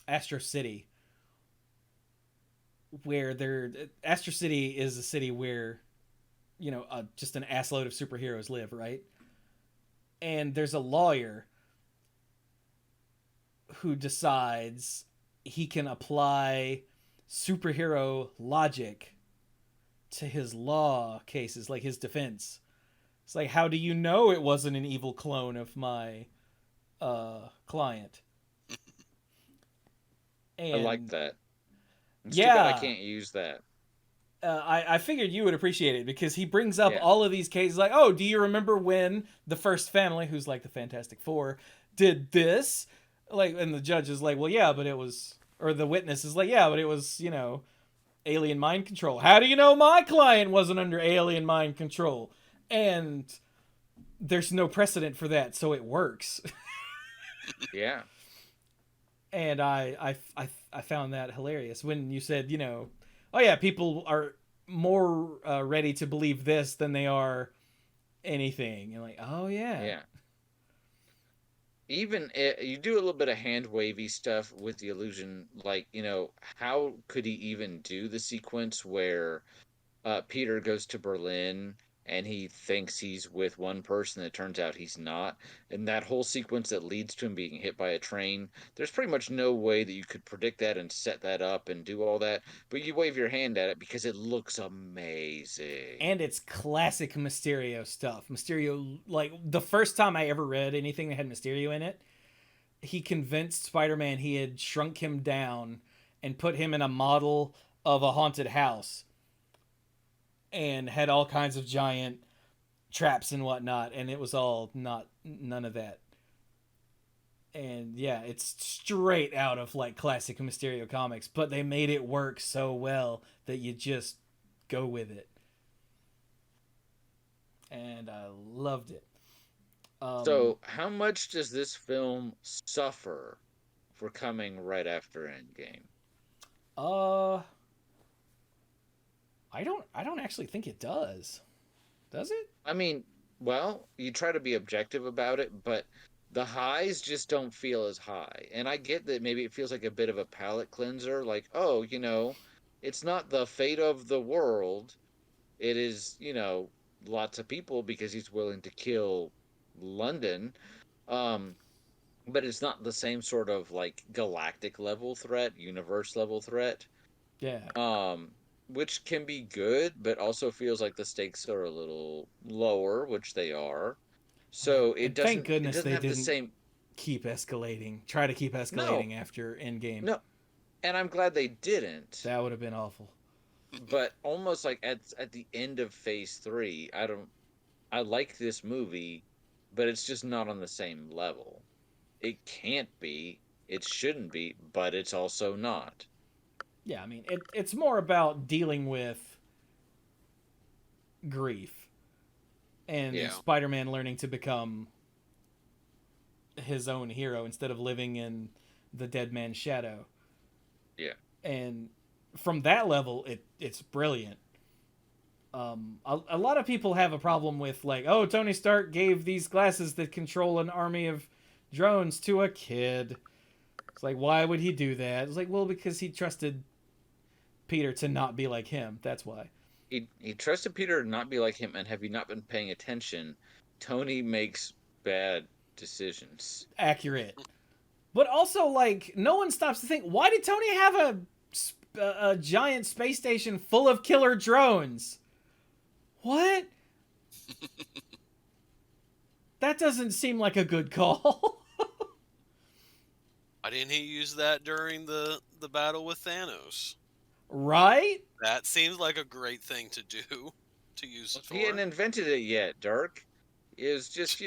Astro City, where Astro City is a city where just an assload of superheroes live, right? And there's a lawyer who decides he can apply superhero logic to his law cases, like his defense. It's like, how do you know it wasn't an evil clone of my client? And I like that. It's too yeah, bad I can't use that. I figured you would appreciate it because he brings up Yeah. all of these cases like, oh, do you remember when the first family, who's like the Fantastic Four, did this? Like, and the judge is like, well, yeah, but it was, or the witness is like, yeah, but it was, alien mind control. How do you know my client wasn't under alien mind control? And there's no precedent for that, so it works. Yeah. And I found that hilarious when you said, oh yeah, people are more ready to believe this than they are anything. And like, oh yeah. Yeah. Even you do a little bit of hand wavy stuff with the illusion, like, how could he even do the sequence where Peter goes to Berlin and he thinks he's with one person, it turns out he's not, and that whole sequence that leads to him being hit by a train, there's pretty much no way that you could predict that and set that up and do all that, but you wave your hand at it because it looks amazing. And it's classic Mysterio stuff. Mysterio, like, the first time I ever read anything that had Mysterio in it, he convinced Spider-Man he had shrunk him down and put him in a model of a haunted house and had all kinds of giant traps and whatnot, and it was all none of that. And yeah, it's straight out of like classic Mysterio comics, but they made it work so well that you just go with it. And I loved it. So, how much does this film suffer for coming right after Endgame? I don't actually think it does. Does it? I mean, well, you try to be objective about it, but the highs just don't feel as high. And I get that maybe it feels like a bit of a palate cleanser, like, oh, it's not the fate of the world. It is, lots of people because he's willing to kill London. But it's not the same sort of like galactic level threat, universe level threat. Yeah. Which can be good, but also feels like the stakes are a little lower, which they are. So And thank goodness it doesn't they have the didn't same. keep escalating. Try to keep escalating after Endgame. No, and I'm glad they didn't. That would have been awful. But almost like at the end of Phase 3, I like this movie, but it's just not on the same level. It can't be, it shouldn't be, but it's also not. Yeah, I mean, it's more about dealing with grief and Yeah. Spider-Man learning to become his own hero instead of living in the dead man's shadow. Yeah. And from that level, it's brilliant. A lot of people have a problem with like, oh, Tony Stark gave these glasses that control an army of drones to a kid. It's like, why would he do that? It's like, well, because he trusted Peter to not be like him. That's why. He trusted Peter to not be like him, and have you not been paying attention? Tony makes bad decisions. Accurate. But also, like, no one stops to think, why did Tony have a giant space station full of killer drones? What? That doesn't seem like a good call. Why didn't he use that during the battle with Thanos? Right? That seems like a great thing to do, to use it for. He hadn't invented it yet, Dirk. It was just,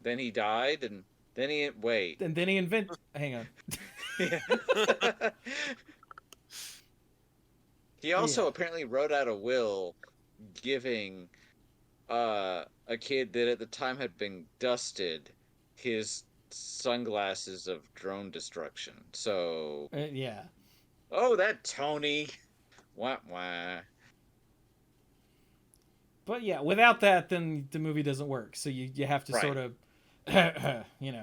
then he died, and then he... Wait. And then he invented... Hang on. He also apparently wrote out a will giving a kid that at the time had been dusted his sunglasses of drone destruction. So... Yeah. Oh, that Tony. Wah, wah. But yeah, without that, then the movie doesn't work. So you have to Right. sort of, You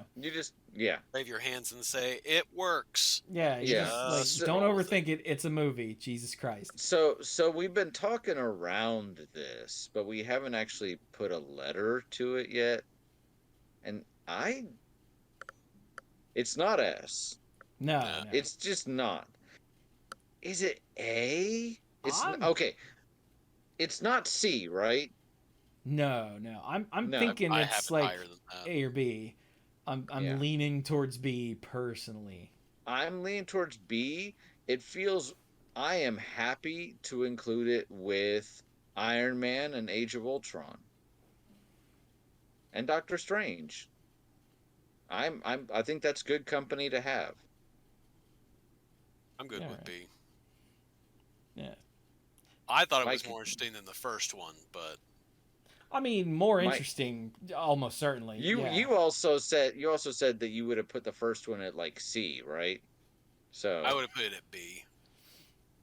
Yeah. wave your hands and say it works. Yeah, you Yeah. just like So- don't roll with overthink it. It's a movie. Jesus Christ. So we've been talking around this, but we haven't actually put a letter to it yet. And it's not S. No, Yeah. no. It's just not. Is it A? I'm- Okay. It's not C, right? No. I'm No, thinking I it's have it like higher than that. A or B. I'm Yeah. leaning towards B personally. I'm leaning towards B. I am happy to include it with Iron Man and Age of Ultron. And Doctor Strange. I think that's good company to have. I'm good Yeah, with right. B. Yeah. I thought it was Mike- more interesting than the first one, but I mean, more Mike- interesting, almost certainly. You yeah. you also said that you would have put the first one at like C, right? So I would have put it at B.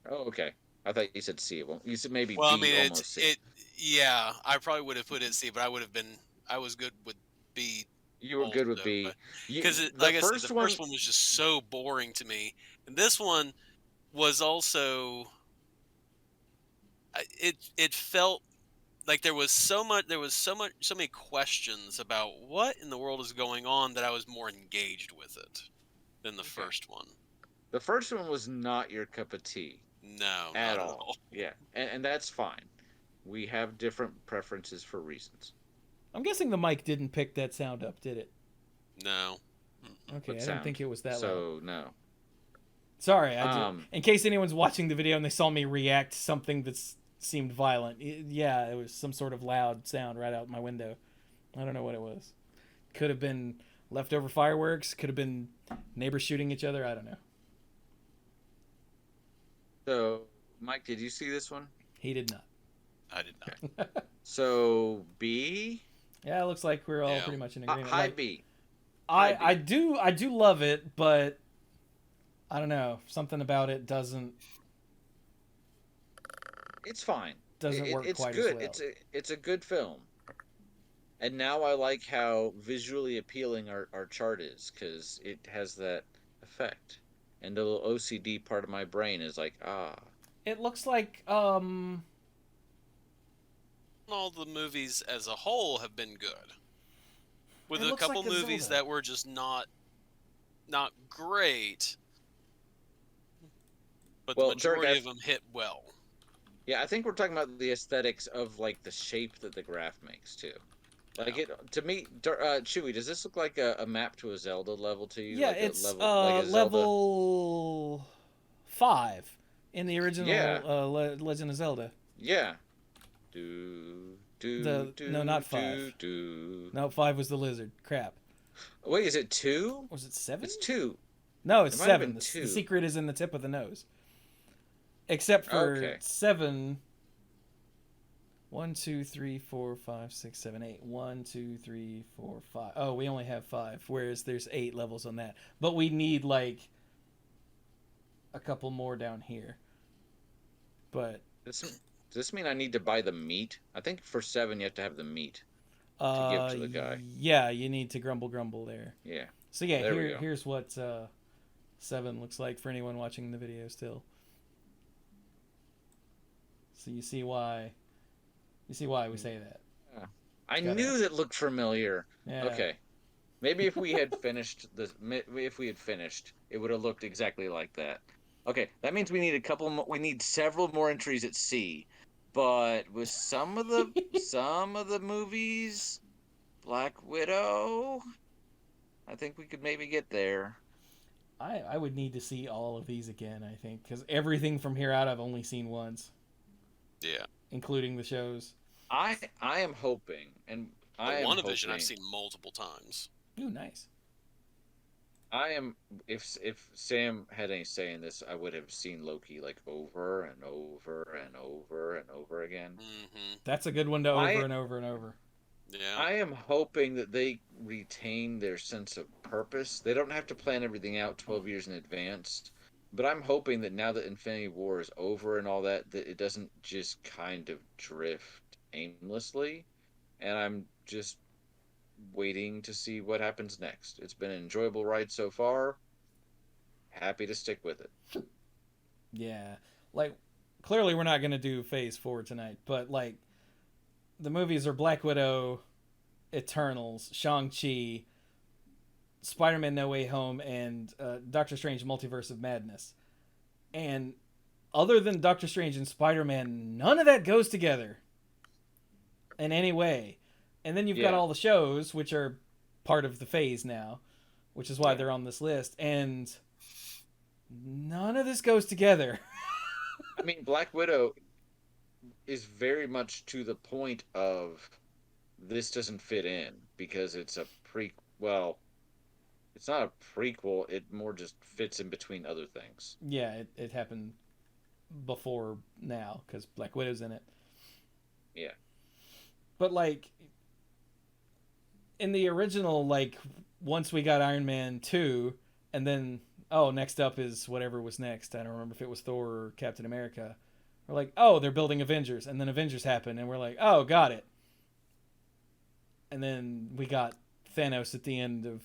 Oh, okay. I thought you said C. Well, you said maybe Well, B, I mean, almost C. yeah, I probably would have put it at C, but I was good with B. You were good with also, B. Because, like I said, the first one was just so boring to me, and this one was also. It felt like there was so many questions about what in the world is going on that I was more engaged with it than the first one. The first one was not your cup of tea No, at not all. Yeah, and that's fine. We have different preferences for reasons. I'm guessing the mic didn't pick that sound up, did it? No. Okay, I What didn't sound? think it was that loud. So no. Sorry, Um, in case anyone's watching the video and they saw me react to something that seemed violent. Yeah, it was some sort of loud sound right out my window. I don't know what it was. Could have been leftover fireworks. Could have been neighbors shooting each other. I don't know. So, Mike, did you see this one? He did not. I did not. So B, Yeah, it looks like we're all Yeah. pretty much in agreement. high Like, B. I do love it, but I don't know. Something about it doesn't It's fine. work It's quite good. as well. It's a good film. And now I like how visually appealing our chart is because it has that effect. And the little OCD part of my brain is like, It looks like All the movies as a whole have been good. With It a looks couple like a movies Zelda. that were just not great. But Well, the Dirk, majority of them hit well. yeah, I think we're talking about the aesthetics of like the shape that the graph makes too. Like Yeah. it to me, Chewy, does this look like a map to a Zelda level to you? yeah, like it's like a Zelda? level 5 in the original Yeah. Legend of Zelda. Yeah. Do No, not 5. do. No, 5 was the lizard. Crap. Wait, is it 2? Was it 7? It's 2. No, it's It might have 7. been The 2. secret is in the tip of the nose. Except for Okay. 7. 1, 2, 3, 4, 5, 6, 7, 8. 1, 2, 3, 4, 5. Oh, we only have 5, whereas there's 8 levels on that. But we need like a couple more down here. But Does this mean I need to buy the meat? I think for 7 you have to have the meat. give to the guy. Yeah, you need to grumble there. Yeah. So yeah, There we go. here's what 7 looks like for anyone watching the video still. So you see why we say that. I Got knew that looked familiar. Yeah. Okay. Maybe if we had finished it would have looked exactly like that. Okay, that means we need several more entries at C. But with some of the movies, Black Widow, I think we could maybe get there. I would need to see all of these again, I think, because everything from here out I've only seen once, Yeah. including the shows. I am hoping, and I am WandaVision hoping, I've seen multiple times. Ooh, nice. I am if Sam had any say in this, I would have seen Loki like over and over and over and over again. Mm-hmm. That's a good one to over and over and over. Yeah. I am hoping that they retain their sense of purpose. They don't have to plan everything out 12 years in advance. But I'm hoping that now that Infinity War is over and all that it doesn't just kind of drift aimlessly. And I'm just waiting to see what happens next. It's been an enjoyable ride so far. Happy to stick with it. Yeah. Like, clearly we're not going to do Phase 4 tonight, but, like, the movies are Black Widow, Eternals, Shang-Chi, Spider-Man No Way Home, and Doctor Strange Multiverse of Madness. And other than Doctor Strange and Spider-Man, none of that goes together in any way. And then you've got all the shows, which are part of the phase now, which is why they're on this list. And none of this goes together. I mean, Black Widow is very much to the point of this doesn't fit in because it's a well, it's not a prequel, it more just fits in between other things. Yeah, it happened before now because Black Widow's in it. Yeah. But, like, in the original, like, once we got Iron Man 2, and then, next up is whatever was next. I don't remember if it was Thor or Captain America. We're like, they're building Avengers. And then Avengers happened, and we're like, got it. And then we got Thanos at the end of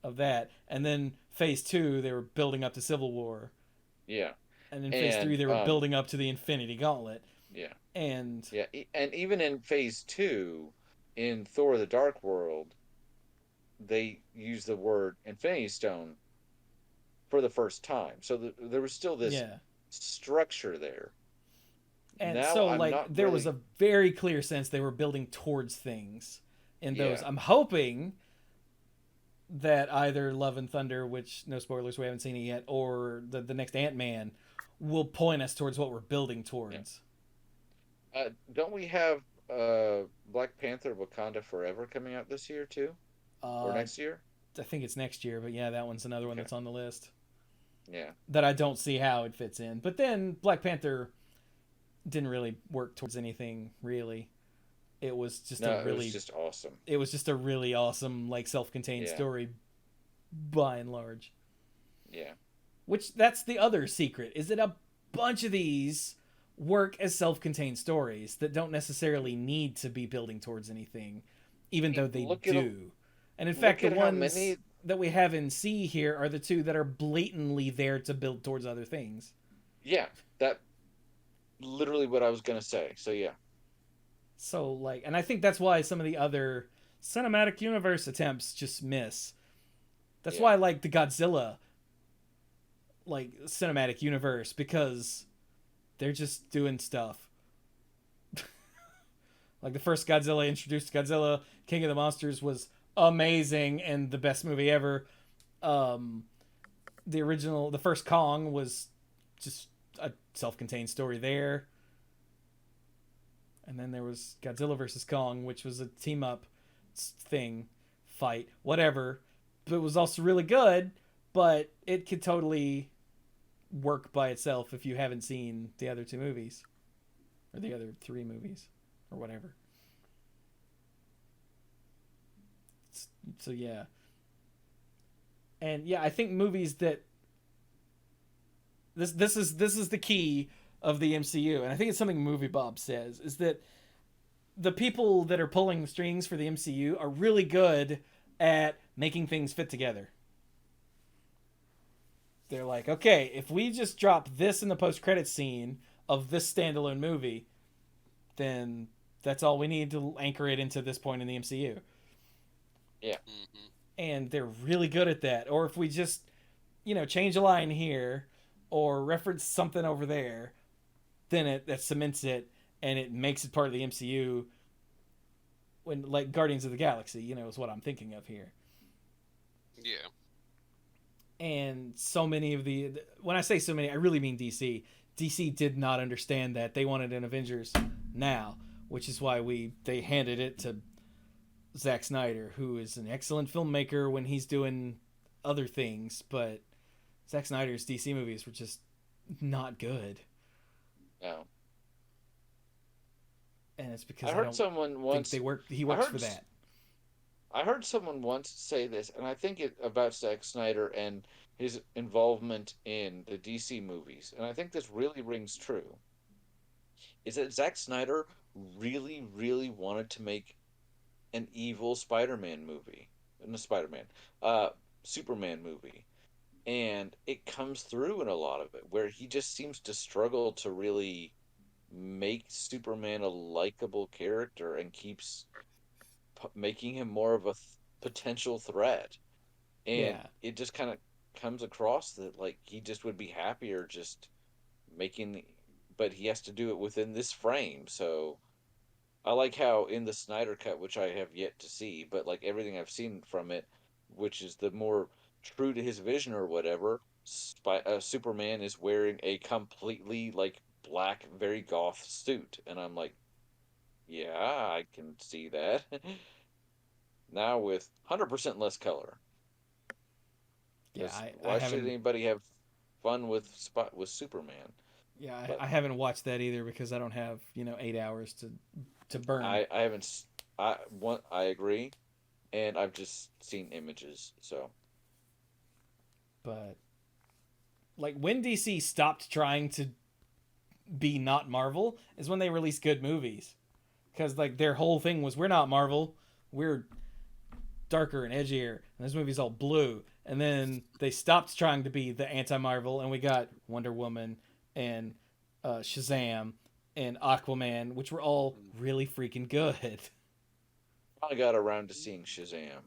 that. And then Phase 2, they were building up to Civil War. Yeah. And in Phase 3, they were building up to the Infinity Gauntlet. Yeah. And even in Phase 2, in Thor: The Dark World, they use the word Infinity Stone for the first time. So there was still this structure there. And now, so, like, there was a very clear sense they were building towards things in those. I'm hoping that either Love and Thunder, which, no spoilers, we haven't seen it yet, or the next Ant-Man will point us towards what we're building towards. Don't we have Black Panther Wakanda Forever coming out this year, too? Or next year? I think it's next year, but that one's another one that's on the list. Yeah. That I don't see how it fits in. But then Black Panther didn't really work towards anything, really. It was just it was just awesome. It was just a really awesome, like, self-contained story, by and large. Yeah. Which, that's the other secret, is that a bunch of these work as self-contained stories that don't necessarily need to be building towards anything, even though they do. And in fact, the ones that we have in C here are the two that are blatantly there to build towards other things. Yeah, that literally what I was going to say. So, yeah. So, like, and I think that's why some of the other cinematic universe attempts just miss. That's why I like the Godzilla, like, cinematic universe, because they're just doing stuff. Like, the first Godzilla introduced Godzilla, King of the Monsters, was amazing and the best movie ever. The first Kong was just a self-contained story there. And then there was Godzilla vs. Kong, which was a team-up fight, whatever. But it was also really good, but it could totally work by itself if you haven't seen the other two movies. Or the other three movies. Or whatever. So, yeah. And, I think movies that... This is the key of the MCU, and I think it's something Movie Bob says, is that the people that are pulling the strings for the MCU are really good at making things fit together. They're like, okay, if we just drop this in the post-credits scene of this standalone movie, then that's all we need to anchor it into this point in the MCU. Yeah. Mm-hmm. And they're really good at that. Or if we just, change a line here or reference something over there, then that cements it and it makes it part of the MCU. When, like, Guardians of the Galaxy, is what I'm thinking of here. Yeah. And so many of when I say so many, I really mean DC. DC did not understand that. They wanted an Avengers now, which is why they handed it to Zack Snyder, who is an excellent filmmaker when he's doing other things, but Zack Snyder's DC movies were just not good. No. And it's because I heard someone once he works for that. I heard someone once say this, and I think it about Zack Snyder and his involvement in the DC movies, and I think this really rings true, is that Zack Snyder really, really wanted to make an evil Spider-Man movie. No, Spider-Man. Superman movie. And it comes through in a lot of it, where he just seems to struggle to really make Superman a likable character and keeps making him more of a potential threat. And Yeah. it just kind of comes across that like he just would be happier just making, but he has to do it within this frame. So I like how in the Snyder cut, which I have yet to see, but like everything I've seen from it, which is the more true to his vision or whatever, Superman is wearing a completely like black, very goth suit, and I'm like, yeah, I can see that. Now with 100% less color. Yeah, Because I why should haven't. anybody have fun with Superman? Yeah, But I haven't watched that either because I don't have 8 hours to burn. I haven't. I agree, and I've just seen images. So But like when DC stopped trying to be not Marvel is when they released good movies. Because like their whole thing was we're not Marvel, we're darker and edgier, and this movie's all blue. And then they stopped trying to be the anti-Marvel, and we got Wonder Woman and Shazam and Aquaman, which were all really freaking good. I got around to seeing Shazam,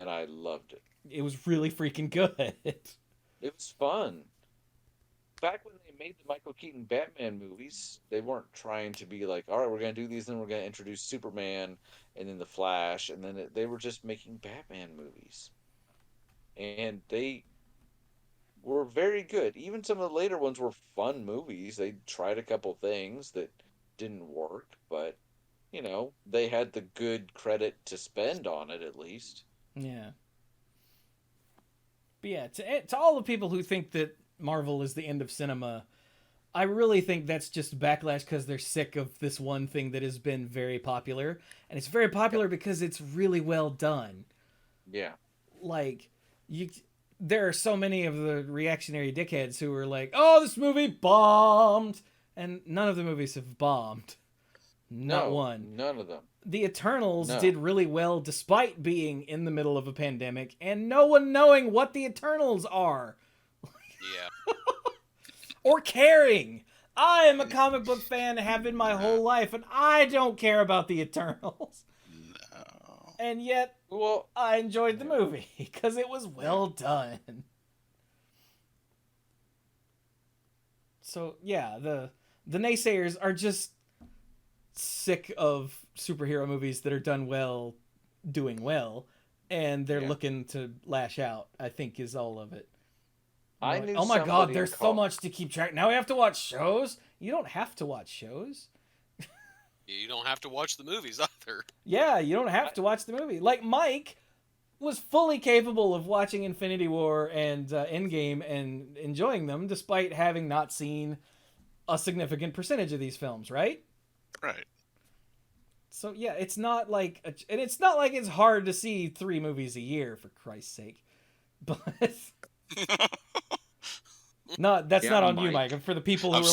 and I loved it. It was really freaking good. It was fun. Back when they made the Michael Keaton Batman movies, they weren't trying to be like, all right, we're going to do these, then we're going to introduce Superman, and then the Flash, and then they were just making Batman movies. And they were very good. Even some of the later ones were fun movies. They tried a couple things that didn't work, but they had the good credit to spend on it at least. Yeah. But yeah, to all the people who think that Marvel is the end of cinema, I really think that's just backlash because they're sick of this one thing that has been very popular. And it's very popular because it's really well done. Yeah. Like, there are so many of the reactionary dickheads who are like, oh, this movie bombed. And none of the movies have bombed. Not one. None of them. The Eternals No. did really well despite being in the middle of a pandemic and no one knowing what the Eternals are. Yeah. Or caring. I am a comic book fan, have been my whole life, and I don't care about the Eternals. No. And yet, Well, I enjoyed the movie because it was well done. So yeah, the naysayers are just sick of superhero movies that are done well, doing well, and they're looking to lash out. I think is all of it. I Like, knew oh my god, somebody there's so much to keep track. Now we have to watch shows. You don't have to watch shows. You don't have to watch the movies either. Yeah, you don't have to watch the movie. Like Mike was fully capable of watching Infinity War and Endgame and enjoying them, despite having not seen a significant percentage of these films, right? Right. So yeah, it's not like, and it's not like it's hard to see 3 movies a year, for Christ's sake. But that's not on you, Mike. And for the people who I'm, are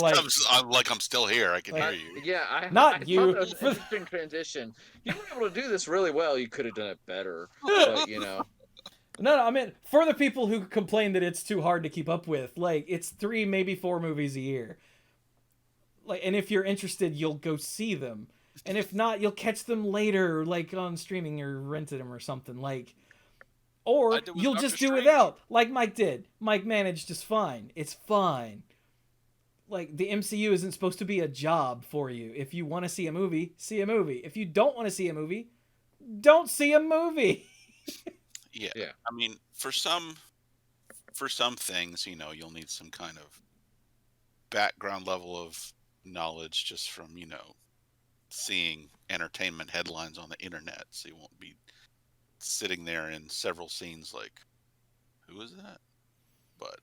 like, I'm still here. I can Like- hear you. Yeah, Not I thought you. that was an interesting transition. You were able to do this really well. You could have done it better, but no, I mean, for the people who complain that it's too hard to keep up with, like, it's 3, maybe 4 movies a year. Like, and if you're interested, you'll go see them. And if not, you'll catch them later, like on streaming or rented them or something. Like, or I did with you'll Doctor just do Strange. without, like Mike did. Mike managed just fine. It's fine. Like, the MCU isn't supposed to be a job for you. If you want to see a movie, see a movie. If you don't want to see a movie, don't see a movie. Yeah. Yeah. I mean, for some things, you'll need some kind of background level of knowledge just from, seeing entertainment headlines on the internet. So you won't be sitting there in several scenes like, who is that? But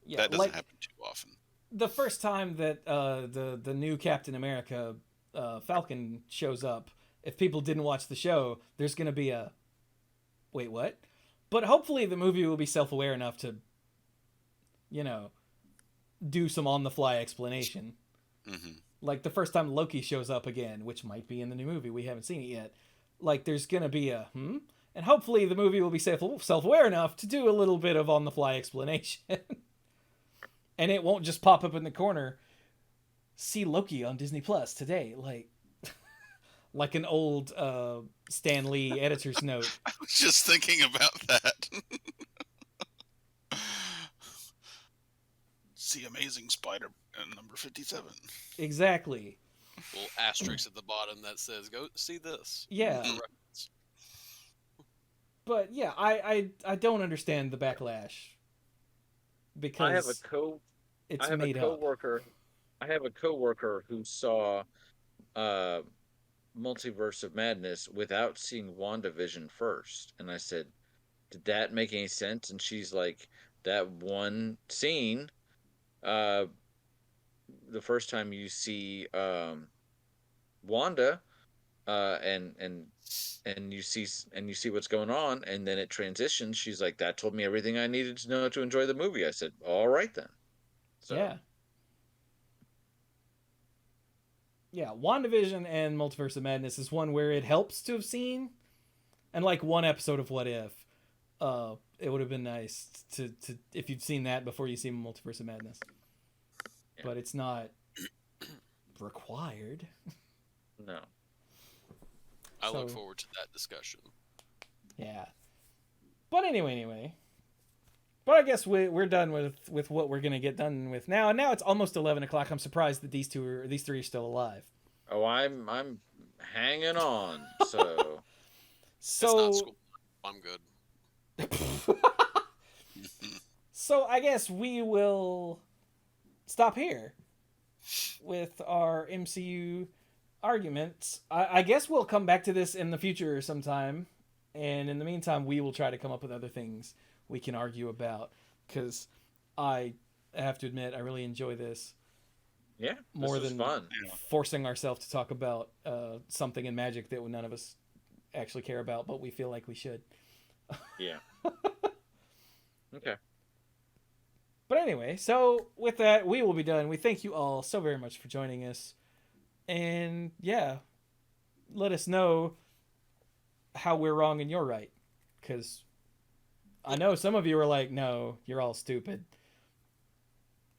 Yeah, that doesn't like, happen too often. the first time that the new Captain America Falcon shows up, if people didn't watch the show, there's going to be a wait, what? But hopefully the movie will be self-aware enough to do some on-the-fly explanation. Mm-hmm. Like the first time Loki shows up again, which might be in the new movie, we haven't seen it yet. like there's gonna be a and hopefully the movie will be self-aware enough to do a little bit of on-the-fly explanation. And it won't just pop up in the corner. See Loki on Disney Plus today, like an old Stan Lee editor's note. I was just thinking about that. See Amazing Spider-Man number 57. Exactly. Little asterisk at the bottom that says, "Go see this." Yeah. Reference. But yeah, I don't understand the backlash because I have a made up. coworker. I have a coworker who saw Multiverse of Madness without seeing WandaVision first, and I said, "Did that make any sense?" And she's like, "That one scene, the first time you see Wanda, and you see what's going on, and then it transitions. She's like, that told me everything I needed to know to enjoy the movie." I said, "All right then." So, yeah, WandaVision and Multiverse of Madness is one where it helps to have seen, and like one episode of What If, it would have been nice to if you'd seen that before you see Multiverse of Madness. Yeah. But it's not required. No. I look forward to that discussion. Yeah. But anyway. But I guess we're done with what we're gonna get done with now. And now it's almost 11 o'clock. I'm surprised that these three are still alive. Oh, I'm hanging on. So It's not school. I'm good. So I guess we will stop here with our MCU arguments. I guess we'll come back to this in the future sometime, and in the meantime we will try to come up with other things we can argue about, because I have to admit I really enjoy this. Yeah, more this than fun. forcing ourselves to talk about something in Magic that none of us actually care about, but we feel like we should. Yeah. Okay. But anyway, so with that, we will be done. We thank you all so very much for joining us. And yeah, let us know how we're wrong and you're right. Because I know some of you are like, no, you're all stupid.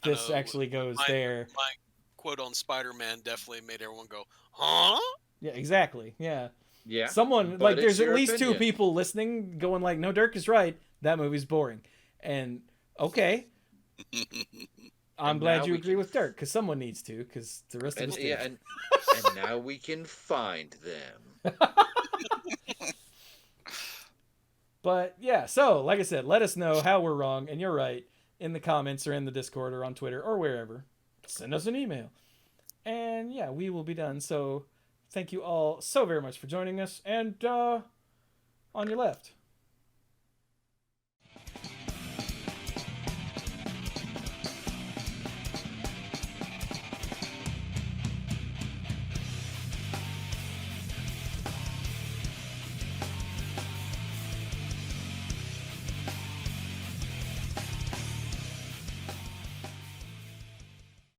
This actually goes there. My quote on Spider-Man definitely made everyone go, huh? Yeah, exactly. Yeah. Yeah. Someone, but like, it's there's at your least opinion. 2 people listening going like, no, Dirk is right. That movie's boring. And okay. I'm And glad now you we agree can- with Dirk, because someone needs to, because the rest of And us yeah, didn't. and now we can find them. But yeah, so like I said, let us know how we're wrong and you're right in the comments or in the Discord or on Twitter or wherever. Send us an email. And yeah, we will be done. So thank you all so very much for joining us. And on your left.